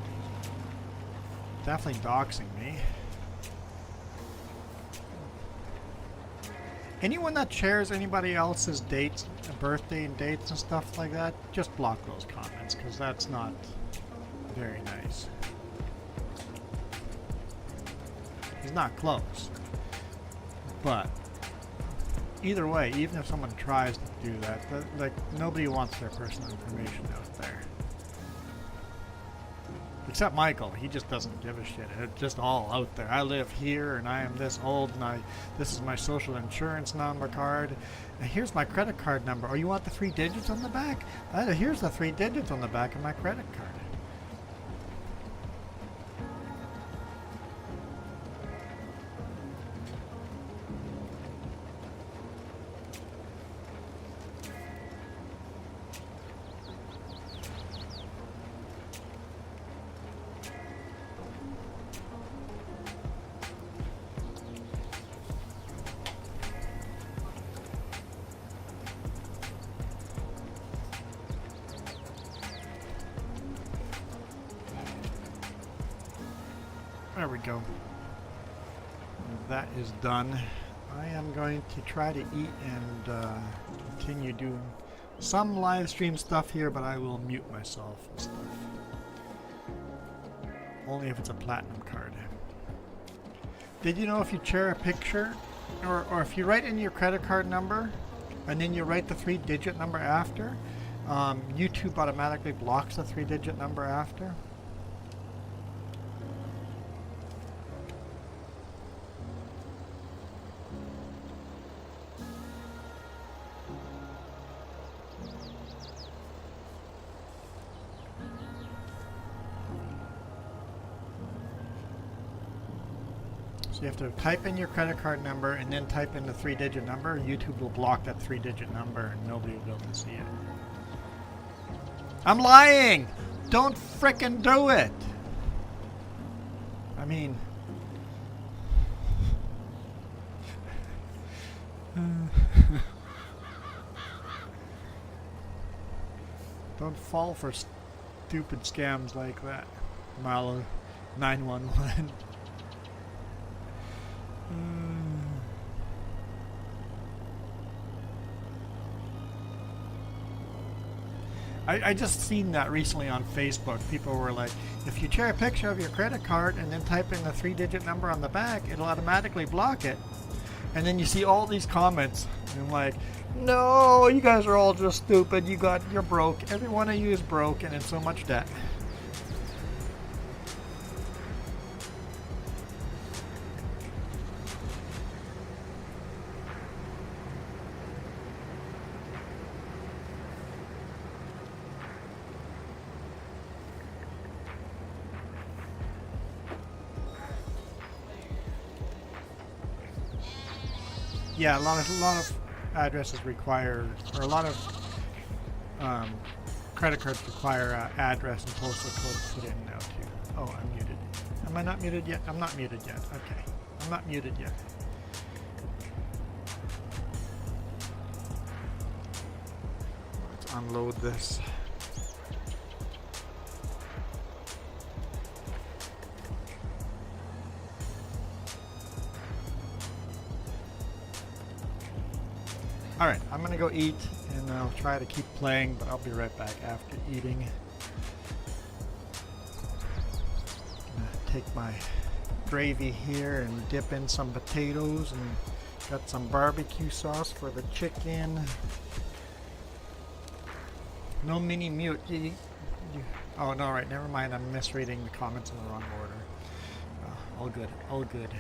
he's definitely doxing me. Anyone that shares anybody else's dates, birthday and dates and stuff like that, just block those comments, because that's not very nice. He's not close. But either way, even if someone tries to do that, like, nobody wants their personal information out there. Except Michael, he just doesn't give a shit. It's just all out there. I live here, and I am this old, and this is my social insurance number card. And here's my credit card number. Oh, you want the 3 digits on the back? Here's the 3 digits on the back of my credit card. There we go. That is done. I am going to try to eat and continue doing some live stream stuff here, but I will mute myself and stuff. Only if it's a platinum card. Did you know if you share a picture, or if you write in your credit card number, and then you write the 3-digit number after, YouTube automatically blocks the 3-digit number after? So you have to type in your credit card number and then type in the 3-digit number. YouTube will block that 3-digit number and nobody will be able to see it. I'm lying! Don't frickin' do it! I mean... Don't fall for stupid scams like that. Malo 911. I just seen that recently on Facebook. People were like, if you share a picture of your credit card and then type in the 3-digit number on the back, it'll automatically block it. And then you see all these comments, and I'm like, no, you guys are all just stupid. You're broke. Every one of you is broke and in so much debt. Yeah, a lot of addresses require, or a lot of credit cards require address and postal code to put in now too. Oh, I'm muted. Am I not muted yet? I'm not muted yet. Okay, I'm not muted yet. Let's unload this. Alright, I'm gonna go eat and I'll try to keep playing, but I'll be right back after eating. Gonna take my gravy here and dip in some potatoes, and got some barbecue sauce for the chicken. No mini mute. Oh no, right, never mind, I'm misreading the comments in the wrong order. All good, all good.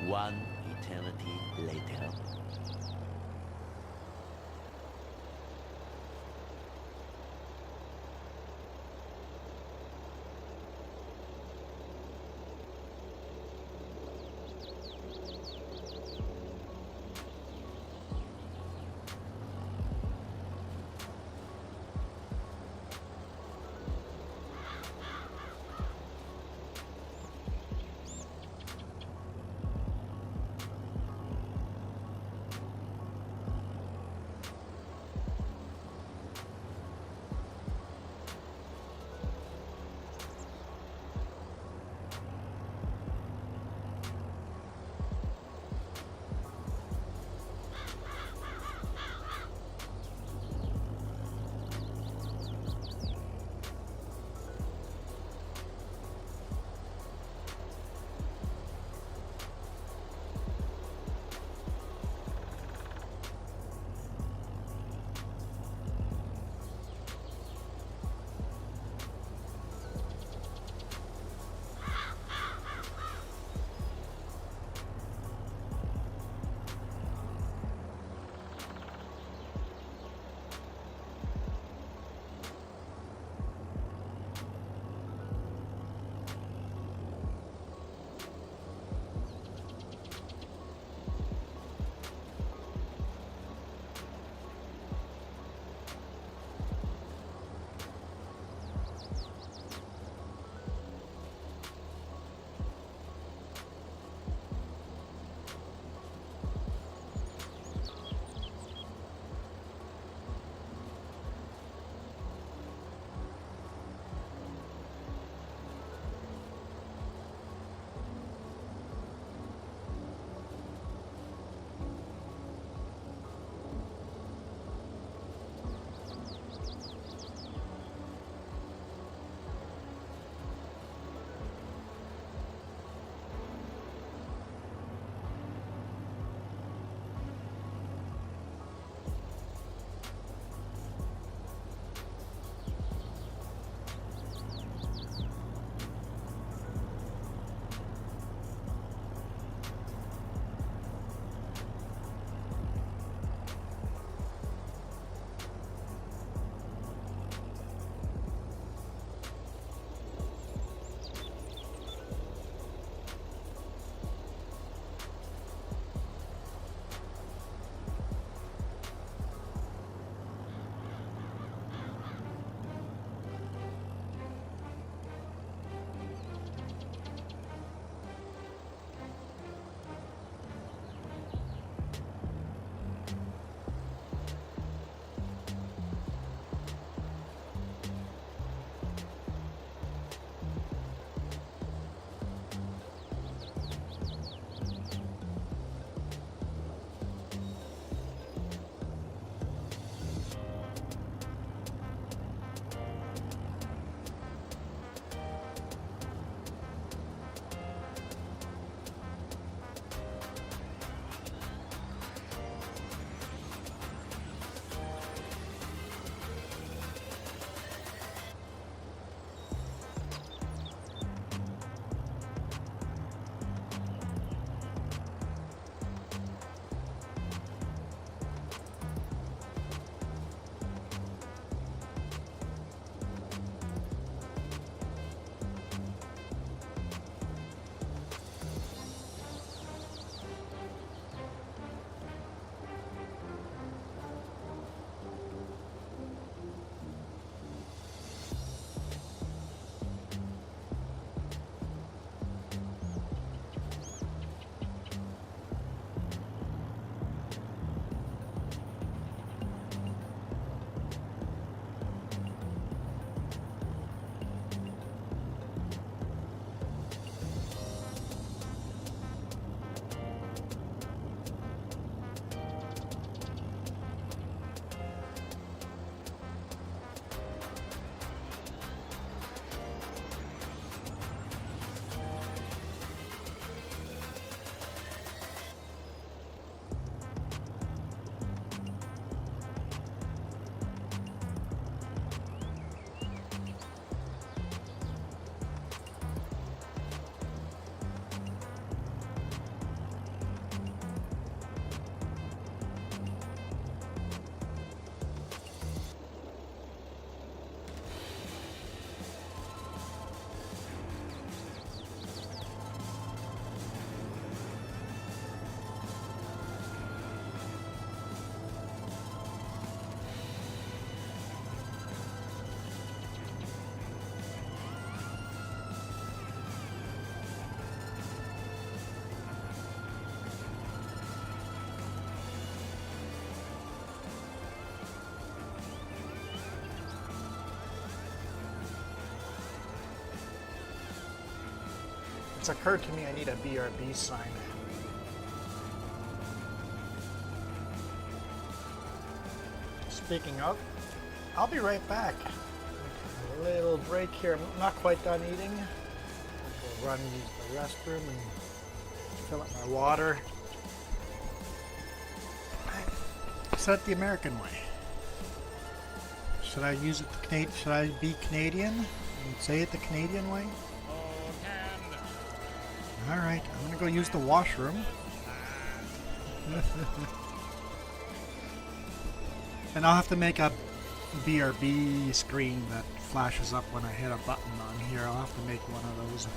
One eternity later. it's occurred to me I need a BRB sign. Speaking of, I'll be right back. A little break here. I'm not quite done eating. I'll run use the restroom and fill up my water. Set it the American way. Should I use it the Canadian? Should I be Canadian and say it the Canadian way? All right, I'm gonna go use the washroom. And I'll have to make a BRB screen that flashes up when I hit a button on here. I'll have to make one of those.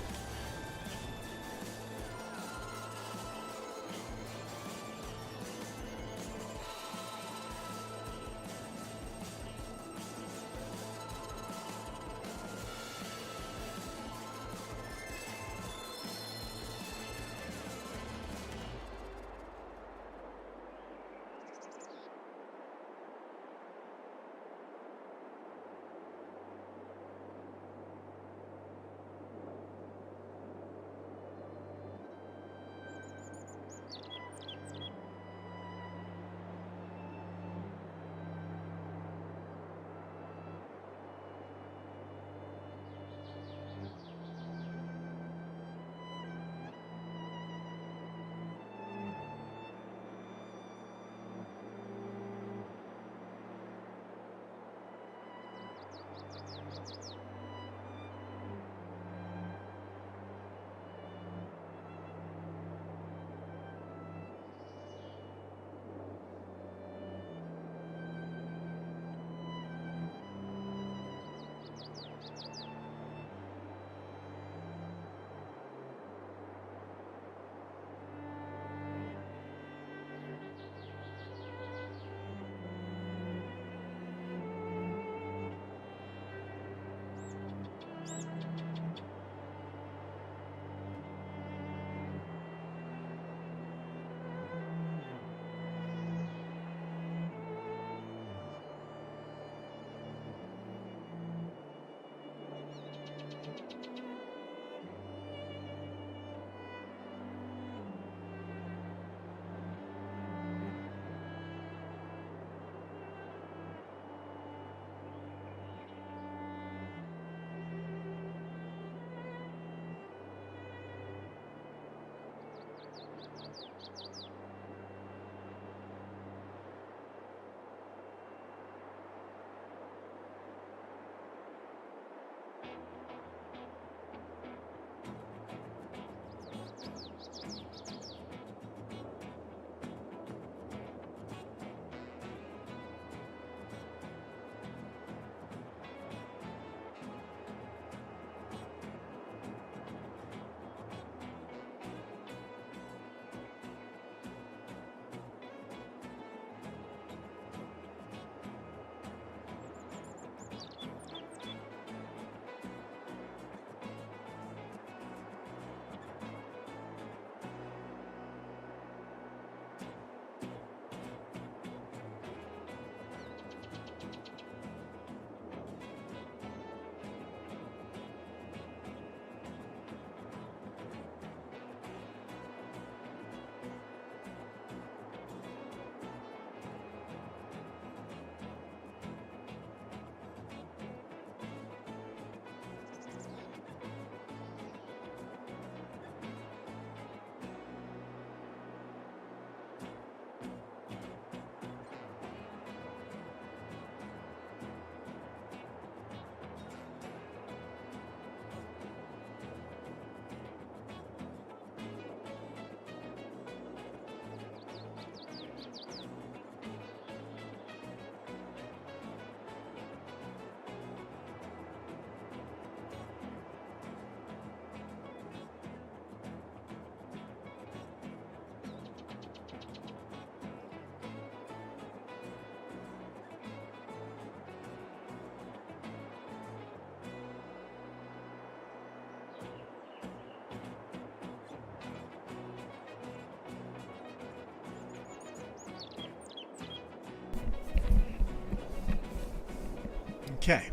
Okay,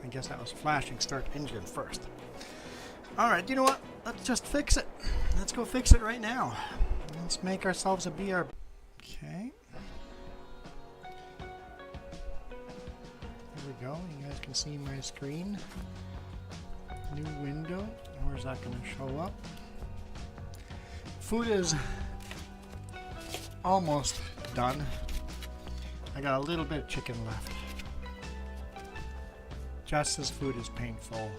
I guess that was flashing start engine first. Alright, you know what? let's just fix it. Let's go fix it right now. Let's make ourselves a BR. Okay. There we go. You guys can see my screen. New window. Where's that going to show up? Food is almost done. I got a little bit of chicken left. Jess's food is painful.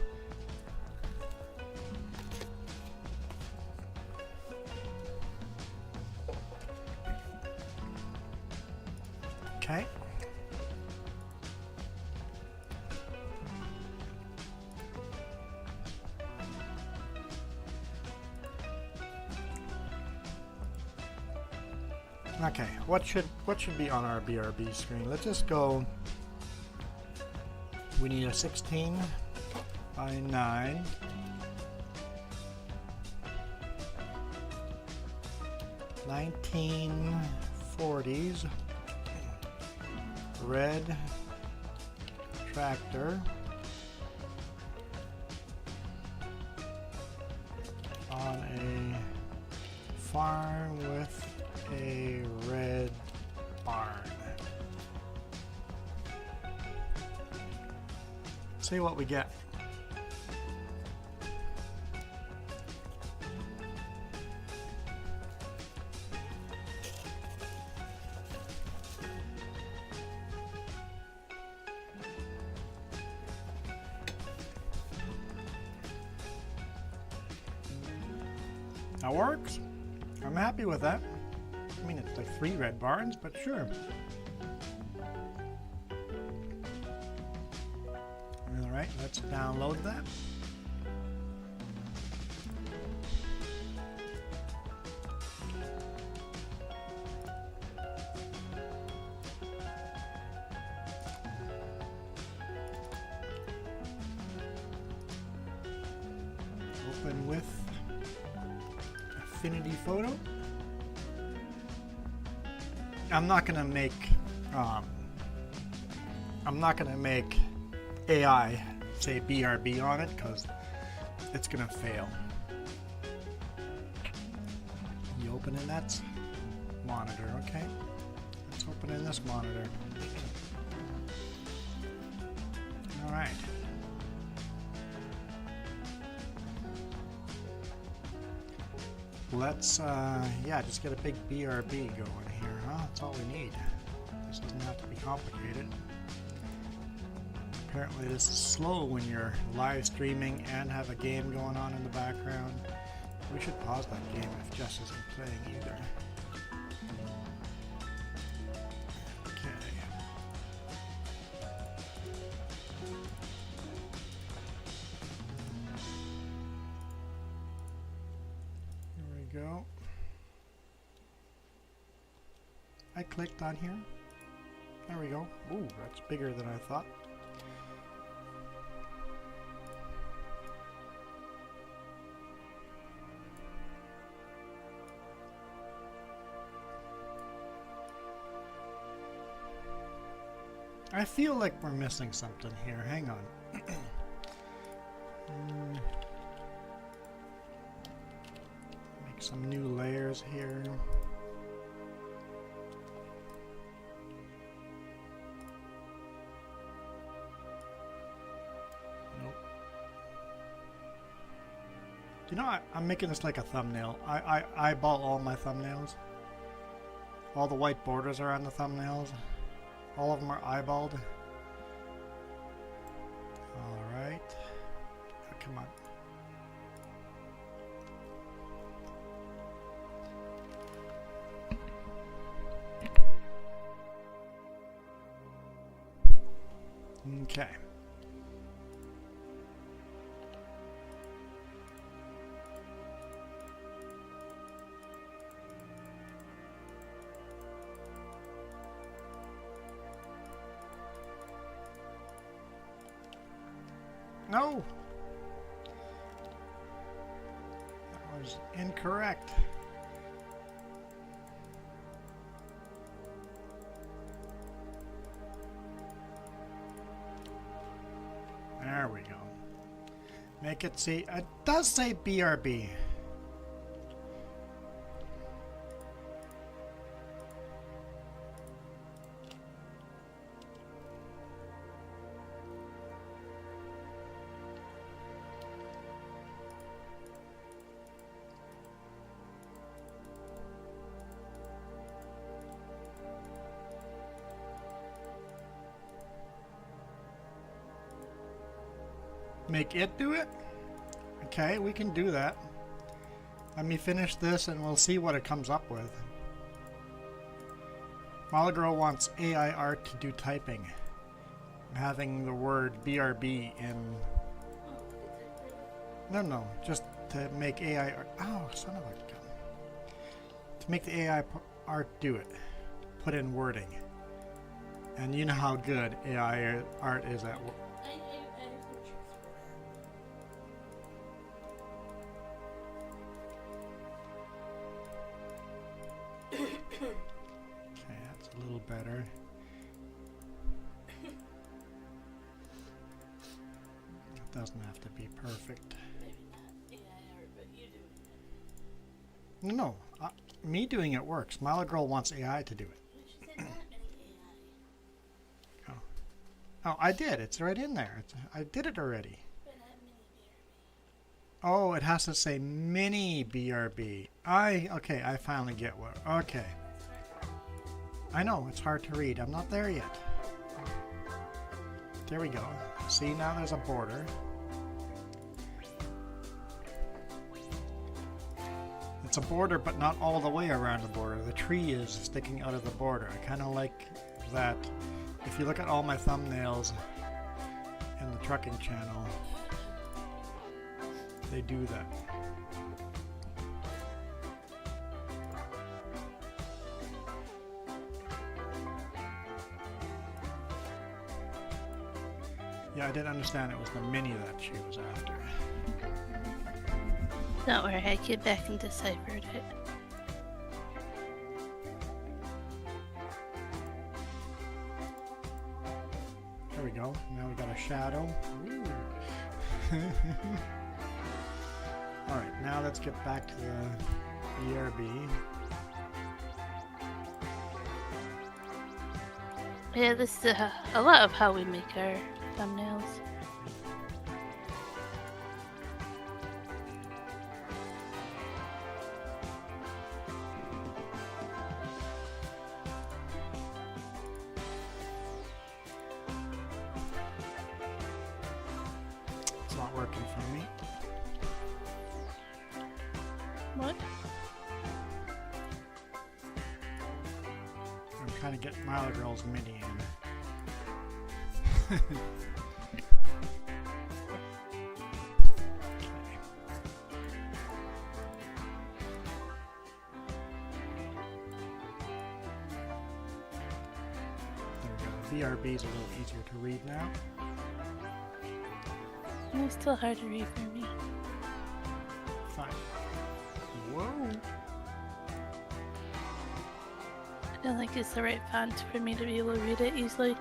Okay. Okay, what should be on our BRB screen? Let's just go. We need a 16 by 9. (1940s) red tractor on a farm with a red barn. See what we get. That works. I'm happy with that. I mean, it's like 3 red barns, but sure. Alright, let's download that. Open with Affinity Photo. I'm not gonna make AI say BRB on it because it's gonna fail. You open in that monitor, okay? Let's open in this monitor. All right. Let's just get a big BRB going here, huh? That's all we need. This doesn't have to be complicated. Apparently this is slow when you're live streaming and have a game going on in the background. We should pause that game if Jess isn't playing either. Okay. Here we go. I clicked on here. There we go. Ooh, that's bigger than I thought. I feel like we're missing something here. Hang on. Make some new layers here. Nope. You know, I'm making this like a thumbnail. I eyeball all my thumbnails. All the white borders are on the thumbnails. All of them are eyeballed. Alright. Oh, come on. Okay. No! That was incorrect. There we go. make it say, it does say BRB. Make it do it? Okay, we can do that. Let me finish this and we'll see what it comes up with. Malagirl wants AI art to do typing. Having the word BRB in... No, just to make AI art... Oh, son of a gun. To make the AI art do it. Put in wording. And you know how good AI art is at work. Okay, that's a little better. It doesn't have to be perfect. Maybe not AI art, but you do. No, me doing it works. Smiley Girl wants AI to do it. She said not many AI. Oh, I did. It's right in there. I did it already. But not many BRB. Oh, it has to say mini BRB. Okay, I finally get what. Okay. I know, it's hard to read. I'm not there yet. There we go. See, now there's a border. It's a border, but not all the way around the border. The tree is sticking out of the border. I kind of like that. If you look at all my thumbnails in the trucking channel, they do that. Yeah, I didn't understand it was the mini that she was after. Don't worry, I get back and deciphered it. There we go. Now we got a shadow. Alright, now let's get back to the BRB. Yeah, this is a lot of how we make our thumbnails. It's not working for me. What? I'm trying to get Mile Girl's mini in. The BRB is a little easier to read now. It's still hard to read for me. Fine. Whoa! I don't think it's the right font for me to be able to read it easily.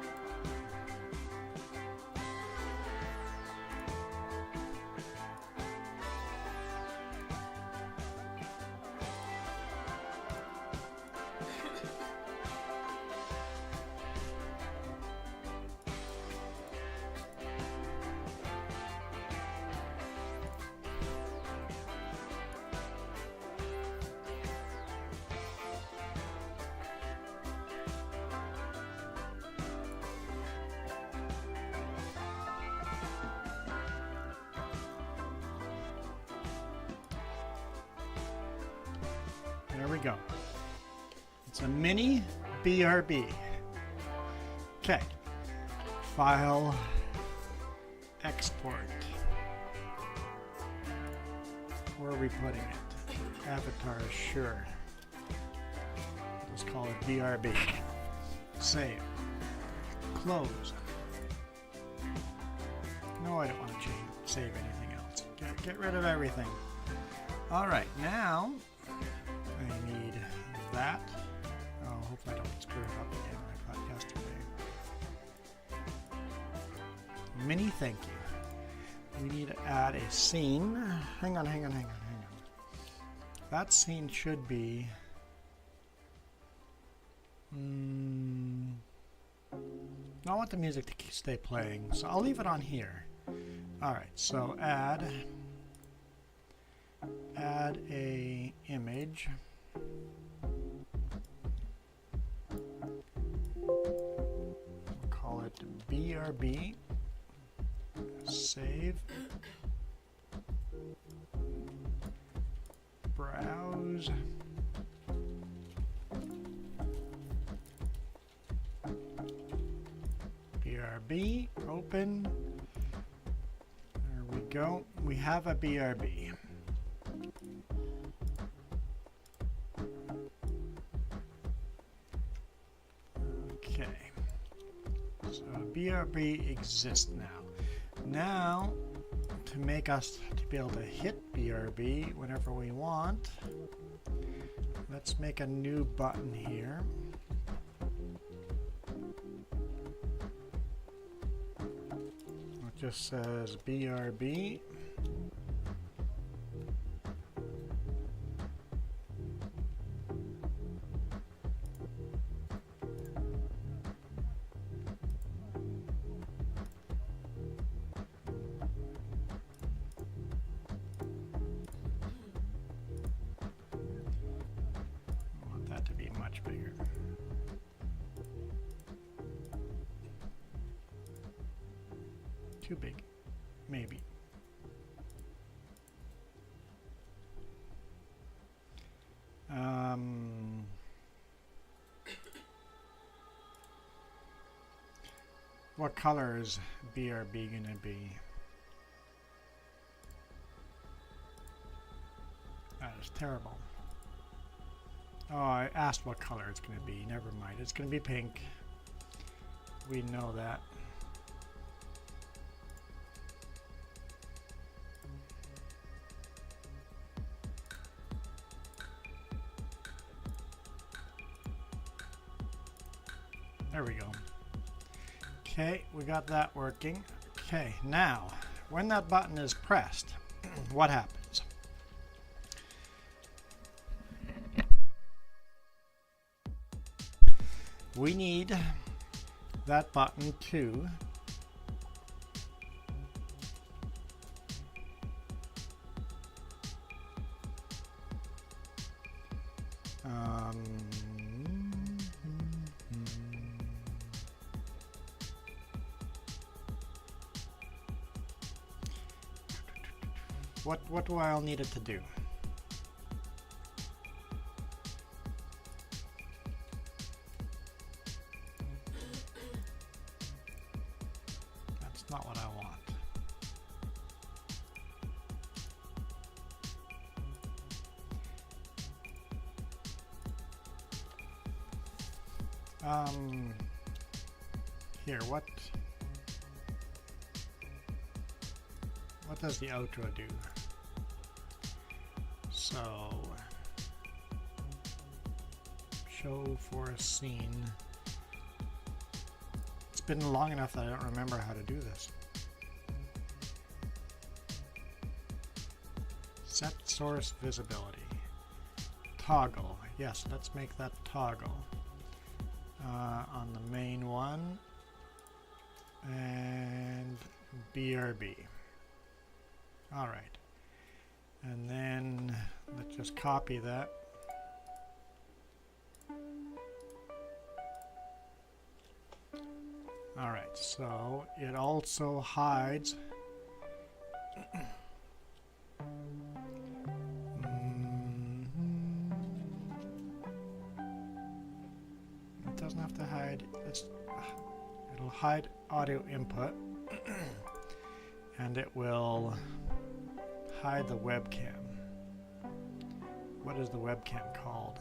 There we go. It's a mini BRB. Okay. File. Export. Where are we putting it? Avatar, sure. Let's call it BRB. Save. Close. No, I don't want to save anything else. Get rid of everything. Alright, now I need that. Oh, hopefully I don't screw it up again like I thought yesterday. Mini thank you. we need to add a scene. Hang on. That scene should be... I want the music to stay playing, so I'll leave it on here. Alright, so add a image. We'll call it BRB. Save. Browse. BRB, open. There we go. We have a BRB. Okay. So BRB exists now. Now, to make us to be able to hit BRB whenever we want, let's make a new button here. It just says BRB. Bigger. Too big, maybe. What color is BRB gonna be? That is terrible. Oh, I asked what color it's going to be. Never mind. It's going to be pink. We know that. There we go. Okay, we got that working. Okay, now, when that button is pressed, what happens? We need that button to what do I need it to do? Not what I want. Here, what does the outro do? So, show for a scene. It's been long enough that I don't remember how to do this. Set source visibility. Toggle. Yes, let's make that toggle. On the main one. And BRB. Alright. And then let's just copy that. Alright, so it also hides it doesn't have to hide, it'll hide audio input and it will hide the webcam. What is the webcam called?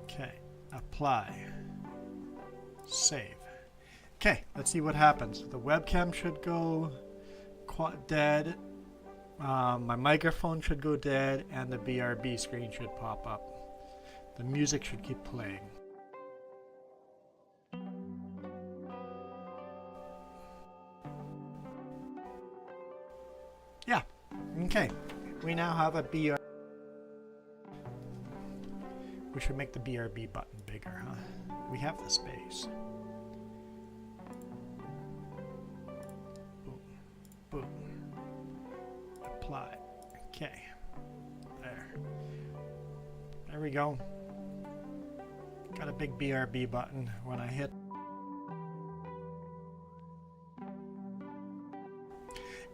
Okay, apply. Save. Okay, let's see what happens. The webcam should go dead. My microphone should go dead, and the BRB screen should pop up. The music should keep playing. Okay, we now have a BR. We should make the BRB button bigger, huh? We have the space. Boom. Boom. Apply. Okay. There. There we go. Got a big BRB button when I hit.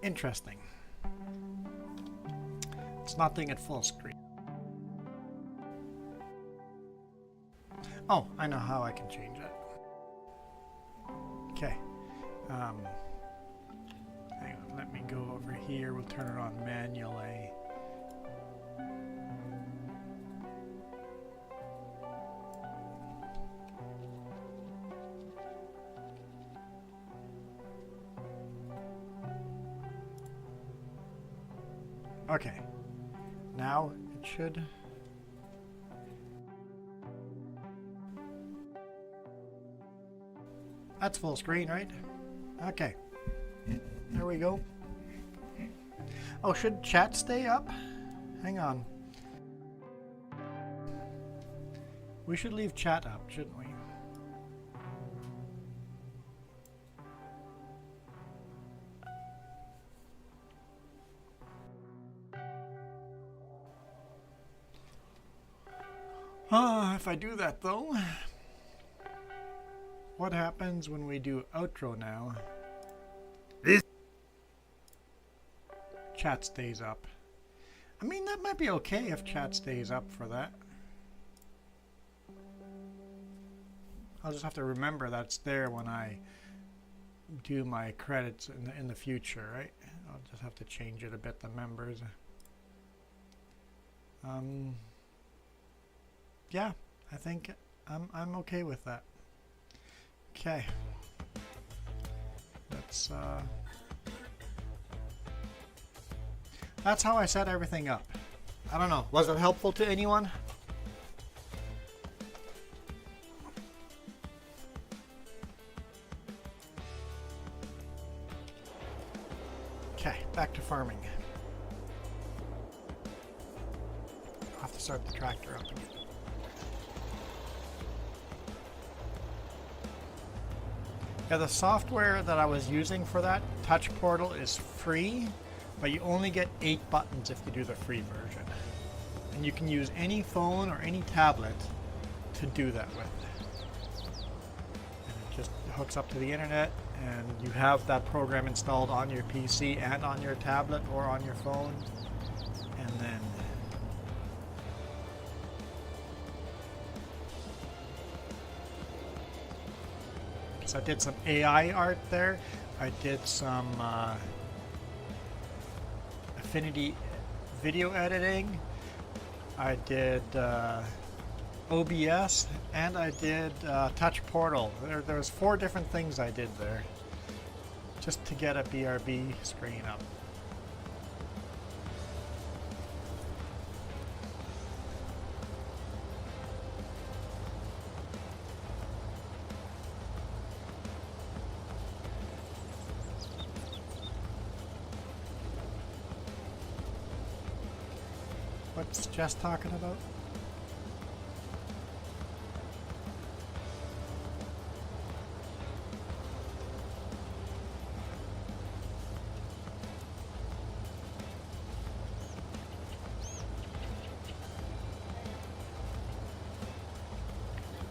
Interesting. It's not doing it full screen. Oh, I know how I can change it. Okay. Hang on, let me go over here. We'll turn it on manually. Okay. Now it should. That's full screen, right? Okay. There we go. Oh, should chat stay up? Hang on. We should leave chat up, shouldn't we? If I do that though, what happens when we do outro now? This Chat stays up. I mean, that might be okay if chat stays up for that. I'll just have to remember that's there when I do my credits in the future, right? I'll just have to change it a bit, the members. Yeah, I think I'm okay with that. Okay. That's how I set everything up. I don't know. Was it helpful to anyone? Okay, back to farming. I'll have to start the tractor up again. Yeah, the software that I was using for that, Touch Portal, is free, but you only get 8 buttons if you do the free version. And you can use any phone or any tablet to do that with. And it just hooks up to the internet, and you have that program installed on your PC and on your tablet or on your phone. And then so I did some AI art there. I did some Affinity video editing. I did OBS, and I did Touch Portal. There was 4 different things I did there just to get a BRB screen up. What's Jess talking about?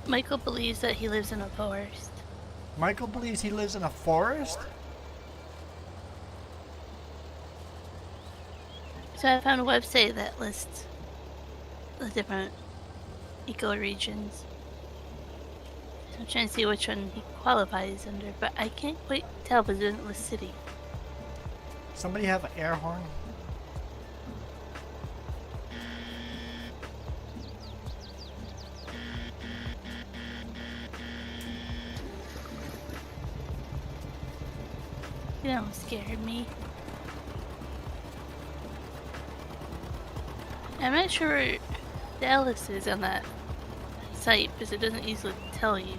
Michael believes that he lives in a forest. Michael believes he lives in a forest? So I found a website that lists the different ecoregions. So I'm trying to see which one he qualifies under, but I can't quite tell because it doesn't list city. Somebody have an air horn? You know, scared me. I'm not sure where Dallas is on that site because it doesn't easily tell you.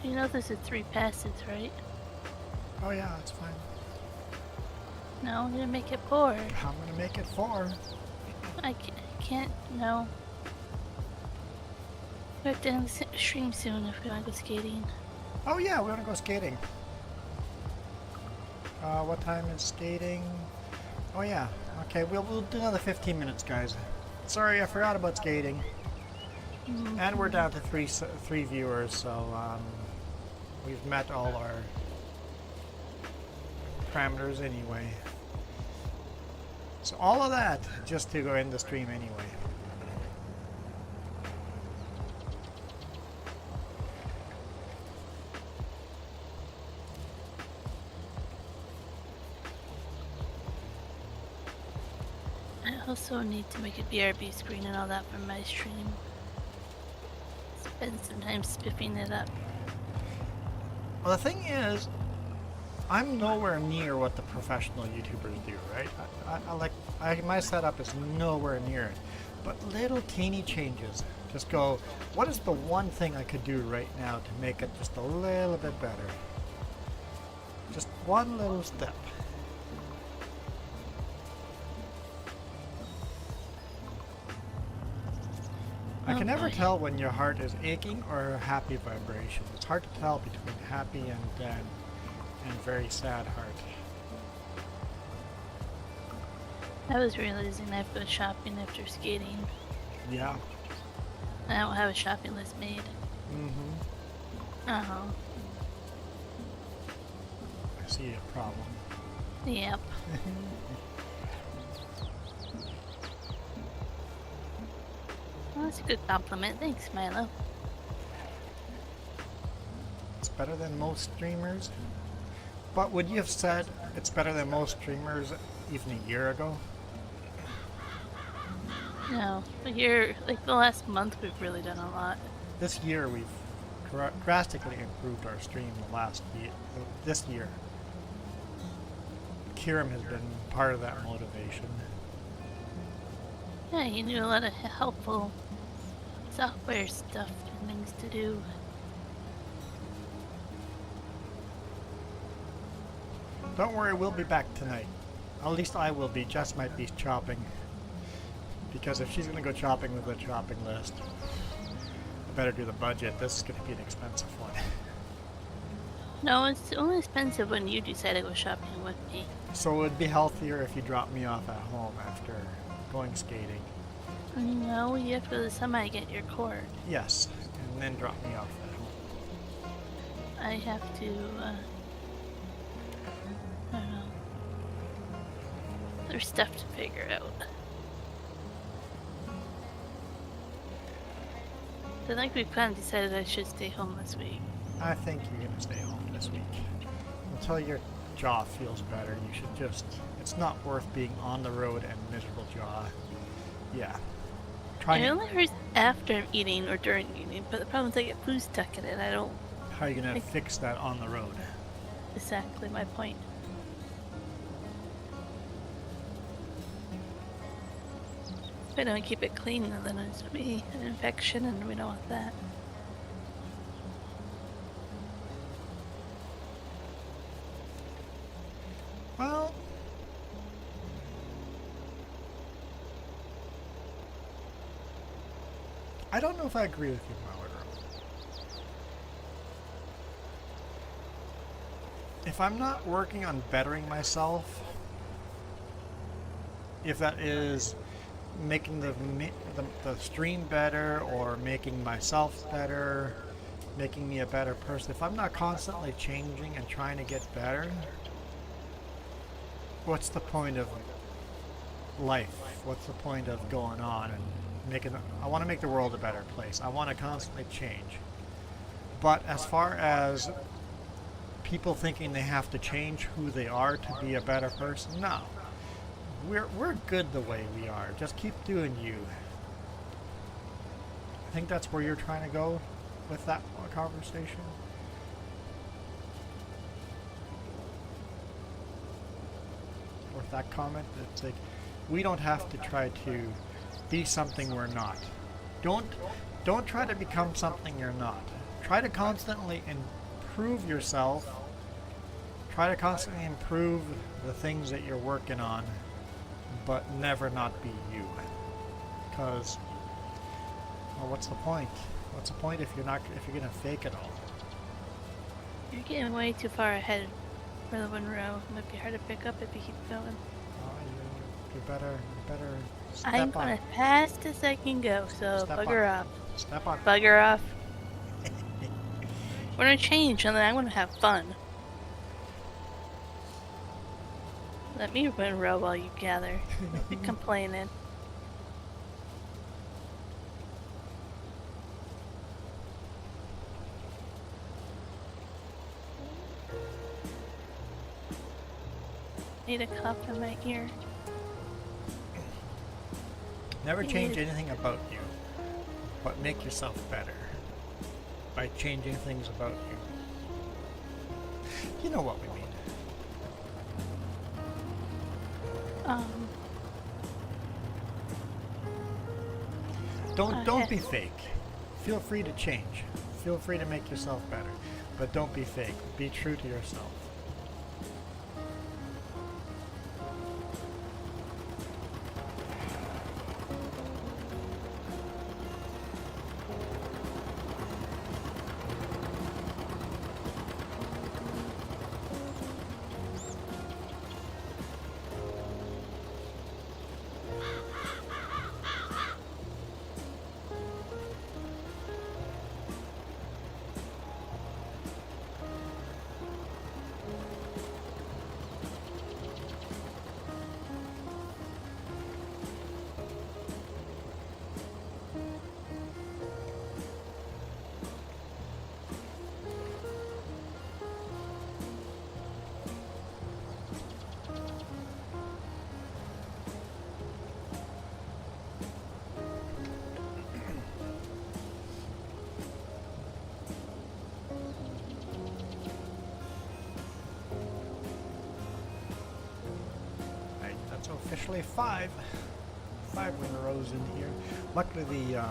You know this is 3 passes, right? Oh yeah, that's fine. No, I'm gonna make it 4. I'm gonna make it 4. I can't, no. We have to end the stream soon if we want to go skating. Oh yeah, we wanna go skating. What time is skating? Oh yeah, okay, we'll do another 15 minutes, guys. Sorry, I forgot about skating. And we're down to three viewers, so we've met all our parameters anyway. So all of that just to go in the stream anyway. I also need to make a BRB screen and all that for my stream. Spend some time spiffing it up. Well, the thing is, I'm nowhere near what the professional YouTubers do, right? My setup is nowhere near it. But little teeny changes. Just go, what is the one thing I could do right now to make it just a little bit better? Just one little step. I can never tell when your heart is aching or a happy vibration. It's hard to tell between happy and very sad heart. I was realizing I have to go shopping after skating. Yeah. I don't have a shopping list made. Mm-hmm. Uh-huh. I see a problem. Yep. Well, that's a good compliment. Thanks, Milo. It's better than most streamers. But would you have said it's better than most streamers even a year ago? No, but here, like the last month, we've really done a lot. This year we've drastically improved our stream this year. Kiram has been part of that motivation. Yeah, you knew a lot of helpful software stuff and things to do. Don't worry, we'll be back tonight. At least I will be. Jess might be chopping. Because if she's going to go chopping with a chopping list, I better do the budget. This is going to be an expensive one. No, it's only expensive when you decide to go shopping with me. So it would be healthier if you dropped me off at home after going skating. No, you have to go to the semi get your cord. Yes, and then drop me off at home. I have to, I don't know. There's stuff to figure out. I think we kind of decided I should stay home this week. I think you're going to stay home this week. Until your jaw feels better, you should just... It's not worth being on the road and miserable jaw. Yeah. It only hurts after I'm eating or during eating, but the problem is I get food stuck in it. I don't... How are you going to fix that on the road? Exactly my point. If I don't keep it clean, then it's going to be an infection, and we don't want that. Well... I don't know if I agree with you, Mauer. If I'm not working on bettering myself, if that is making the stream better or making myself better, making me a better person, if I'm not constantly changing and trying to get better, what's the point of life? What's the point of going on and I want to make the world a better place. I want to constantly change. But as far as people thinking they have to change who they are to be a better person, no. We're good the way we are. Just keep doing you. I think that's where you're trying to go with that conversation. Or with that comment. It's like, we don't have to try to be something we're not. Don't try to become something you're not. try to constantly improve yourself. Try to constantly improve the things that you're working on, but never not be you. Because, well, what's the point? What's the point if you're gonna fake it all? You're getting way too far ahead for the one row. It might be hard to pick up if you keep going. Oh, you better step I'm on. going as fast as I can go, so Step bugger on. off. Step on. Bugger off. We're gonna change and then I'm gonna have fun. Let me win row while you gather. You're complaining. Need a cup in my ear. Never change anything about you, but make yourself better by changing things about you. You know what we mean. Don't be fake. Feel free to change. Feel free to make yourself better, but don't be fake. Be true to yourself. So officially five win rows in here. Luckily the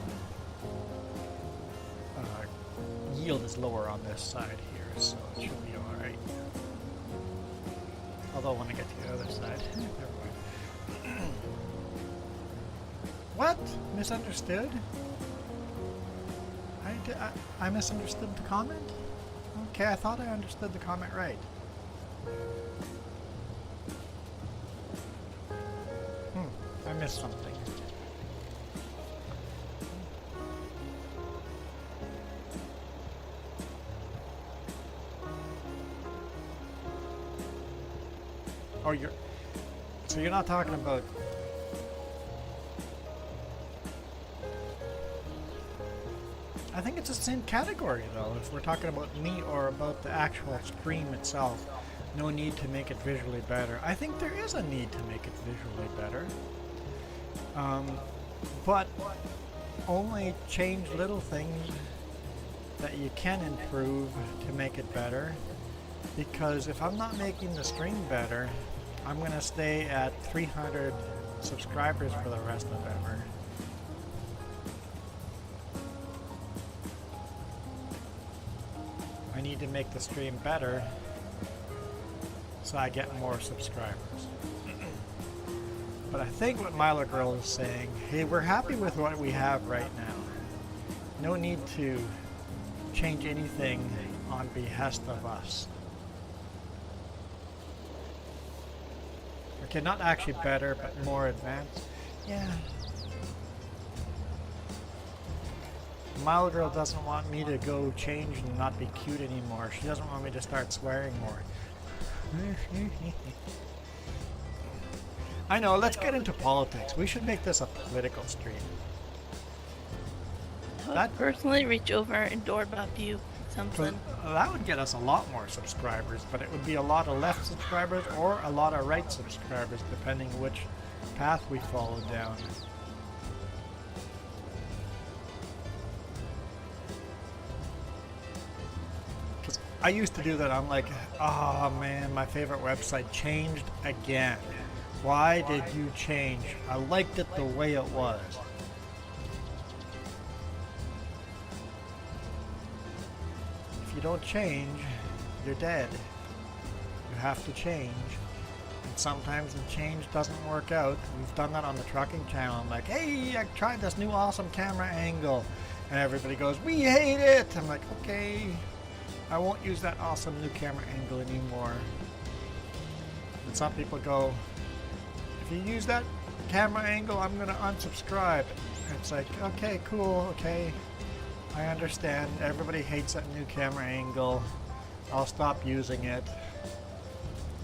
yield is lower on this side here, so it should be alright. Although when I get to the other side, never mind. What? Misunderstood? I misunderstood the comment? Okay, I thought I understood the comment right. I missed something. Oh, you're not talking about... I think it's the same category though, if we're talking about me or about the actual stream itself. No need to make it visually better. I think there is a need to make it visually better. But only change little things that you can improve to make it better. Because if I'm not making the stream better, I'm going to stay at 300 subscribers for the rest of ever. I need to make the stream better so I get more subscribers. But I think what Milo Girl is saying, hey, we're happy with what we have right now. No need to change anything on behest of us. Okay, not actually better, but more advanced. Yeah. Milo Girl doesn't want me to go change and not be cute anymore. She doesn't want me to start swearing more. I know, let's get into politics. We should make this a political stream. I would personally reach over and door bump you something. That would get us a lot more subscribers, but it would be a lot of left subscribers or a lot of right subscribers, depending which path we follow down. Because I used to do that. I'm like, oh man, my favorite website changed again. Why did you change? I liked it the way it was. if you don't change, you're dead. You have to change. And sometimes the change doesn't work out. We've done that on the trucking channel. I'm like, hey, I tried this new awesome camera angle. And everybody goes, we hate it. I'm like, okay, I won't use that awesome new camera angle anymore. And some people go, if you use that camera angle, I'm going to unsubscribe. And it's like, okay, cool, okay. I understand. Everybody hates that new camera angle. I'll stop using it.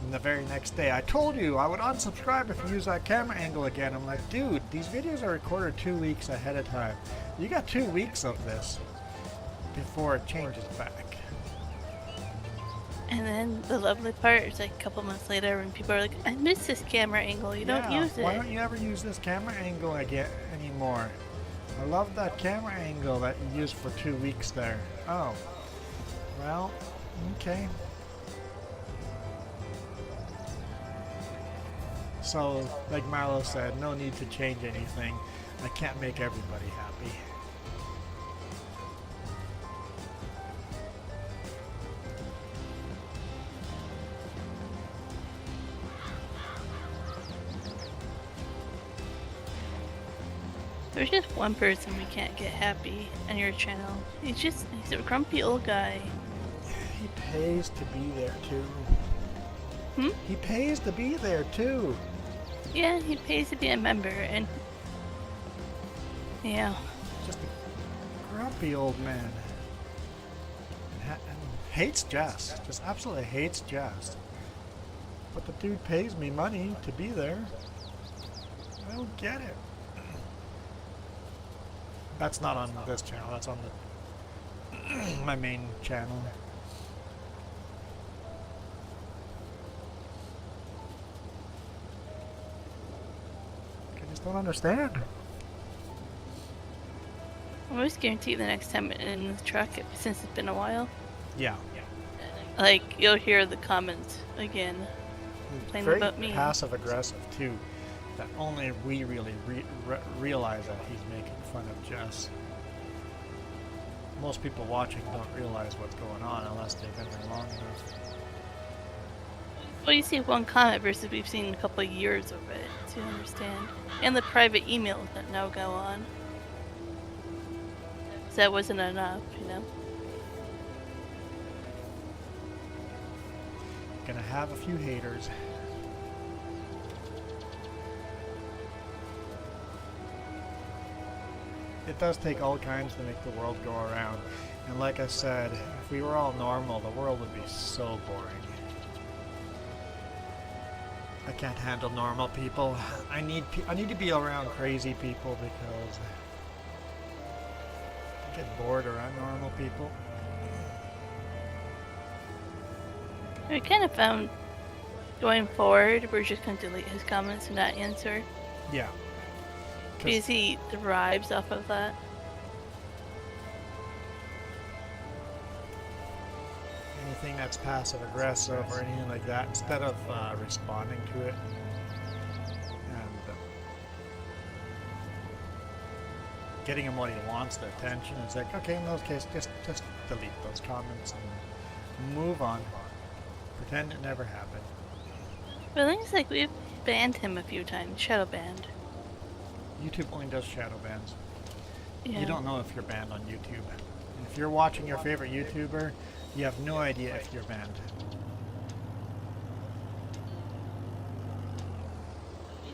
And the very next day, I told you I would unsubscribe if you use that camera angle again. I'm like, dude, these videos are recorded 2 weeks ahead of time. You got 2 weeks of this before it changes back. And then the lovely part is like a couple months later when people are like, I miss this camera angle, you don't use it. Why don't you ever use this camera angle again anymore? I love that camera angle that you used for 2 weeks there. Oh, well, okay. So, like Marlo said, no need to change anything. I can't make everybody happy. There's just one person we can't get happy on your channel. He's a grumpy old guy. He pays to be there too. Hmm? He pays to be there too. Yeah, he pays to be a member, and yeah. Just a grumpy old man. And hates Jess. Just absolutely hates Jess. But the dude pays me money to be there. I don't get it. That's not on this channel, that's on the my main channel. I just don't understand. I always guarantee the next time in the truck, since it's been a while, Yeah. like you'll hear the comments again. Complain Very about me. passive aggressive too. That only we really realize that he's making fun of Jess. Most people watching don't realize what's going on unless they've been there long enough. Well, you see one comment versus we've seen a couple of years of it, to understand. And the private emails that now go on. So that wasn't enough, you know? Gonna have a few haters. It does take all kinds to make the world go around. And like I said, if we were all normal, the world would be so boring. I can't handle normal people. I need to be around crazy people because I get bored around normal people. We kind of found going forward, we're just going to delete his comments and not answer. Yeah. Because he derives off of that. Anything that's passive aggressive or anything like that, instead of responding to it and getting him what he wants, the attention, it's like, okay, in those cases, just delete those comments and move on. Pretend it never happened. But things like we've banned him a few times, shadow banned. YouTube only does shadow bans. Yeah. You don't know if you're banned on YouTube. And if you're watching your favorite YouTuber, you have no idea if you're banned.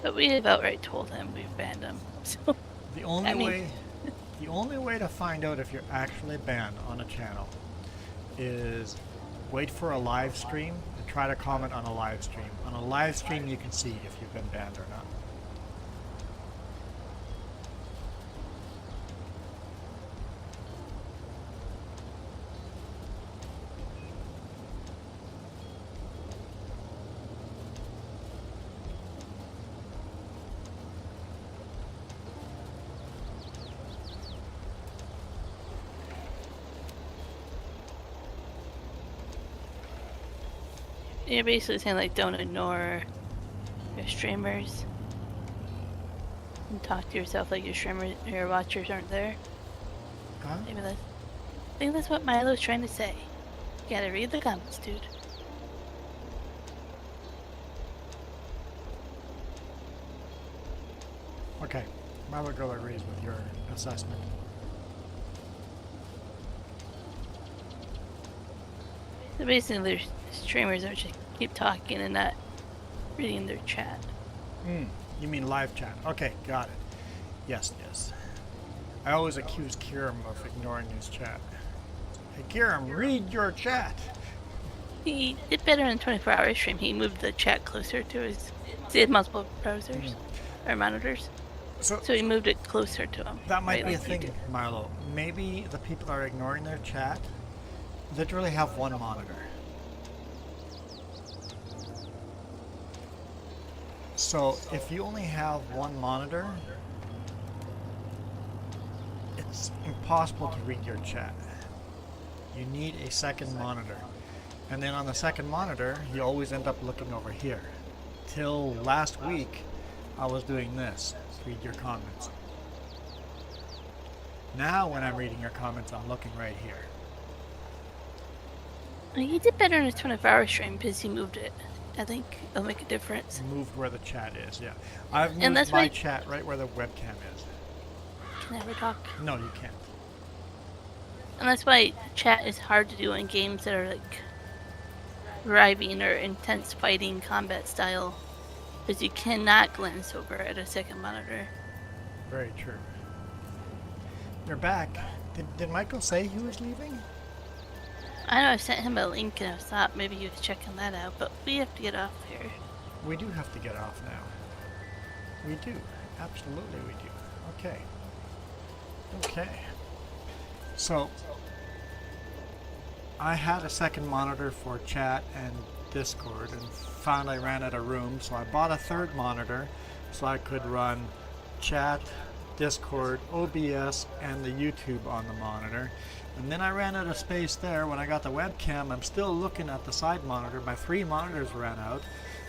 But we have outright told him we've banned him. So The only way to find out if you're actually banned on a channel is wait for a live stream and try to comment on a live stream. On a live stream you can see if you've been banned or not. you're basically saying like don't ignore your streamers and talk to yourself like your watchers aren't there. Huh? Maybe that's, I think that's what Milo's trying to say. You gotta read the comments, dude. Okay, my little girl agrees with your assessment. So basically, their streamers are just keep talking and not reading their chat. You mean live chat? Okay, got it. Yes, yes. I always accuse Kiram of ignoring his chat. Hey, Kiram, read your chat. He did better in 24-hour stream. He moved the chat closer to his. He had multiple browsers or monitors, so he moved it closer to him. That might right, be like a you thing, did. Milo. Maybe the people that are ignoring their chat literally have one monitor. So if you only have one monitor, it's impossible to read your chat. You need a second monitor. And then on the second monitor, you always end up looking over here. Till last week, I was doing this, read your comments. Now when I'm reading your comments, I'm looking right here. He did better in his 24-hour stream because he moved it. I think it'll make a difference. Moved where the chat is, yeah. I've And moved that's my why- chat right where the webcam is. Can I ever talk? No, you can't. And that's why chat is hard to do in games that are like driving or intense fighting combat style, because you cannot glance over at a second monitor. Very true. You're back. Did Michael say he was leaving? I know I sent him a link and I thought maybe he was checking that out, but we have to get off here. We do have to get off now. We do. Absolutely we do. Okay. Okay. So, I had a second monitor for chat and Discord and found I ran out of room, so I bought a third monitor so I could run chat, Discord, OBS, and the YouTube on the monitor. And then I ran out of space there. When I got the webcam, I'm still looking at the side monitor. My 3 monitors ran out.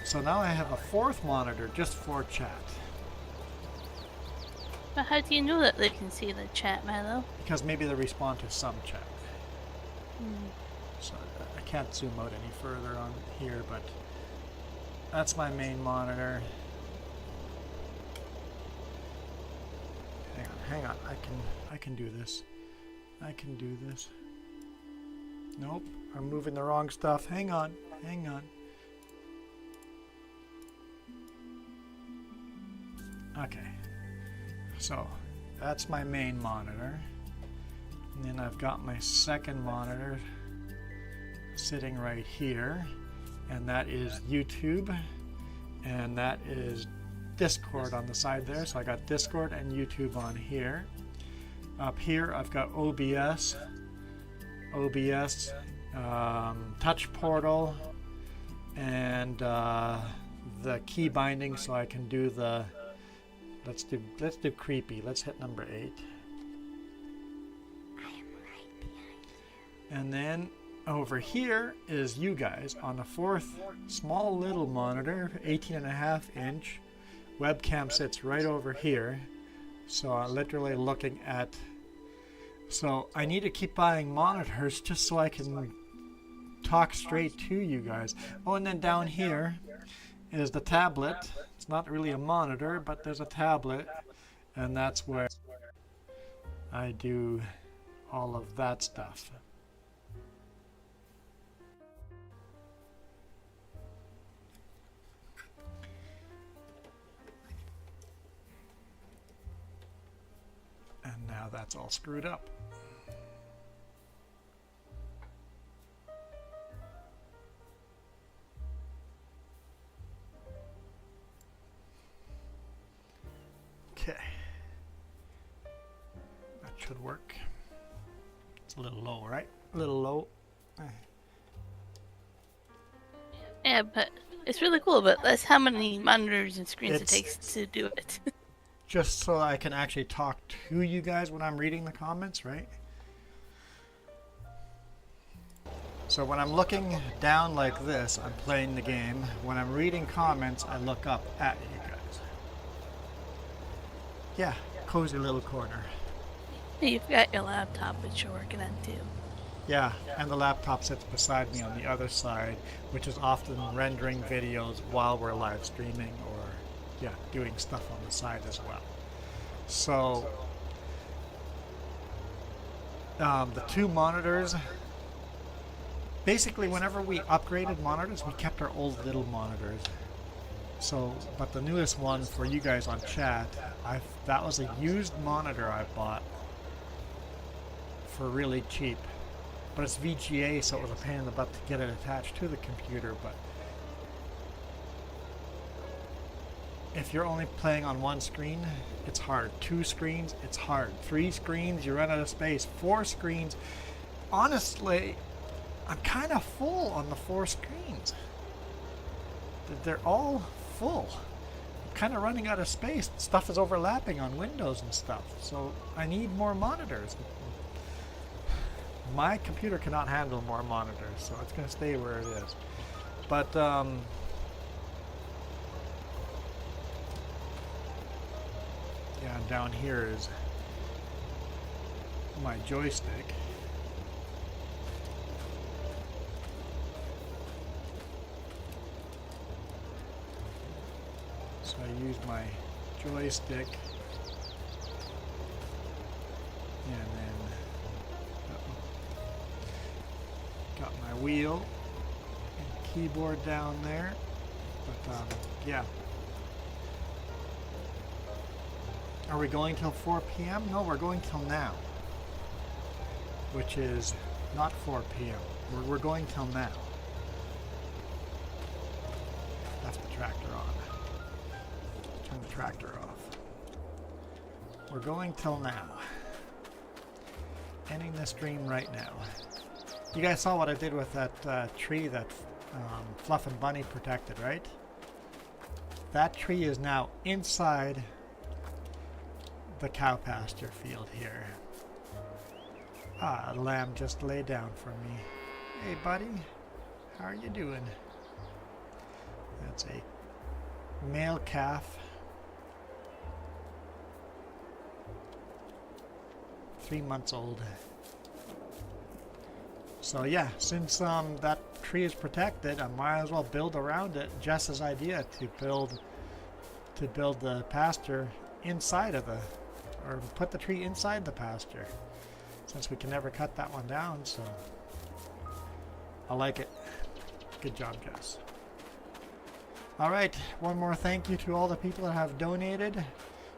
So now I have a 4th monitor just for chat. But how do you know that they can see the chat, Milo? Because maybe they respond to some chat. So I can't zoom out any further on here, but that's my main monitor. Hang on. I can do this. I can do this. Nope, I'm moving the wrong stuff. Hang on. Okay. So, that's my main monitor. And then I've got my second monitor sitting right here. And that is YouTube. And that is Discord on the side there. So I got Discord and YouTube on here. Up here I've got OBS, Touch Portal, and the key binding, so I can do the. Let's do creepy. Let's hit number 8. I am right behind you. And then over here is you guys on the 4th small little monitor, 18.5 inch. Webcam sits right over here. So I'm literally looking at. So I need to keep buying monitors just so I can talk straight to you guys. Oh, and then down here is the tablet. It's not really a monitor, but there's a tablet, and that's where I do all of that stuff. And now that's all screwed up. Okay. That should work. It's a little low, right? A little low. Yeah, but it's really cool, but that's how many monitors and screens it It's- takes to do it. Just so I can actually talk to you guys when I'm reading the comments, right? So when I'm looking down like this, I'm playing the game. When I'm reading comments, I look up at you guys. Yeah, cozy little corner. You've got your laptop, which you're working on too. Yeah, and the laptop sits beside me on the other side, which is often rendering videos while we're live streaming or, yeah, doing stuff on the side as well. So, the two monitors, basically whenever we upgraded monitors, we kept our old little monitors. So, but the newest one for you guys on chat, that was a used monitor I bought for really cheap. But it's VGA, so it was a pain in the butt to get it attached to the computer. But if you're only playing on one screen, it's hard. 2 screens, it's hard. 3 screens, you run out of space. 4 screens, honestly, I'm kind of full on the 4 screens. They're all full. I'm kind of running out of space. Stuff is overlapping on windows and stuff. So I need more monitors. My computer cannot handle more monitors, so it's going to stay where it is. But, yeah, and down here is my joystick. So I use my joystick, and then got my wheel and keyboard down there. But yeah. Are we going till 4 p.m.? No, we're going till now, which is not 4 p.m. We're going till now. That's the tractor on. Turn the tractor off. We're going till now. Ending the stream right now. You guys saw what I did with that tree that Fluff and Bunny protected, right? That tree is now inside the cow pasture field here. Ah, a lamb just lay down for me. Hey buddy, how are you doing? That's a male calf. 3 months old. So yeah, since that tree is protected, I might as well build around it. Jess's idea to build the pasture inside of or put the tree inside the pasture, since we can never cut that one down. So I like it. Good job, Jess. All right, one more thank you to all the people that have donated.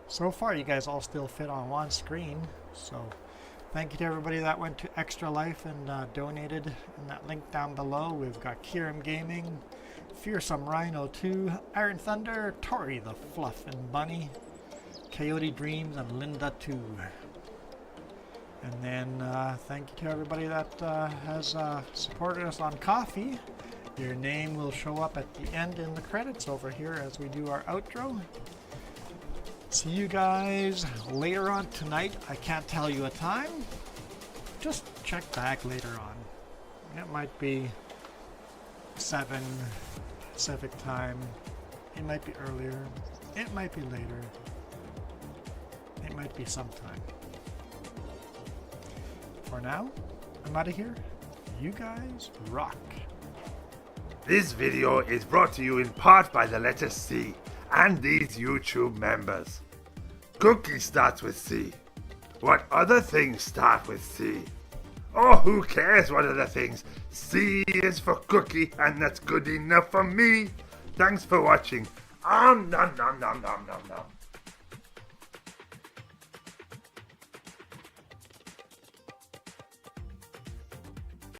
So far, you guys all still fit on one screen. So thank you to everybody that went to Extra Life and donated in that link down below. We've got Kieran Gaming, Fearsome Rhino 2, Iron Thunder, Tori the Fluff and Bunny, Coyote Dreams, and Linda 2. And then thank you to everybody that has supported us on Coffee. Your name will show up at the end in the credits over here as we do our outro. See you guys later on tonight. I can't tell you a time. Just check back later on. It might be 7 Pacific time. It might be earlier. It might be later. It might be sometime. For now, I'm out of here. You guys rock. This video is brought to you in part by the letter C and these YouTube members. Cookie starts with C. What other things start with C? Oh, who cares what other things? C is for cookie, and that's good enough for me. Thanks for watching. Nom nom nom nom nom nom nom.